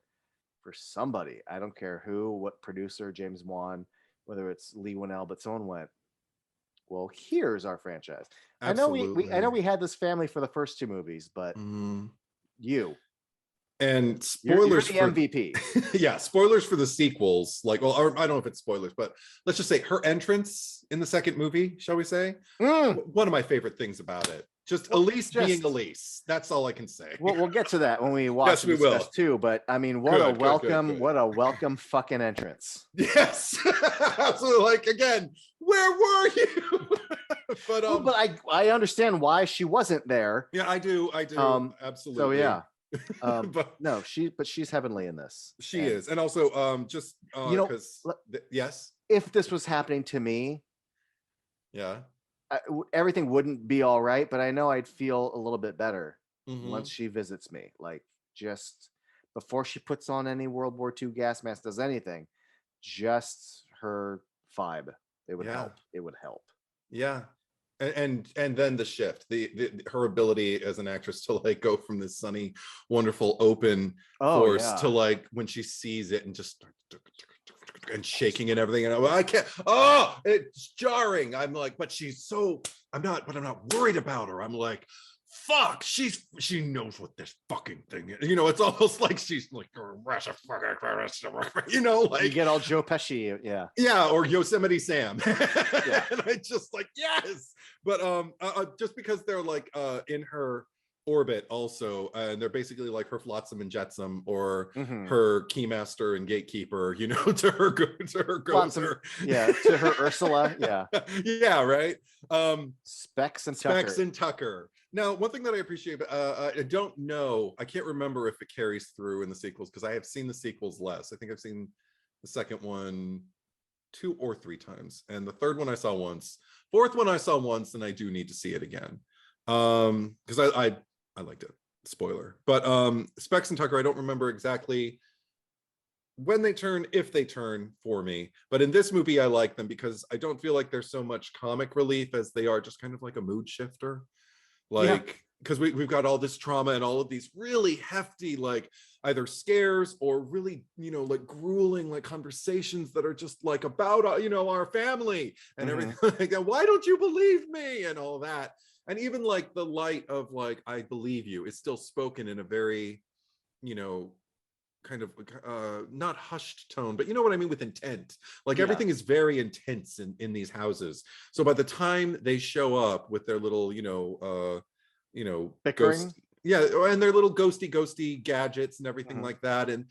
for somebody. I don't care who, what producer, James Wan, whether it's Leigh Whannell, but someone went, well, here's our franchise. Absolutely. I know we had this family for the first two movies, but you. And spoilers you're the MVP. Yeah, spoilers for the sequels. Like, well, I don't know if it's spoilers, but let's just say her entrance in the second movie, shall we say? One of my favorite things about it. Just Elise being Elise. That's all I can say. We'll get to that when we watch and discuss too. But I mean, what a welcome fucking entrance. Yes. Absolutely. Like, again, where were you? But I understand why she wasn't there. Yeah, I do. Absolutely. So yeah. No, she's heavenly in this. She is. And also just because yes, if this was happening to me, yeah, everything wouldn't be all right, but I know I'd feel a little bit better once she visits me. Like, just before she puts on any World War II gas mask, does anything, just her vibe, it would help. It would help. Yeah. And then the shift, her ability as an actress to like go from this sunny, wonderful, open force to like when she sees it and just and shaking and everything, and I can't. Oh, it's jarring. I'm like, but I'm not worried about her. I'm like, fuck, she knows what this fucking thing is. It's almost like she's like, like, you get all Joe Pesci, or Yosemite Sam. And I just like, yes. But just because they're like in her orbit also, and they're basically like her flotsam and jetsam, or her keymaster and gatekeeper, to her flotsam, to her Ursula, right. Specs and Tucker. Now, one thing that I appreciate, I don't know, I can't remember if it carries through in the sequels, because I have seen the sequels less. I think I've seen the second one 2 or 3 times, and the third one I saw once. Fourth one I saw once, and I do need to see it again, because I liked it. Spoiler. But Specs and Tucker, I don't remember exactly when they turn, if they turn for me. But in this movie, I like them because I don't feel like there's so much comic relief as they are just kind of like a mood shifter. Like, because we've got all this trauma and all of these really hefty, like either scares or really, like grueling, like conversations that are just like about, our family and everything like that. Why don't you believe me? And all that. And even like the light of like, I believe you is still spoken in a very, kind of not hushed tone, but you know what I mean, with intent. Like everything is very intense in these houses. So by the time they show up with their little, bickering, and their little ghosty gadgets and everything like that, and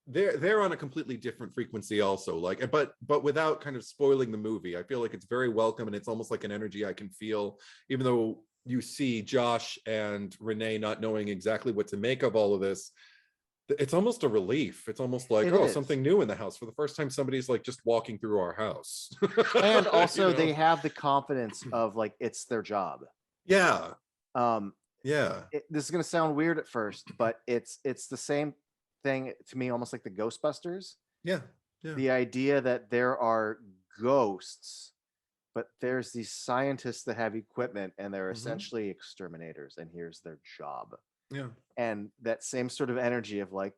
they're on a completely different frequency also, like, but without kind of spoiling the movie. I feel like it's very welcome, and it's almost like an energy I can feel, even though you see Josh and Renee not knowing exactly what to make of all of this. It's almost a relief. It's almost like, something new in the house. For the first time, somebody's like just walking through our house. And also they have the confidence of like, it's their job. Yeah. This is going to sound weird at first, but it's the same thing to me, almost like the Ghostbusters. The idea that there are ghosts, but there's these scientists that have equipment and they're essentially exterminators, and here's their job. And that same sort of energy of like,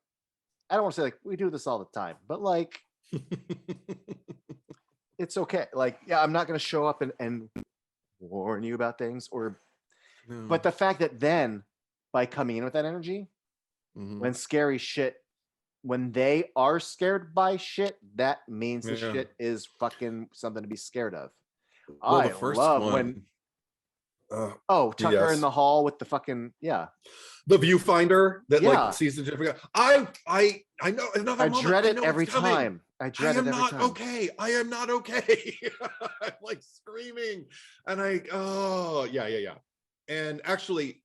I don't want to say like we do this all the time, but like it's okay. Like, I'm not going to show up and warn you about things, but the fact that then by coming in with that energy, when scary shit, when they are scared by shit, that means the shit is fucking something to be scared of. Well, I love when Tucker in the hall with the fucking the viewfinder that like sees the different. I know another. I dread it every time. I am not okay. I am not okay. I'm like screaming, and And actually,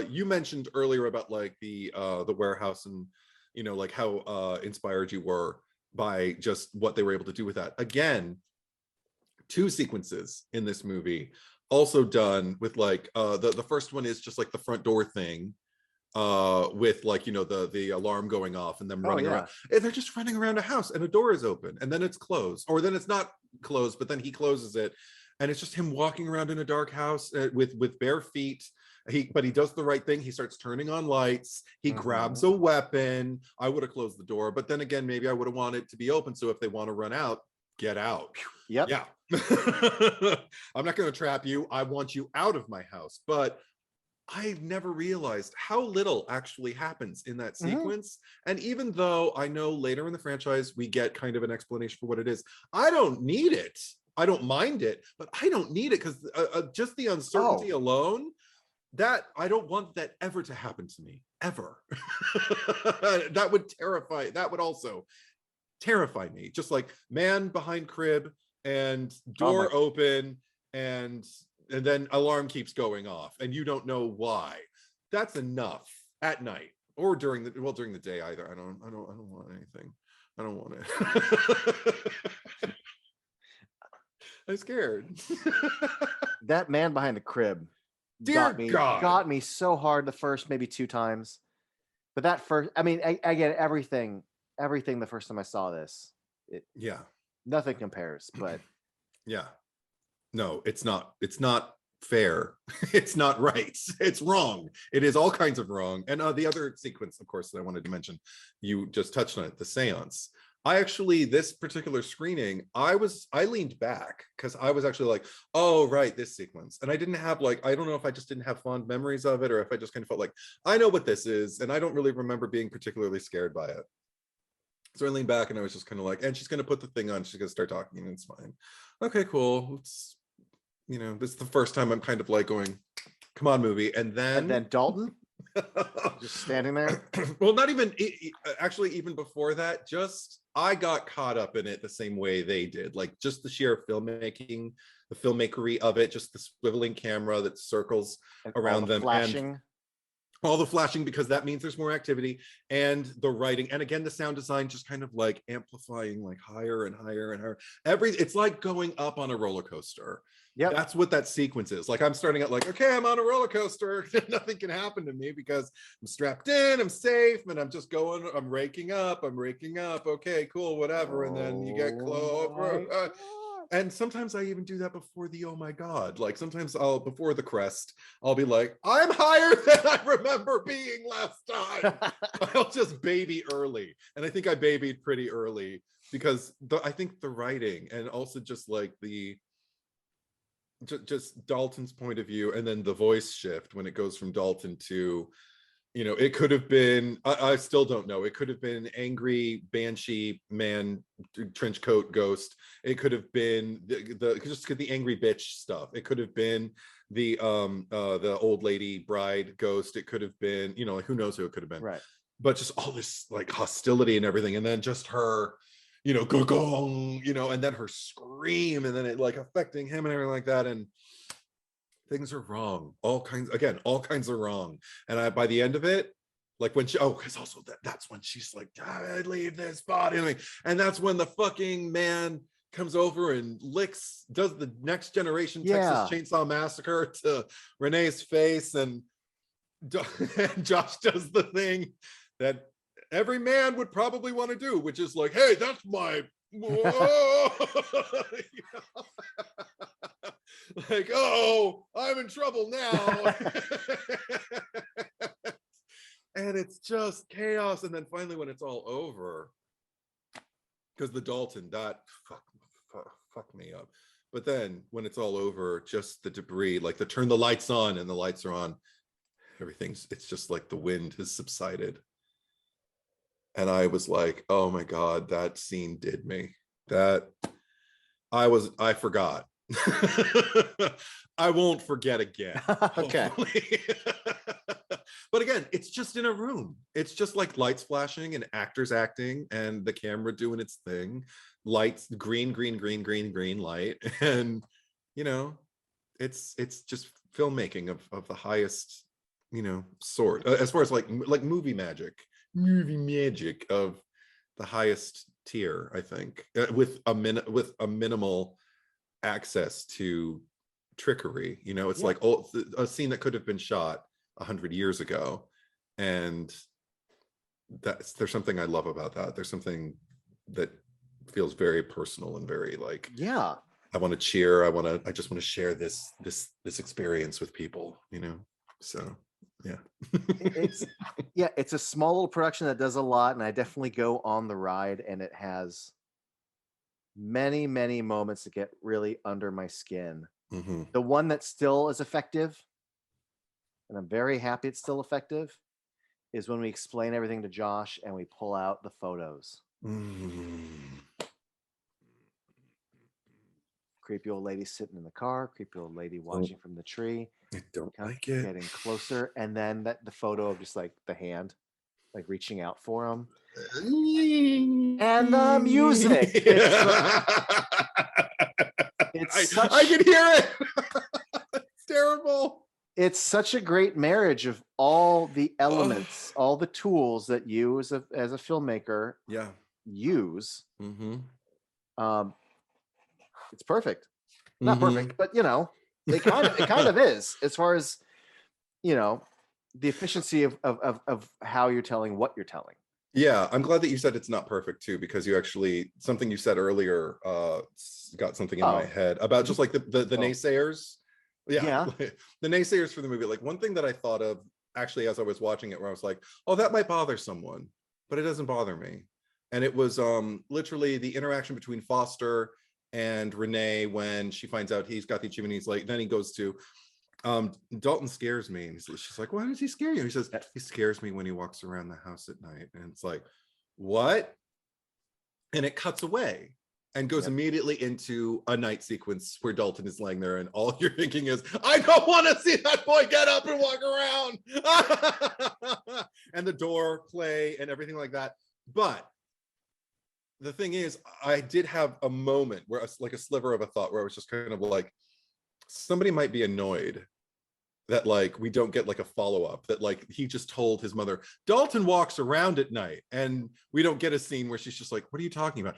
you mentioned earlier about like the warehouse and like how inspired you were by just what they were able to do with that. Again, 2 sequences in this movie also done with like the first one is just like the front door thing with like, you know, the alarm going off and them running around, and they're just running around a house and a door is open and then it's closed, or then it's not closed but then he closes it, and it's just him walking around in a dark house with bare feet. But he does the right thing. He starts turning on lights. He grabs a weapon. I would have closed the door, but then again, maybe I would have wanted it to be open, so if they want to run out, get out. Yep. Yeah. I'm not going to trap you. I want you out of my house. But I've never realized how little actually happens in that sequence. And even though I know later in the franchise we get kind of an explanation for what it is, I don't need it. I don't mind it, but I don't need it, because just the uncertainty alone, that I don't want that ever to happen to me, ever. That would also terrify me. Just like man behind crib and door open, and then alarm keeps going off and you don't know why. That's enough at night or during the day either. I don't want anything. I don't want it. I'm scared. That man behind the crib got me so hard the first maybe 2 times. But that first, I mean, I get everything the first time I saw this. Nothing compares, but yeah. No, it's not fair. It's not right. It's wrong. It is all kinds of wrong. And the other sequence, of course, that I wanted to mention, you just touched on it, the seance. I actually, this particular screening, I leaned back because I was actually like, oh, right, this sequence. And I didn't have like, I don't know if I just didn't have fond memories of it, or if I just kind of felt like, I know what this is. And I don't really remember being particularly scared by it. So I leaned back and I was just kind of like, and she's going to put the thing on. She's going to start talking and it's fine. Okay, cool. It's, you know, this is the first time I'm kind of like going, come on, movie. And then Dalton just standing there. Well, not even actually, even before that, just I got caught up in it the same way they did. Like just the sheer filmmaking, the filmmakery of it, just the swiveling camera that circles around them, flashing. And all the flashing, because that means there's more activity, and the writing, and again the sound design just kind of like amplifying like higher and higher and higher. It's like going up on a roller coaster. Yeah, that's what that sequence is. Like I'm starting out like, okay, I'm on a roller coaster. Nothing can happen to me because I'm strapped in, I'm safe, and I'm just going, I'm raking up. Okay, cool, whatever. And then you get close. And sometimes I even do that before the oh my God. Like sometimes before the crest, I'll be like, I'm higher than I remember being last time. I'll just baby early. And I think I babied pretty early because I think the writing, and also just like just Dalton's point of view, and then the voice shift when it goes from Dalton to, you know, it could have been, I still don't know, it could have been angry banshee man, trench coat ghost. It could have been the angry bitch stuff. It could have been the old lady bride ghost. It could have been, you know, like, who knows who it could have been. Right. But just all this like hostility and everything, and then just her, you know, gong, you know, and then her scream, and then it like affecting him and everything like that. And things are wrong. All kinds are wrong. And by the end of it, like when she, because also that's when she's like, I leave this body. And that's when the fucking man comes over and does the Next Generation Texas Chainsaw Massacre to Renee's face. And Josh does the thing that every man would probably want to do, which is like, hey, that's my like, oh, I'm in trouble now. And it's just chaos. And then finally when it's all over, because the Dalton, that fuck me up. But then when it's all over, just the debris, like the turn the lights on and the lights are on, it's just like the wind has subsided. And I was like, oh my God, that scene did me. That I forgot. I won't forget again. Okay. But again, it's just in a room. It's just like lights flashing and actors acting and the camera doing its thing. Lights, green light. And, you know, it's just filmmaking of the highest, you know, sort, as far as like movie magic of the highest tier, I think, with a minimal access to trickery. You know, it's like a scene that could have been shot 100 years ago, and there's something I love about that. There's something that feels very personal and very like, I want to cheer. I just want to share this experience with people, you know? So yeah. It's a small little production that does a lot, and I definitely go on the ride, and it has many, many moments that get really under my skin. Mm-hmm. The one that still is effective, and I'm very happy it's still effective, is when we explain everything to Josh and we pull out the photos. Creepy old lady sitting in the car, creepy old lady watching from the tree. I don't like it. Getting closer, and then the photo of just like the hand, like reaching out for him. And the music. I can hear it. It's terrible. It's such a great marriage of all the elements, all the tools that you as a filmmaker use. It's perfect. Not perfect, but you know, it kind of is, as far as, you know, the efficiency of how you're telling what you're telling. Yeah, I'm glad that you said it's not perfect too, because you actually, something you said earlier got something in my head about just like the naysayers. Yeah. The naysayers for the movie. Like, one thing that I thought of actually as I was watching it, where I was like, oh, that might bother someone, but it doesn't bother me. And it was literally the interaction between Foster and Renee when she finds out he's got the achievement. He's like, then he goes to, Dalton scares me. And she's like, why does he scare you? He says, he scares me when he walks around the house at night. And it's like, what? And it cuts away and goes immediately into a night sequence where Dalton is laying there, and all you're thinking is, I don't want to see that boy get up and walk around. And the door play and everything like that. But the thing is, I did have a moment where, like a sliver of a thought, where I was just kind of like, somebody might be annoyed that like we don't get like a follow-up, that like he just told his mother Dalton walks around at night, and we don't get a scene where she's just like, what are you talking about?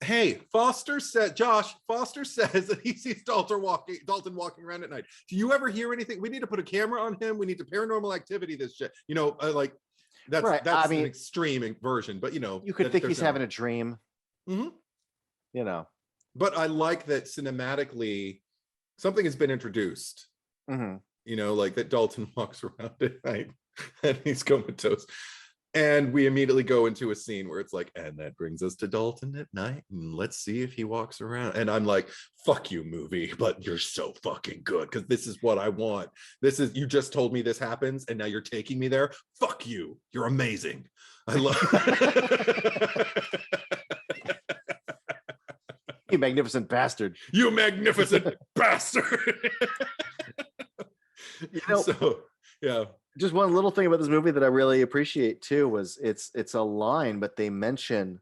Hey, Foster says that he sees Dalton walking around at night. Do you ever hear anything? We need to put a camera on him. We need to Paranormal Activity this shit. You know, like that's I mean, an extreme version, but you know, you could think he's having a dream. You know, but I like that cinematically something has been introduced. You know, like that Dalton walks around at night and he's comatose. And we immediately go into a scene where it's like, and that brings us to Dalton at night, and let's see if he walks around. And I'm like, fuck you, movie, but you're so fucking good, because this is what I want. This is, you just told me this happens, and now you're taking me there. Fuck you. You're amazing. I love you magnificent bastard. You magnificent bastard. You know, so yeah. Just one little thing about this movie that I really appreciate too was it's a line, but they mention,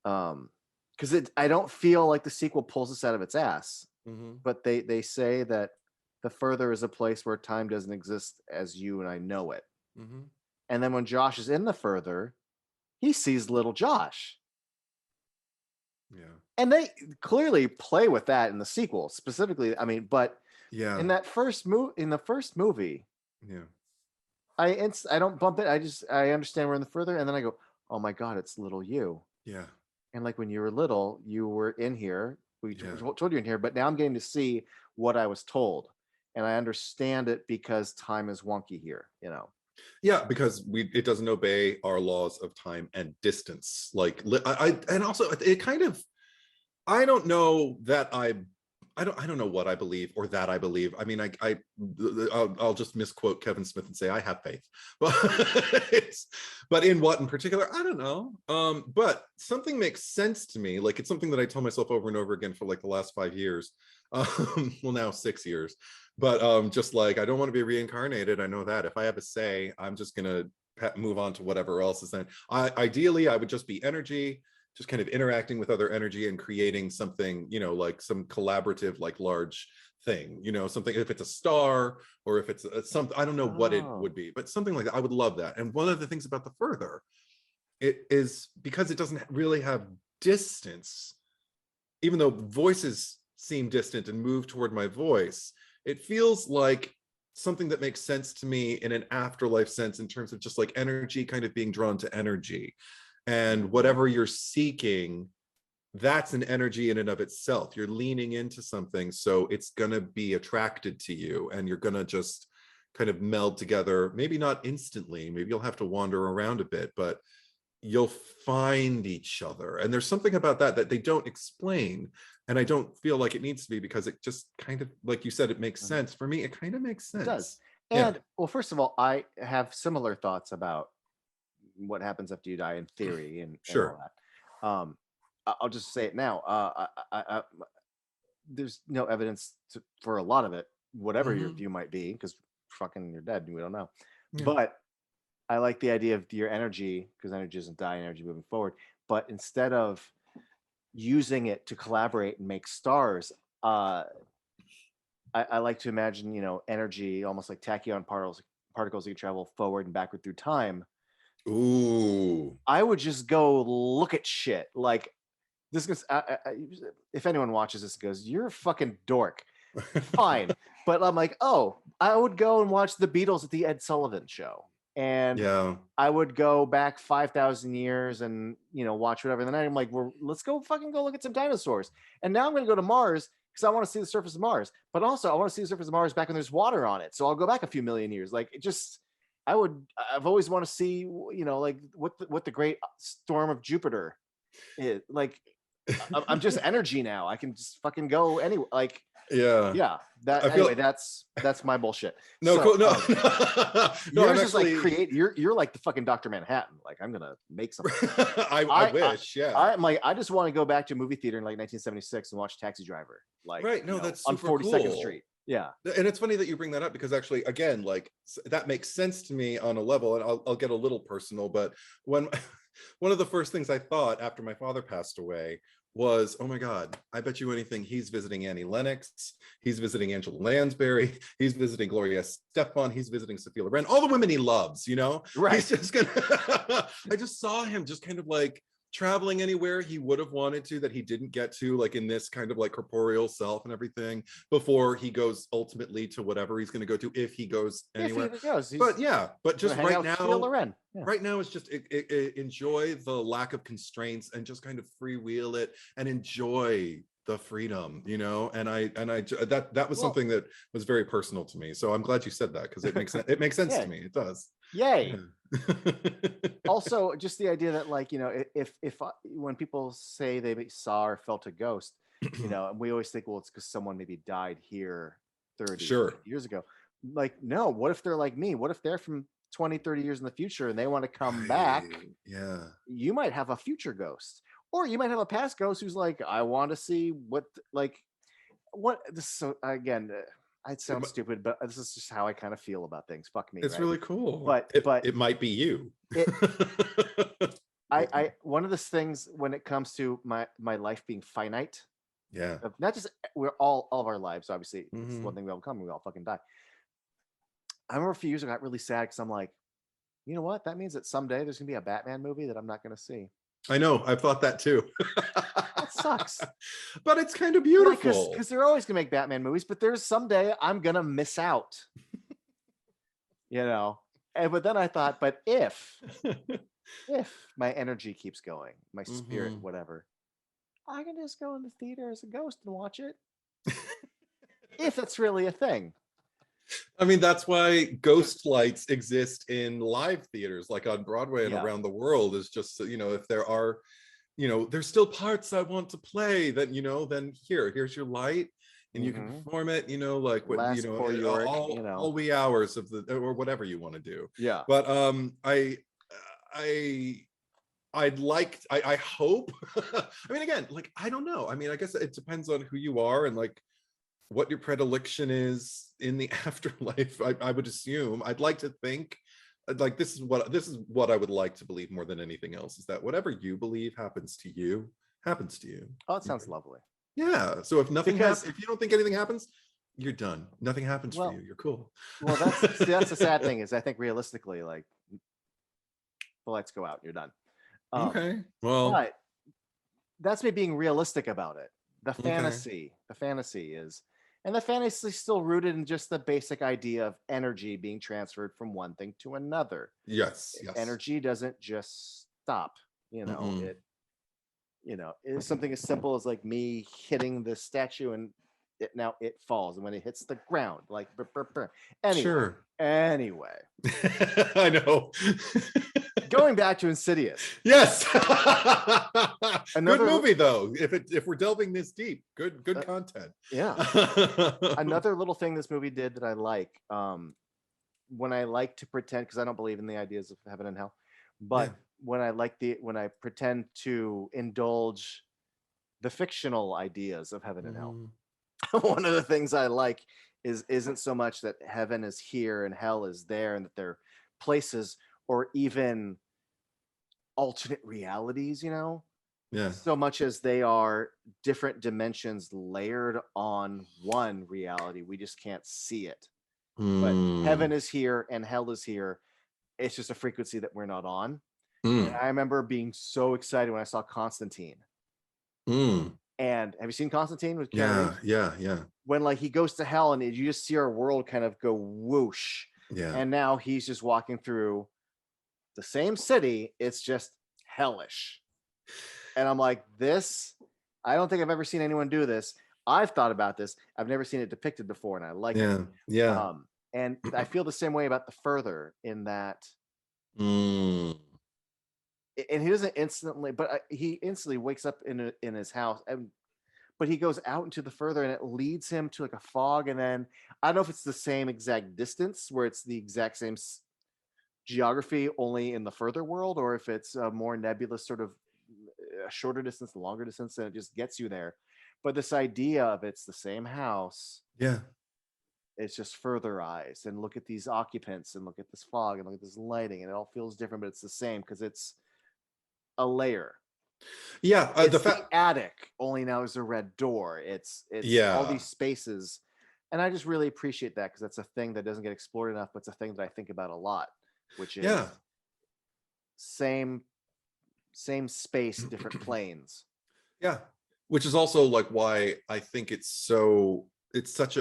because I don't feel like the sequel pulls us out of its ass, but they say that the further is a place where time doesn't exist as you and I know it. And then when Josh is in the further, he sees little Josh. Yeah. And they clearly play with that in the sequel specifically. I mean, but in that first movie, I don't bump it. I understand we're in the further, and then I go, oh my God, it's little you. Yeah. And like when you were little, you were in here. We told you in here, but now I'm getting to see what I was told, and I understand it because time is wonky here. You know. Yeah, because it doesn't obey our laws of time and distance. Like and also it kind of, I don't know that I don't know what I believe or that I believe. I mean, I'll just misquote Kevin Smith and say I have faith, but in what in particular, I don't know. But something makes sense to me. Like, it's something that I tell myself over and over again for like the last 5 years. Well, now 6 years. But just like, I don't want to be reincarnated. I know that if I have a say, I'm just gonna move on to whatever else is then. Ideally, I would just be energy, just kind of interacting with other energy and creating something, you know, like some collaborative, like large thing, you know, something, if it's a star or if it's something, I don't know what it would be, but something like that. I would love that. And one of the things about the further it is because it doesn't really have distance, even though voices seem distant and move toward my voice, it feels like something that makes sense to me in an afterlife sense, in terms of just like energy kind of being drawn to energy, and whatever you're seeking, that's an energy in and of itself. You're leaning into something, so it's gonna be attracted to you, and you're gonna just kind of meld together. Maybe not instantly, maybe you'll have to wander around a bit, but you'll find each other. And there's something about that they don't explain, and I don't feel like it needs to be, because it just kind of, like you said, it makes sense. For me, it kind of makes sense. It does. And well, first of all, I have similar thoughts about what happens after you die in theory, and all that. I'll just say it now. There's no evidence for a lot of it, whatever your view might be, because fucking you're dead and we don't know. But I like the idea of your energy, because energy doesn't die, energy moving forward. But instead of using it to collaborate and make stars, I like to imagine, energy almost like tachyon particles that can travel forward and backward through time. Ooh. I would just go look at shit. Like, this goes, if anyone watches this and goes, "You're a fucking dork," fine. But I'm like, oh, I would go and watch the Beatles at the Ed Sullivan Show. And I would go back 5,000 years and, watch whatever. And then I'm like, well, let's go look at some dinosaurs. And now I'm going to go to Mars because I want to see the surface of Mars. But also, I want to see the surface of Mars back when there's water on it. So I'll go back a few million years. Like, it just, I've always want to see, like what the great storm of Jupiter is. Like, I'm just energy now. I can just fucking go anywhere. Like, that's my bullshit. No, cool. No, no, yours is like create. You're like the fucking Dr. Manhattan. Like, I'm gonna make something. I wish. I'm like, I just want to go back to a movie theater in like 1976 and watch Taxi Driver. Like, right. No, that's on 42nd Street. Yeah. And it's funny that you bring that up, because actually, again, like, that makes sense to me on a level, and I'll get a little personal, but when one of the first things I thought after my father passed away was, oh my God, I bet you anything he's visiting Annie Lennox, he's visiting Angela Lansbury, he's visiting Gloria Estefan, he's visiting Sophia Loren, all the women he loves, Right. He's just gonna I just saw him just kind of like traveling anywhere he would have wanted to that he didn't get to, like in this kind of like corporeal self and everything, before he goes ultimately to whatever he's going to go to, if he goes anywhere. But just right now, right now is just enjoy the lack of constraints and just kind of freewheel it and enjoy the freedom, and I that was something that was very personal to me. So I'm glad you said that, because it makes sense to me. It does. Yay. Also, just the idea that, like, if when people say they saw or felt a ghost, we always think, well, it's because someone maybe died here 30 years ago. Like, no, what if they're like me? What if they're from 20, 30 years in the future and they want to come back? Yeah. You might have a future ghost, or you might have a past ghost who's like, I want to see what this. So again, I sound stupid, but this is just how I kind of feel about things. Fuck me. It's really cool. But it might be you. I one of the things when it comes to my life being finite. Yeah. Not just we're all of our lives, obviously. It's one thing we all come, we all fucking die. I remember a few years ago I got really sad because I'm like, you know what? That means that someday there's gonna be a Batman movie that I'm not gonna see. I know. I've thought that too. That sucks. But it's kind of beautiful. Because they're always gonna make Batman movies, but there's someday I'm gonna miss out. But then I thought, but if my energy keeps going, my spirit, whatever, I can just go in the theater as a ghost and watch it. If it's really a thing. I mean, that's why ghost lights exist in live theaters, like on Broadway and around the world, is just, if there are, there's still parts I want to play, then, then here's your light and you can perform it, like what, all wee hours of the, or whatever you want to do. Yeah. But I hope, I mean, again, like, I don't know. I mean, I guess it depends on who you are and like what your predilection is in the afterlife. I would assume, I'd like to think, like, this is what I would like to believe more than anything else, is that whatever you believe happens to you. Oh, it sounds lovely. Yeah. So if nothing happens, if you don't think anything happens, you're done. Nothing happens for you. You're cool. Well, that's the sad thing, is I think realistically, like, the lights go out and you're done. Okay. Well, but that's me being realistic about it. The okay. fantasy is, and the fantasy is still rooted in just the basic idea of energy being transferred from one thing to another. Yes. Yes. Energy doesn't just stop. You know, Mm-mm. it it's something as simple as like me hitting this statue and it falls, and when it hits the ground, like anyway, Sure. anyway, I know. going back to Insidious. Yes. Good Another movie though. If we're delving this deep, good uh, content. yeah. Another little thing this movie did that I like, when I like to pretend, because I don't believe in the ideas of heaven and hell, Yeah. but when I pretend to indulge the fictional ideas of heaven and hell, Mhm. one of the things I like isn't so much that heaven is here and hell is there, and that they're places or even alternate realities, Yeah. so much as they are different dimensions layered on one reality. We just can't see it. But heaven Mm. is here and hell is here. It's just a frequency that we're not on. And Mm. I remember being so excited when I saw Constantine. Mm. And have you seen Constantine with Keanu Yeah. Reeves? Yeah. Yeah. When like he goes to hell and you just see our world kind of go whoosh. Yeah. And now he's just walking through the same city. It's just hellish. And I'm like, I don't think I've ever seen anyone do this. I've thought about this. I've never seen it depicted before, and I like it. Yeah. Yeah. And I feel the same way about The Further, in that, Mm. and he doesn't instantly, but he instantly wakes up in his house, but he goes out into The Further, and it leads him to like a fog, and then I don't know if it's the same exact distance where it's the exact same geography only in the further world, or if it's a more nebulous sort of a shorter distance, a longer distance, and it just gets you there. But this idea of it's the same house, Yeah. it's just furtherized, and look at these occupants, and look at this fog, and look at this lighting, and it all feels different, but it's the same because it's a layer. Yeah. It's the attic, only now there's a red door. It's all Yeah. these spaces, and I just really appreciate that, because that's a thing that doesn't get explored enough, but it's a thing that I think about a lot, which Yeah. is same space, different planes. Yeah. Which is also like why I think it's such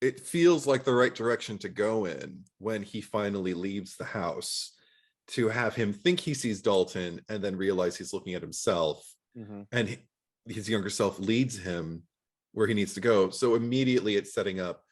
it feels like the right direction to go in when he finally leaves the house, to have him think he sees Dalton and then realize he's looking at himself, Mm-hmm. and his younger self leads him where he needs to go. So immediately it's setting up,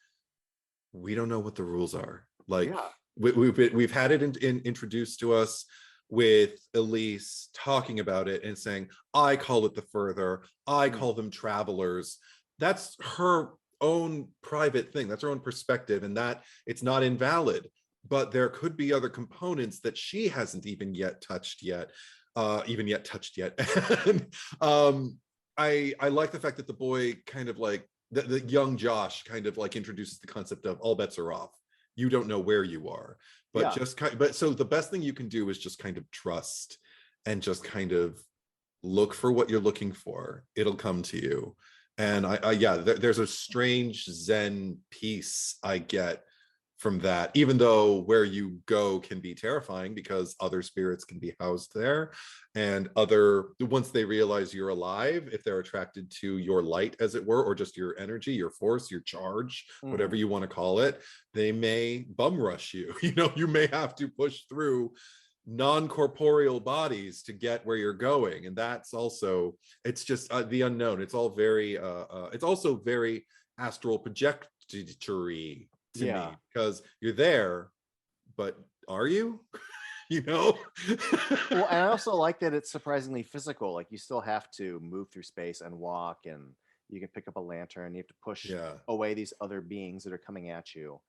we don't know what the rules are. Like, Yeah. we've had it introduced to us with Elise talking about it and saying, I call it the further, I call them travelers. That's her own private thing, that's her own perspective, and that it's not invalid, but there could be other components that she hasn't even yet touched yet. And, I like the fact that the boy kind of like the young Josh kind of like introduces the concept of all bets are off. You don't know where you are, but so the best thing you can do is just kind of trust and just kind of look for what you're looking for. It'll come to you. And there's a strange Zen peace I get from that, even though where you go can be terrifying because other spirits can be housed there, and once they realize you're alive, if they're attracted to your light, as it were, or just your energy, your force, your charge, whatever you want to call it, they may bum rush you. You may have to push through non-corporeal bodies to get where you're going, and that's also, it's just the unknown. It's all very it's also very astral projectory to me, because you're there, but are you? Well, and I also like that it's surprisingly physical. Like, you still have to move through space and walk, and you can pick up a lantern. You have to push away these other beings that are coming at you.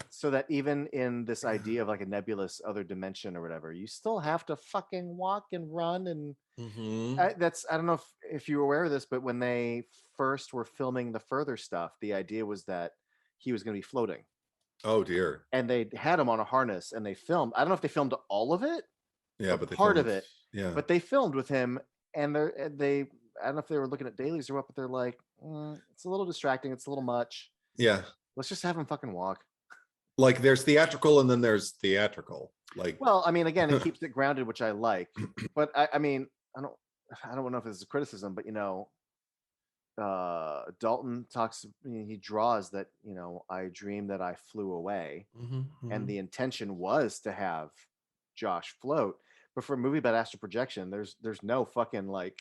So that even in this idea of like a nebulous other dimension or whatever, you still have to fucking walk and run. And I don't know if you were aware of this, but when they first were filming the further stuff, the idea was that he was going to be floating. Oh dear. And they had him on a harness, and they filmed. I don't know if they filmed all of it, but part of it. Yeah. But they filmed with him, and they I don't know if they were looking at dailies or what, but they're like, it's a little distracting. It's a little much. Yeah. Let's just have him fucking walk. like there's theatrical and then there's theatrical. Like, well, I mean, again, it keeps it grounded, which I like. But I mean, I don't know if this is a criticism, but Dalton talks, he draws that, I dreamed that I flew away, and the intention was to have Josh float. But for a movie about astral projection, there's no fucking like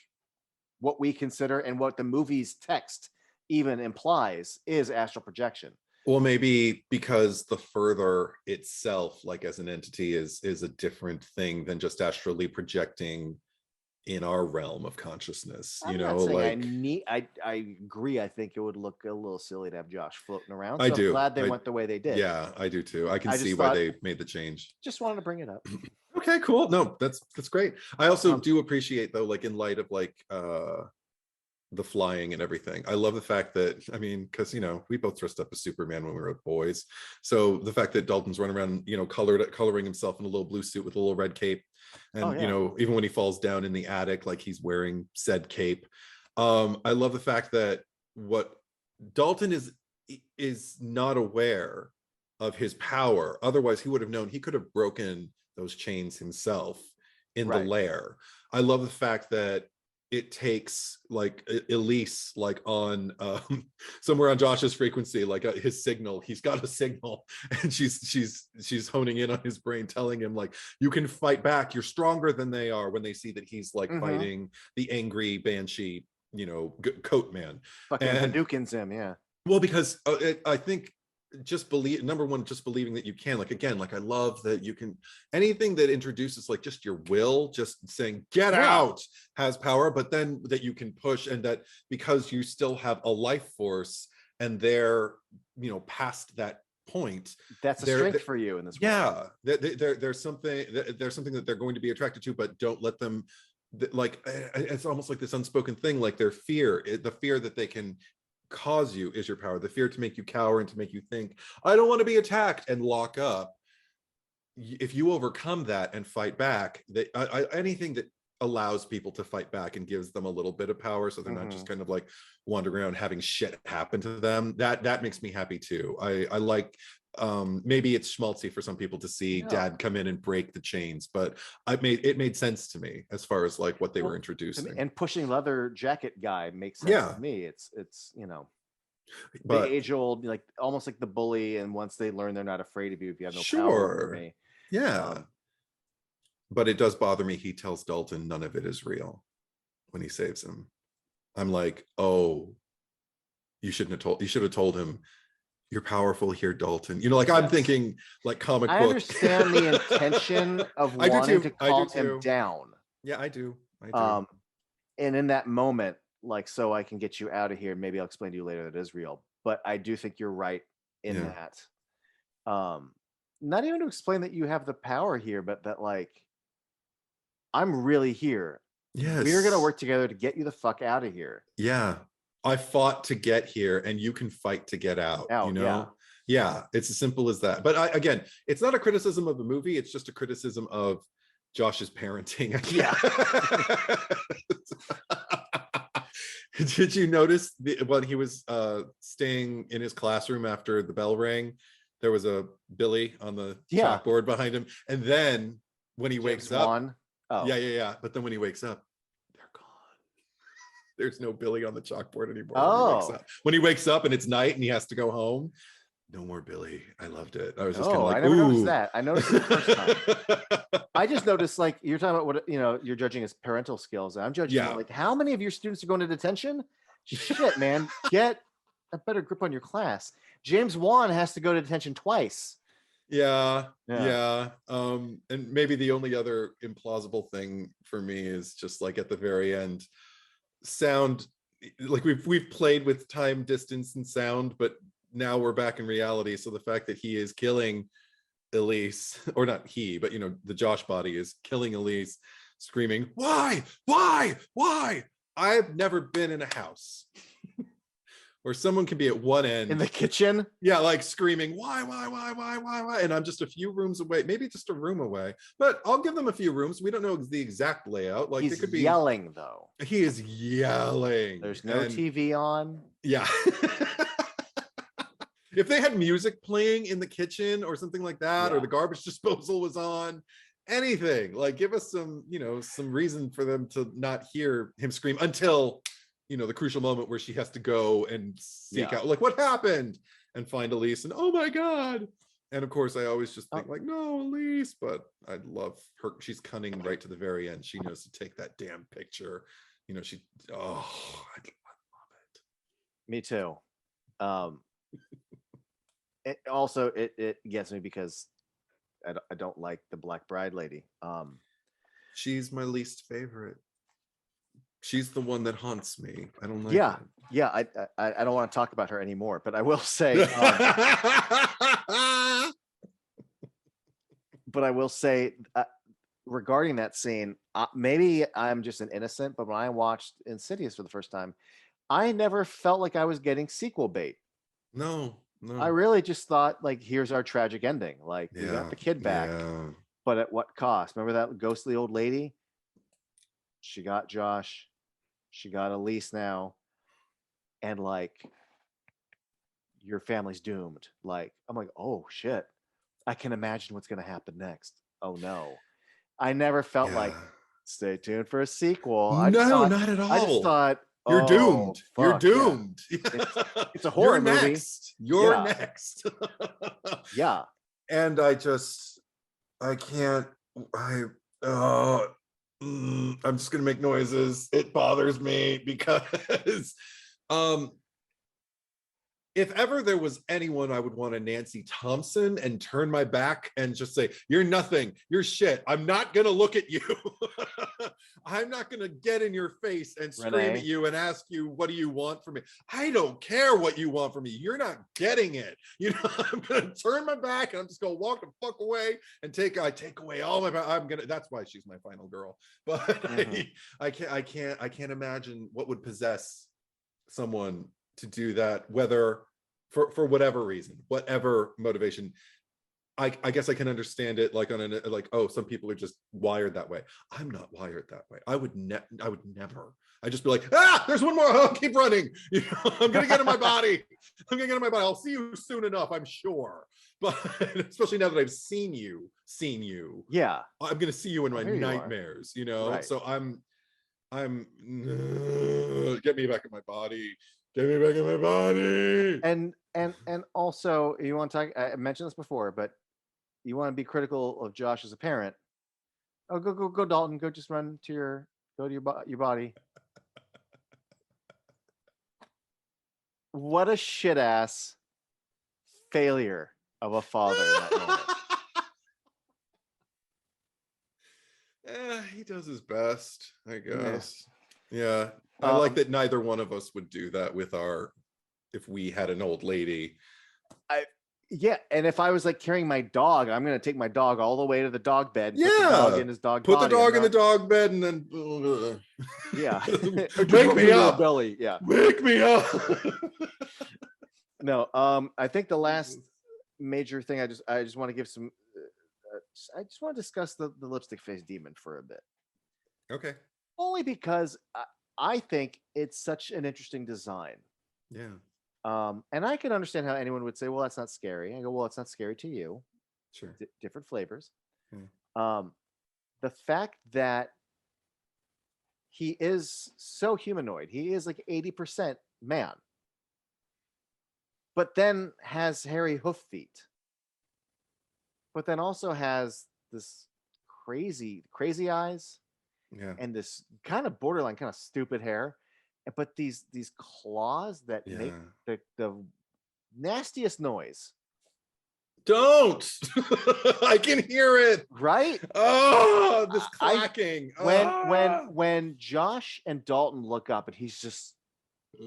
what we consider and what the movie's text even implies is astral projection. Well, maybe because the further itself, like as an entity, is a different thing than just astrally projecting in our realm of consciousness. I'm not saying I agree. I think it would look a little silly to have Josh floating around. So I'm glad they went the way they did. Yeah, I do too. I can see why they made the change. Just wanted to bring it up. Okay, cool. No, that's great. I also do appreciate though, like in light of like the flying and everything. I love the fact that, I mean, because we both dressed up as Superman when we were boys. So the fact that Dalton's running around, coloring himself in a little blue suit with a little red cape. And even when he falls down in the attic, like he's wearing said cape. I love the fact that what Dalton is not aware of his power. Otherwise he would have known. He could have broken those chains himself in the lair. I love the fact that it takes like Elise, like on somewhere on Josh's frequency, like his signal. He's got a signal, and she's honing in on his brain, telling him like, you can fight back. You're stronger than they are. When they see that he's like fighting the angry banshee, coat man. Fucking Hadoukens him, yeah. Well, because I think just believing that you can, like, again, like I love that you can, anything that introduces like just your will, just saying get out, has power, but then that you can push, and that because you still have a life force and they're past that point, that's a strength for you in this world. There's something that they're going to be attracted to, but don't let them, like, it's almost like this unspoken thing, like their fear, the fear that they can cause you is your power. The fear to make you cower and to make you think, I don't want to be attacked, and lock up. If you overcome that and fight back, anything that allows people to fight back and gives them a little bit of power, so they're not just kind of like wandering around having shit happen to them, that makes me happy too. I like, maybe it's schmaltzy for some people to see Dad come in and break the chains, but it made sense to me as far as like what they were introducing. And pushing leather jacket guy makes sense to me. It's but the age old, like almost like the bully, and once they learn they're not afraid of you if you have no power over me. But it does bother me. He tells Dalton none of it is real when he saves him. I'm like, oh, you should have told him, you're powerful here, Dalton. Like I'm thinking like comic book. I understand the intention of wanting to calm him down. Yeah, I do. And in that moment, like, so I can get you out of here. Maybe I'll explain to you later that it is real. But I do think you're right in that. Not even to explain that you have the power here, but that like, I'm really here. Yes. We're gonna work together to get you the fuck out of here. Yeah. I fought to get here, and you can fight to get out. Yeah, it's as simple as that. But again, it's not a criticism of the movie. It's just a criticism of Josh's parenting. Did you notice when he was staying in his classroom after the bell rang, there was a Billy on the chalkboard behind him, and then when he wakes up, but then when he wakes up, there's no Billy on the chalkboard anymore. When he wakes up and it's night and he has to go home, no more Billy. I loved it. I was just kind of like, I never noticed that. I noticed it the first time. I just noticed, like, you're talking about what you're judging his parental skills. I'm judging like, how many of your students are going to detention? Shit, man, get a better grip on your class. James Wan has to go to detention twice. Yeah. And maybe the only other implausible thing for me is just like at the very end, sound, like we've played with time, distance, and sound, but now we're back in reality. So the fact that he is killing Elise, or not he, but the Josh body is killing Elise, screaming, why? I've never been in a house where someone can be at one end in the kitchen, like screaming, why, and I'm just a few rooms away, maybe just a room away, but I'll give them a few rooms. We don't know the exact layout. Like, he's it could be yelling though. He is yelling. There's no TV on. Yeah. If they had music playing in the kitchen or something like that, Yeah. or the garbage disposal was on, anything, like give us some, some reason for them to not hear him scream until, the crucial moment where she has to go and seek out, like, what happened, and find Elise, and oh my God. And of course, I always just think like, no, Elise, but I love her. She's cunning right to the very end. She knows to take that damn picture. I love it. Me too. It gets me because I don't like the Black Bride lady. She's my least favorite. She's the one that haunts me. I don't like yeah it. yeah I don't want to talk about her anymore, but I will say regarding that scene, maybe I'm just an innocent, but when I watched Insidious for the first time, I never felt like I was getting sequel bait. No. I really just thought, like, here's our tragic ending. Like, we got the kid back, but at what cost? Remember that ghostly old lady? She got Josh. She got Elise now. And, like, your family's doomed. Like, I'm like, oh, shit. I can imagine what's going to happen next. Oh, no. I never felt like, stay tuned for a sequel. Not at all. I just thought, you're doomed. Fuck, you're doomed. Yeah. It's a horror movie. You're next. Yeah. And I'm just gonna make noises. It bothers me because if ever there was anyone I would want to Nancy Thompson and turn my back and just say, you're nothing, you're shit, I'm not gonna look at you. I'm not gonna get in your face and scream at you and ask you, what do you want from me? I don't care what you want from me. You're not getting it. I'm gonna turn my back and I'm just gonna walk the fuck away and take away all my. That's why she's my final girl. But I can't imagine what would possess someone to do that, whether for whatever reason, whatever motivation. I guess I can understand it, like some people are just wired that way. I'm not wired that way. I would never. I'd just be like, there's one more. I'll keep running. I'm gonna get in my body. I'll see you soon enough, I'm sure. But especially now that I've seen you. Yeah. I'm gonna see you in my nightmares. Right. So I'm get me back in my body. Get me back in my body. And also, you want to talk? I mentioned this before, but you want to be critical of Josh as a parent. Oh, go, Dalton. Go, just run to your body. What a shit ass failure of a father in that moment. He does his best, I guess. Yeah. I like that neither one of us would do that if we had an old lady. And if I was like carrying my dog, I'm gonna take my dog all the way to the dog bed. Yeah, put the dog in his dog. Put the dog in the dog bed, and then wake me up, belly. Yeah, wake me up. No, I think the last major thing I just want to give some. I just want to discuss the lipstick face demon for a bit. Okay. Only because I think it's such an interesting design. Yeah. And I can understand how anyone would say, well, that's not scary. I go, well, it's not scary to you. Sure. Different flavors. The fact that he is so humanoid, he is like 80% man, but then has hairy hoof feet, but then also has this crazy eyes. Yeah. And this kind of borderline kind of stupid hair. But these claws that make the nastiest noise. Don't. I can hear it. Right? Oh, this clacking. When Josh and Dalton look up and he's just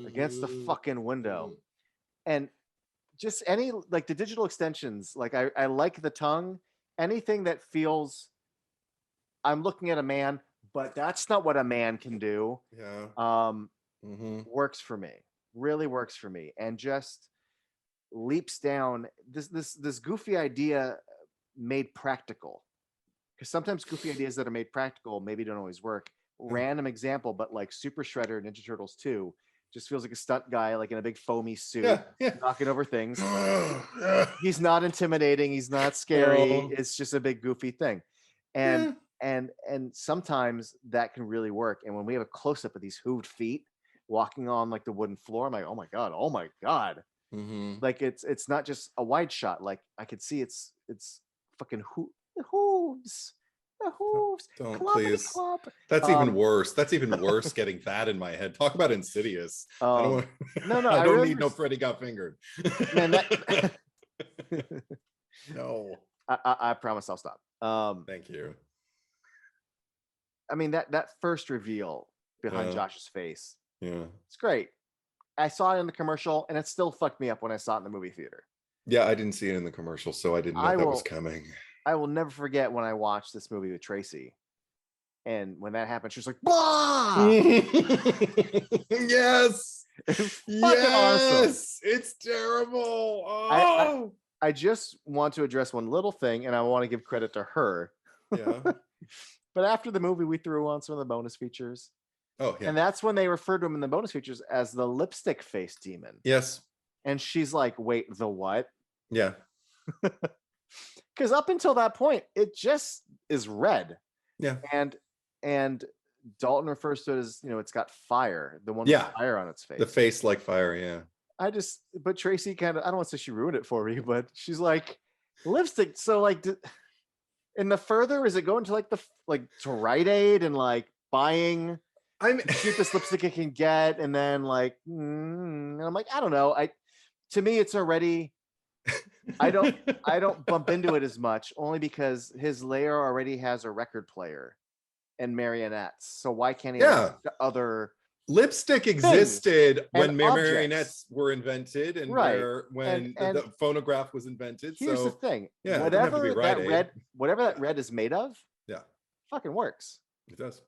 against the fucking window, and just any, like, the digital extensions, like I like the tongue, anything that feels I'm looking at a man, but that's not what a man can do. Yeah. Works for me. Really works for me. And just leaps down this goofy idea made practical. Because sometimes goofy ideas that are made practical maybe don't always work. Random example, but like Super Shredder, Ninja Turtles 2, Just feels like a stunt guy, like in a big foamy suit, yeah. knocking over things. He's not intimidating. He's not scary. It's just a big goofy thing. And sometimes that can really work. And when we have a close up of these hooved feet walking on like the wooden floor, I'm like, oh my god. Like it's not just a wide shot. Like I could see it's fucking hooves. The hooves. Don't Cloppity please. clop. That's even worse. That's even worse. Getting that in my head. Talk about Insidious. I don't want. No. I don't need no Freddy got fingered. Man, that. No. I promise I'll stop. Thank you. I mean that first reveal behind Josh's face. Yeah. It's great. I saw it in the commercial, and it still fucked me up when I saw it in the movie theater. Yeah, I didn't see it in the commercial, so I didn't know that was coming. I will never forget when I watched this movie with Tracy. And when that happened, she was like, "Blah!" Yes. Awesome. It's terrible. Oh. I just want to address one little thing, and I want to give credit to her. Yeah. But after the movie, we threw on some of the bonus features. Oh, yeah. And that's when they referred to him in the bonus features as the lipstick face demon. Yes. And she's like, wait, the what? Yeah. Because up until that point, it just is red. Yeah. And Dalton refers to it as, it's got fire. The one with fire on its face. The face like fire, yeah. But Tracy kind of, I don't want to say she ruined it for me, but she's like, lipstick. So like, in the further, is it going to to Rite Aid and like buying the cheapest lipstick it can get, and then like, and I'm like, I don't know. To me, it's already. I don't bump into it as much, only because his lair already has a record player and marionettes. So why can't he have the other lipstick existed when marionettes were invented, and when the phonograph was invented. Here's the thing. Yeah, whatever that red is made of, fucking works. It does.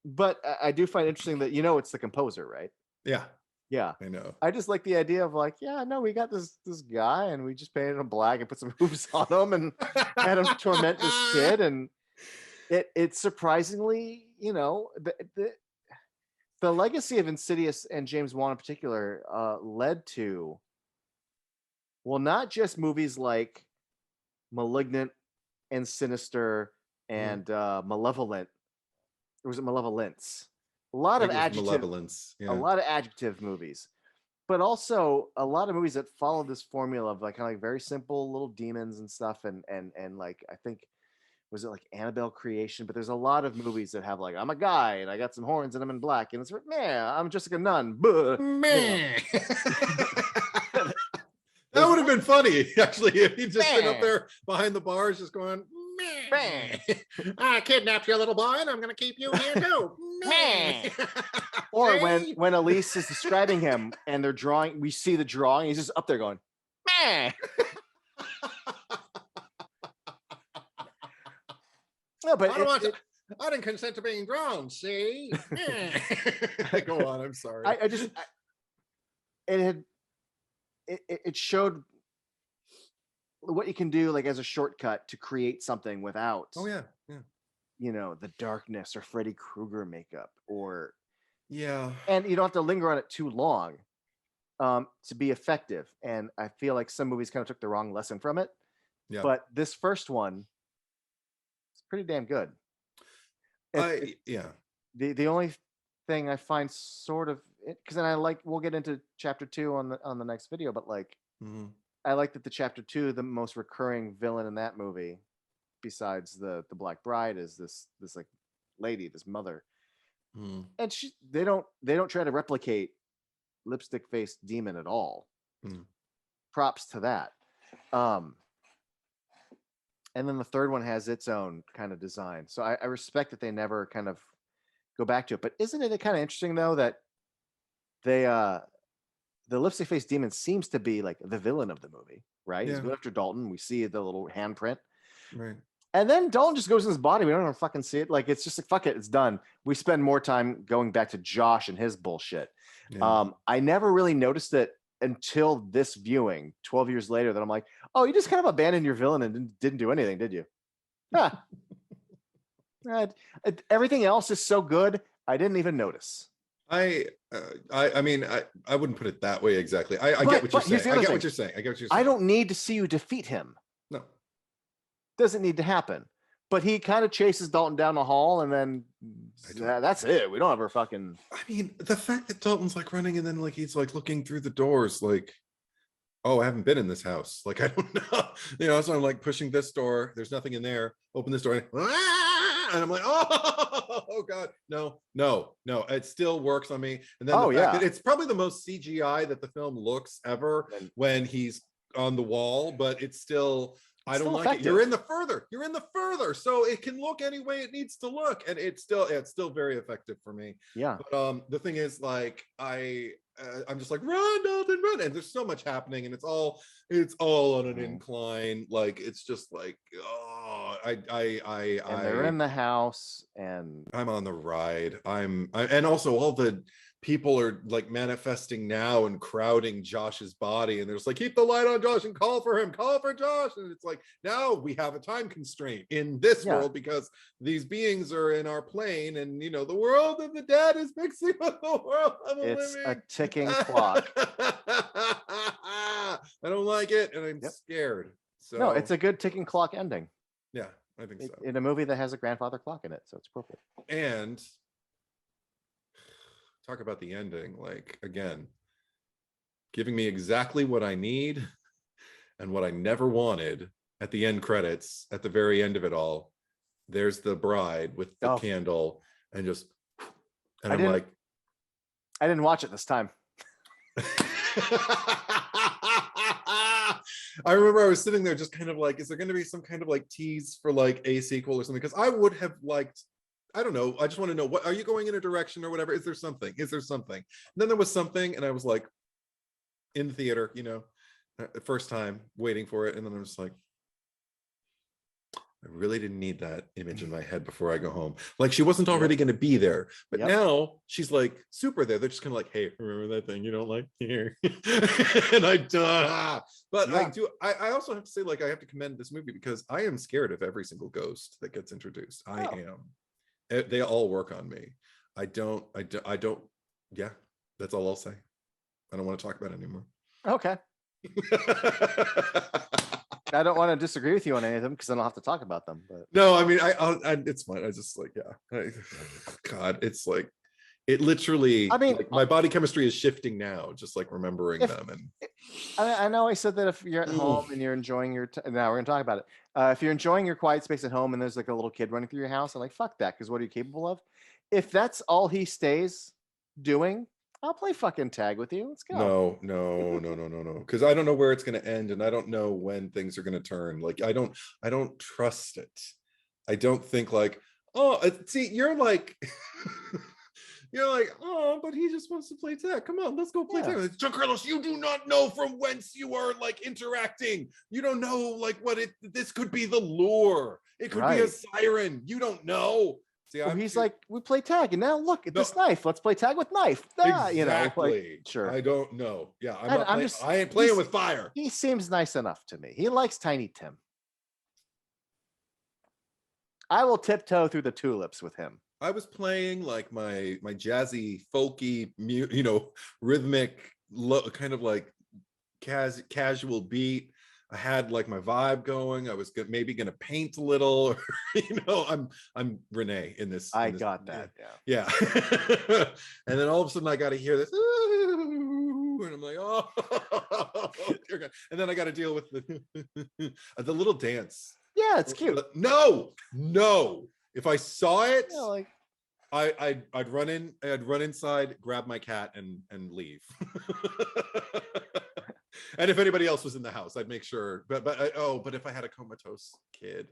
But I do find interesting that it's the composer, right? Yeah. Yeah, I know. I just like the idea of like, we got this guy, and we just painted him black and put some hooves on him and had him torment this kid, and it's surprisingly, the legacy of Insidious and James Wan in particular led to, well, not just movies like Malignant and Sinister and Malevolent. Or was it Malevolence? A lot of adjective movies, but also a lot of movies that follow this formula of like kind of like very simple little demons and stuff, and like, I think, was it like Annabelle Creation? But there's a lot of movies that have like, I'm a guy and I got some horns and I'm in black, and it's man, I'm just like a nun. Man. That would have been funny, actually, if he'd just been up there behind the bars just going, I kidnapped your little boy and I'm gonna keep you here too. Or when Elise is describing him and they're drawing, we see the drawing, he's just up there going, no, but I didn't consent to being drawn, see? Go on, I'm sorry. It showed what you can do, like, as a shortcut to create something without the darkness or Freddy Krueger makeup, or and you don't have to linger on it too long to be effective. And I feel like some movies kind of took the wrong lesson from it, but this first one is pretty damn good. The only thing I find sort of, because then we'll get into chapter 2 on the next video, but like, I like that the chapter 2, the most recurring villain in that movie, besides the Black Bride, is this like lady, this mother, and they don't try to replicate lipstick faced demon at all. Props to that. And then the third one has its own kind of design, so I respect that they never kind of go back to it. But isn't it kind of interesting though that they the lipstick face demon seems to be like the villain of the movie, right? He's going after Dalton. We see the little handprint, right? And then Dalton just goes in his body. We don't even fucking see it. Like, it's just like, fuck it, it's done. We spend more time going back to Josh and his bullshit. I never really noticed it until this viewing 12 years later, that I'm like, oh, you just kind of abandoned your villain and didn't do anything, did you? Everything else is so good, I didn't even notice. I mean, I wouldn't put it that way exactly. I get what you're saying. I get what you're saying. I get what you're saying. I don't need to see you defeat him. No. Doesn't need to happen. But he kind of chases Dalton down the hall, and then that's it. We don't ever fucking. I mean, the fact that Dalton's like running, and then like he's like looking through the doors, like, oh, I haven't been in this house. Like, I don't know. You know, so I'm like pushing this door. There's nothing in there. Open this door, and I'm like, oh God, no. It still works on me. And then the fact that it's probably the most CGI that the film looks ever when he's on the wall, but it's still. I don't like it. You're in the further, so it can look any way it needs to look, and it's still very effective for me. Yeah. But the thing is, like, I'm just like, run, Dalton, run, and there's so much happening, and it's all on an incline. Like, it's just like, oh, and they're in the house, and I'm on the ride. And also all the people are like manifesting now and crowding Josh's body, and there's like, keep the light on Josh and call for Josh, and it's like, now we have a time constraint in this world because these beings are in our plane, and you know, the world of the dead is mixing with the world of the living. It's a ticking clock. I don't like it, and I'm scared. So no, it's a good ticking clock ending. Yeah, I think so. In a movie that has a grandfather clock in it, so it's appropriate. And talk about the ending, like, again, giving me exactly what I need and what I never wanted at the end credits, at the very end of it all. There's the bride with the candle, and just, and I'm like, I didn't watch it this time. I remember I was sitting there just kind of like, is there going to be some kind of like tease for like a sequel or something? Because I would have liked, I don't know. I just want to know, what are you going in a direction or whatever? Is there something? And then there was something, and I was like, in the theater, you know, the first time waiting for it. And then I was like, I really didn't need that image in my head before I go home. Like, she wasn't already going to be there, but now she's like super there. They're just kind of like, hey, remember that thing you don't like here? And I also have to say, like, I have to commend this movie because I am scared of every single ghost that gets introduced. I am. They all work on me. I don't. Yeah, that's all I'll say. I don't want to talk about it anymore. Okay. I don't want to disagree with you on any of them because I don't have to talk about them. But no, I mean, it's fine. I just like, God, it's like, it literally. I mean, like, my body chemistry is shifting now, just like remembering them. And I know I said that if you're at home and you're enjoying your, now we're gonna talk about it. If you're enjoying your quiet space at home and there's like a little kid running through your house, I'm like, fuck that, because what are you capable of? If that's all he stays doing, I'll play fucking tag with you. Let's go. No. Because I don't know where it's going to end, and I don't know when things are going to turn. Like, I don't trust it. I don't think like, oh, see, you're like, oh, but he just wants to play tag. Come on, let's go play tag. Like, Giancarlos, you do not know from whence you are like interacting. You don't know like this could be the lure. It could be a siren. You don't know. See, he's like, we play tag, and now look at this knife. Let's play tag with knife. Exactly. You know, like, sure. I don't know. Yeah, I ain't playing with fire. He seems nice enough to me. He likes Tiny Tim. I will tiptoe through the tulips with him. I was playing like my jazzy, folky, you know, rhythmic, kind of like casual beat. I had like my vibe going. I was maybe going to paint a little, or, you know, I'm Renee in this. I got that. Yeah. And then all of a sudden I got to hear this, and I'm like, oh, and then I got to deal with the little dance. Yeah, it's cute. No. If I saw it, like, I'd run inside, grab my cat, and leave. And if anybody else was in the house, I'd make sure. But if I had a comatose kid,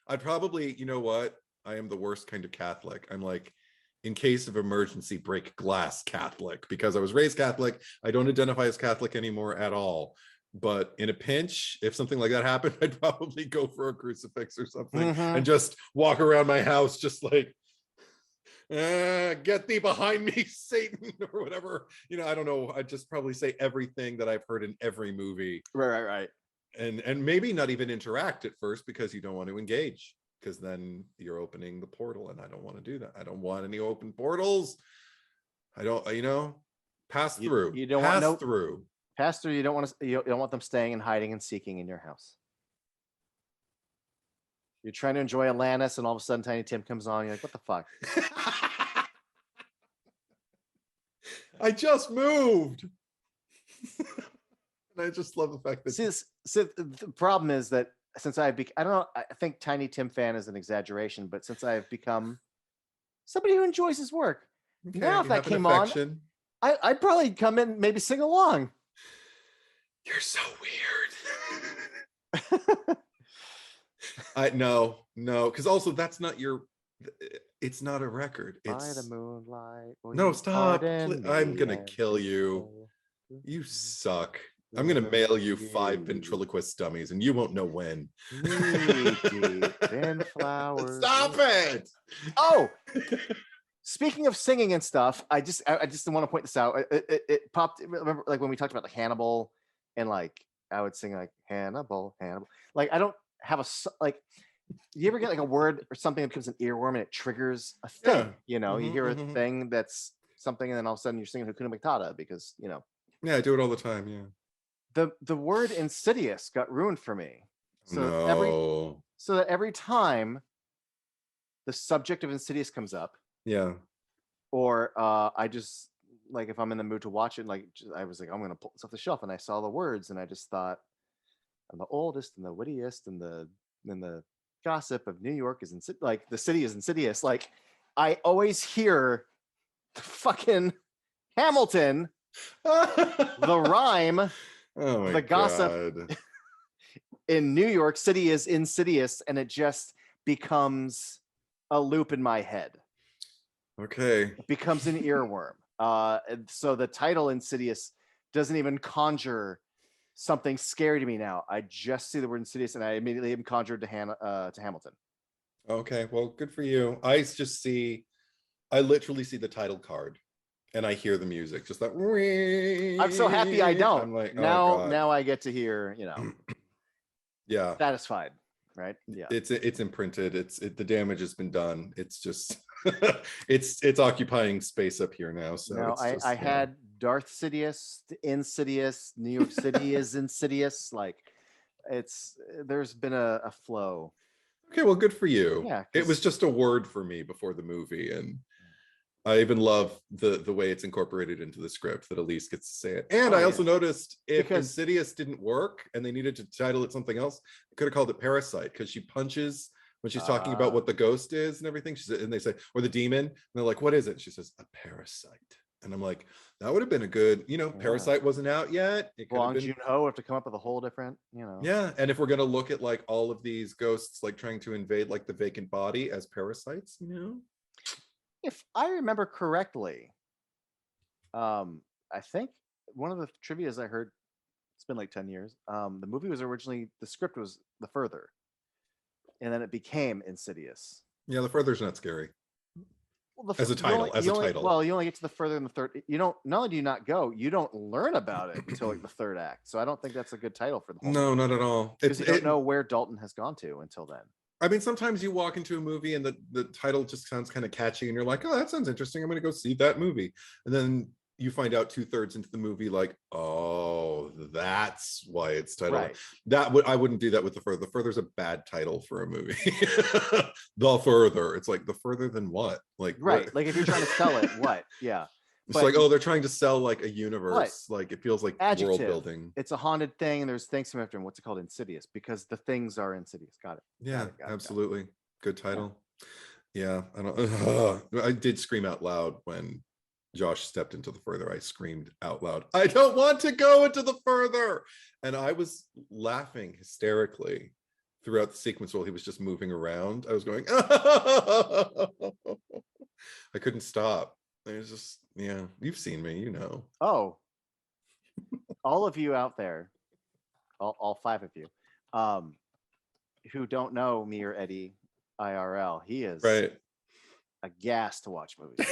I'd probably, you know what? I am the worst kind of Catholic. I'm like, in case of emergency, break glass Catholic, because I was raised Catholic. I don't identify as Catholic anymore at all. But in a pinch, if something like that happened, I'd probably go for a crucifix or something and just walk around my house, just like, get thee behind me, Satan, or whatever. You know, I don't know. I'd just probably say everything that I've heard in every movie. Right. And maybe not even interact at first, because you don't want to engage, because then you're opening the portal, and I don't want to do that. I don't want any open portals. I don't, pass through. You don't pass want through. Pass through. You don't want them staying and hiding and seeking in your house. You're trying to enjoy Atlantis, and all of a sudden Tiny Tim comes on. You're like, what the fuck? I just moved. And I just love the fact that the problem is that since I don't know, I think Tiny Tim fan is an exaggeration, but since I've become somebody who enjoys his work, now if that came on, I'd probably come in, maybe sing along. You're so weird. I no, because also that's not your. It's not a record. It's by the moonlight. No, stop! I'm gonna kill you. You suck. I'm gonna mail you 5 ventriloquist dummies, and you won't know when. And flowers. Stop it! Oh, speaking of singing and stuff, I just want to point this out. It popped. Remember, like when we talked about like Hannibal, and like I would sing like Hannibal. Like I don't have you ever get like a word or something that becomes an earworm and it triggers a thing? Yeah. You hear a thing that's something, and then all of a sudden you're singing Hakuna Matata because Yeah, I do it all the time. Yeah. The word insidious got ruined for me. So that every time the subject of Insidious comes up, yeah, or I just like if I'm in the mood to watch it, I was like, I'm gonna pull this off the shelf, and I saw the words, and I just thought, I'm the oldest and the wittiest and the gossip of New York is like the city is insidious. Like I always hear fucking Hamilton, the rhyme. Oh my the gossip God. in New York City is insidious, and it just becomes a loop in my head. Okay. It becomes an earworm. So the title Insidious doesn't even conjure something scary to me now. I just see the word insidious, and I immediately am conjured to Hamilton. Okay, well, good for you. I literally see the title card. And I hear the music, just like. I'm so happy I don't. I'm like, now I get to hear, yeah, satisfied, right? Yeah, it's imprinted. The damage has been done. It's just, it's occupying space up here now. So no, I had Darth Sidious, Insidious, New York City is insidious. Like, there's been a flow. Okay, well, good for you. Yeah, it was just a word for me before the movie, and I even love the way it's incorporated into the script that Elise gets to say it. And I also noticed if Insidious didn't work and they needed to title it something else, they could have called it Parasite, because she punches when she's talking about what the ghost is and everything. And they say, or the demon, and they're like, what is it? She says, a parasite. And I'm like, that would have been a good, Parasite wasn't out yet. It could have been. Joon-ho have to come up with a whole different, Yeah, and if we're gonna look at like all of these ghosts like trying to invade like the vacant body as parasites, If I remember correctly, I think one of the trivias I heard, it's been like 10 years. The movie was originally, the script was The Further, and then it became Insidious. Yeah, The Further's not scary. Well, as a title. Well, you only get to the further in the third. You don't. Not only do you not go, you don't learn about it until like the third act. So I don't think that's a good title for the whole. No, not at all. Because you don't know where Dalton has gone to until then. I mean, sometimes you walk into a movie and the title just sounds kind of catchy, and you're like, "Oh, that sounds interesting. I'm going to go see that movie." And then you find out 2/3 into the movie, like, "Oh, that's why it's titled." Right. I wouldn't do that with The Further. The Further's a bad title for a movie. The Further. It's like, the further than what? Like, right? What? Like if you're trying to sell it, what? Yeah. It's like, oh, they're trying to sell like a universe. What? Like it feels like world building. It's a haunted thing, and there's things from after him. What's it called? Insidious, because the things are insidious. Got it. Yeah, absolutely. Good title. Yeah, I don't. I did scream out loud when Josh stepped into The Further. I screamed out loud, "I don't want to go into The Further!" And I was laughing hysterically throughout the sequence while he was just moving around. I was going, I couldn't stop. There's just, yeah, you've seen me, you know. Oh, all of you out there, all 5 of you, who don't know me or Eddie IRL, he is right. A gas to watch movies.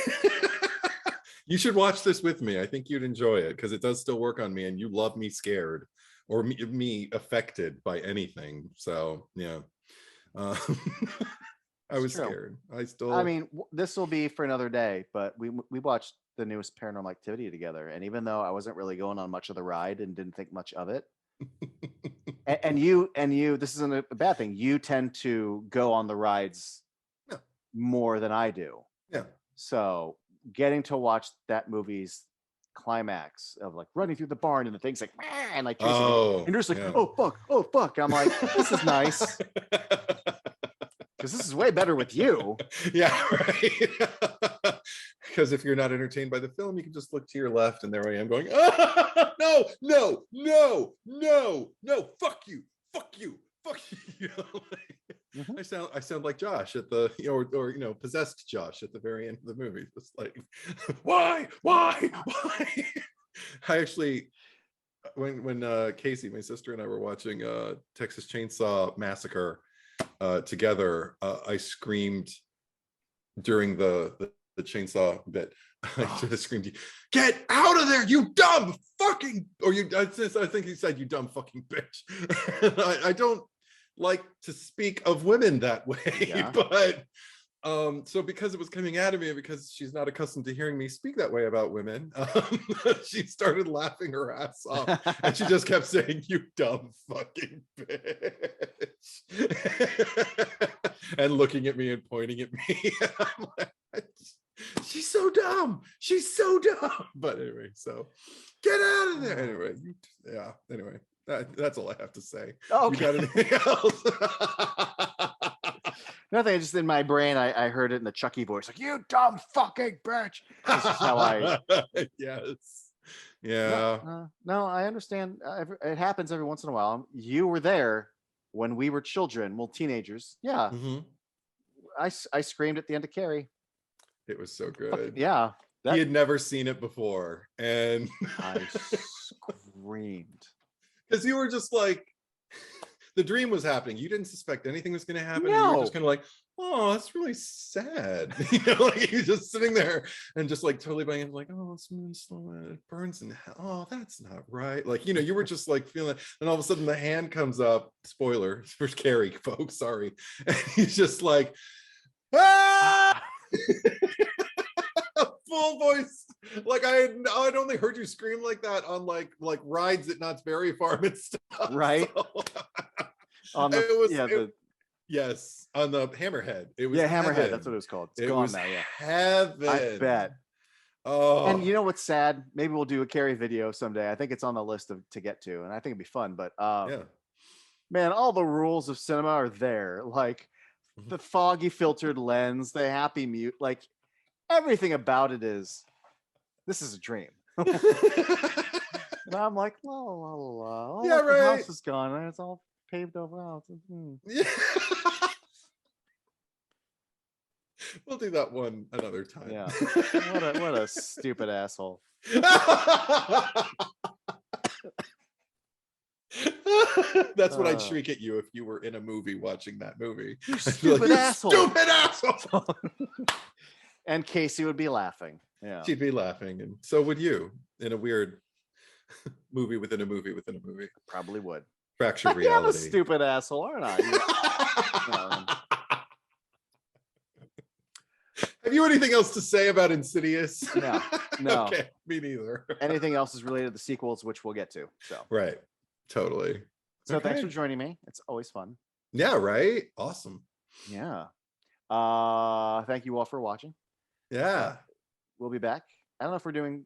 You should watch this with me. I think you'd enjoy it because it does still work on me, and you love me scared or me affected by anything. So yeah. I was scared. I mean, this will be for another day, but we watched the newest Paranormal Activity together, and even though I wasn't really going on much of the ride and didn't think much of it, and you, this isn't a bad thing. You tend to go on the rides more than I do. Yeah. So getting to watch that movie's climax of like running through the barn and the things like and like chasing it, and you're just like, oh fuck. And I'm like, this is nice. Because this is way better with you. Yeah, right. Because if you're not entertained by the film, you can just look to your left, and there I am going, oh, no, fuck you. You know, like, I sound like Josh at the, or possessed Josh at the very end of the movie. Just like, why? I actually, when Casey, my sister, and I were watching Texas Chainsaw Massacre together, I screamed during the chainsaw bit. I just screamed, "Get out of there, you dumb fucking!" Or I think he said, "You dumb fucking bitch." I don't like to speak of women that way, but so because it was coming out of me, because she's not accustomed to hearing me speak that way about women, she started laughing her ass off, and she just kept saying, "You dumb fucking bitch," and looking at me and pointing at me. I'm like, she's so dumb. But anyway, so get out of there. Anyway, that's all I have to say. Oh, okay. You got anything else? Nothing. Just in my brain, I heard it in the Chucky voice, like, "You dumb fucking bitch." This is how I. Yes. Yeah. No, I understand. It happens every once in a while. You were there when we were children, well, teenagers. Yeah. Mm-hmm. I screamed at the end of Carrie. It was so good. Yeah. He had never seen it before, and I screamed because you were just like, the dream was happening. You didn't suspect anything was going to happen. No. And you were just kind of like, oh, that's really sad. Like you're just sitting there and just like totally buying, like, oh, it's really slow. It burns in hell. Oh, that's not right. Like, you were just like feeling it. And all of a sudden the hand comes up. Spoiler for Carrie, folks. Sorry. And he's just like, ah! Full voice. Like I'd only heard you scream like that on like rides at Knott's Berry Farm and stuff. Right. So, on the yes, on the Hammerhead. It was Hammerhead. heaven. That's what it was called. It's it gone was now. Yeah, heaven. I bet. Oh, and you know what's sad? Maybe we'll do a Carrie video someday. I think it's on the list to get to, and I think it'd be fun. But man, all the rules of cinema are there. Like the foggy filtered lens, the happy mute, like everything about it is. This is a dream. And I'm like, la la la. Yeah, right. The house is gone, and it's all paved over out. Yeah. We'll do that one another time. Yeah. What a stupid asshole. That's what I'd shriek at you if you were in a movie watching that movie. You stupid asshole. Stupid asshole. And Casey would be laughing. Yeah. She'd be laughing, and so would you in a weird movie within a movie within a movie. Probably would. Fractured reality. I'm a stupid asshole, aren't I? Have you anything else to say about Insidious? No. Okay, me neither. Anything else is related to the sequels, which we'll get to. So right, totally. So thanks for joining me. It's always fun. Yeah, right. Awesome. Yeah. Thank you all for watching. Yeah. We'll be back. I don't know if we're doing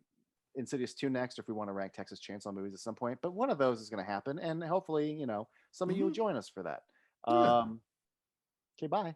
Insidious 2 next, or if we want to rank Texas Chainsaw movies at some point, but one of those is going to happen, and hopefully, some of you will join us for that. Okay, bye.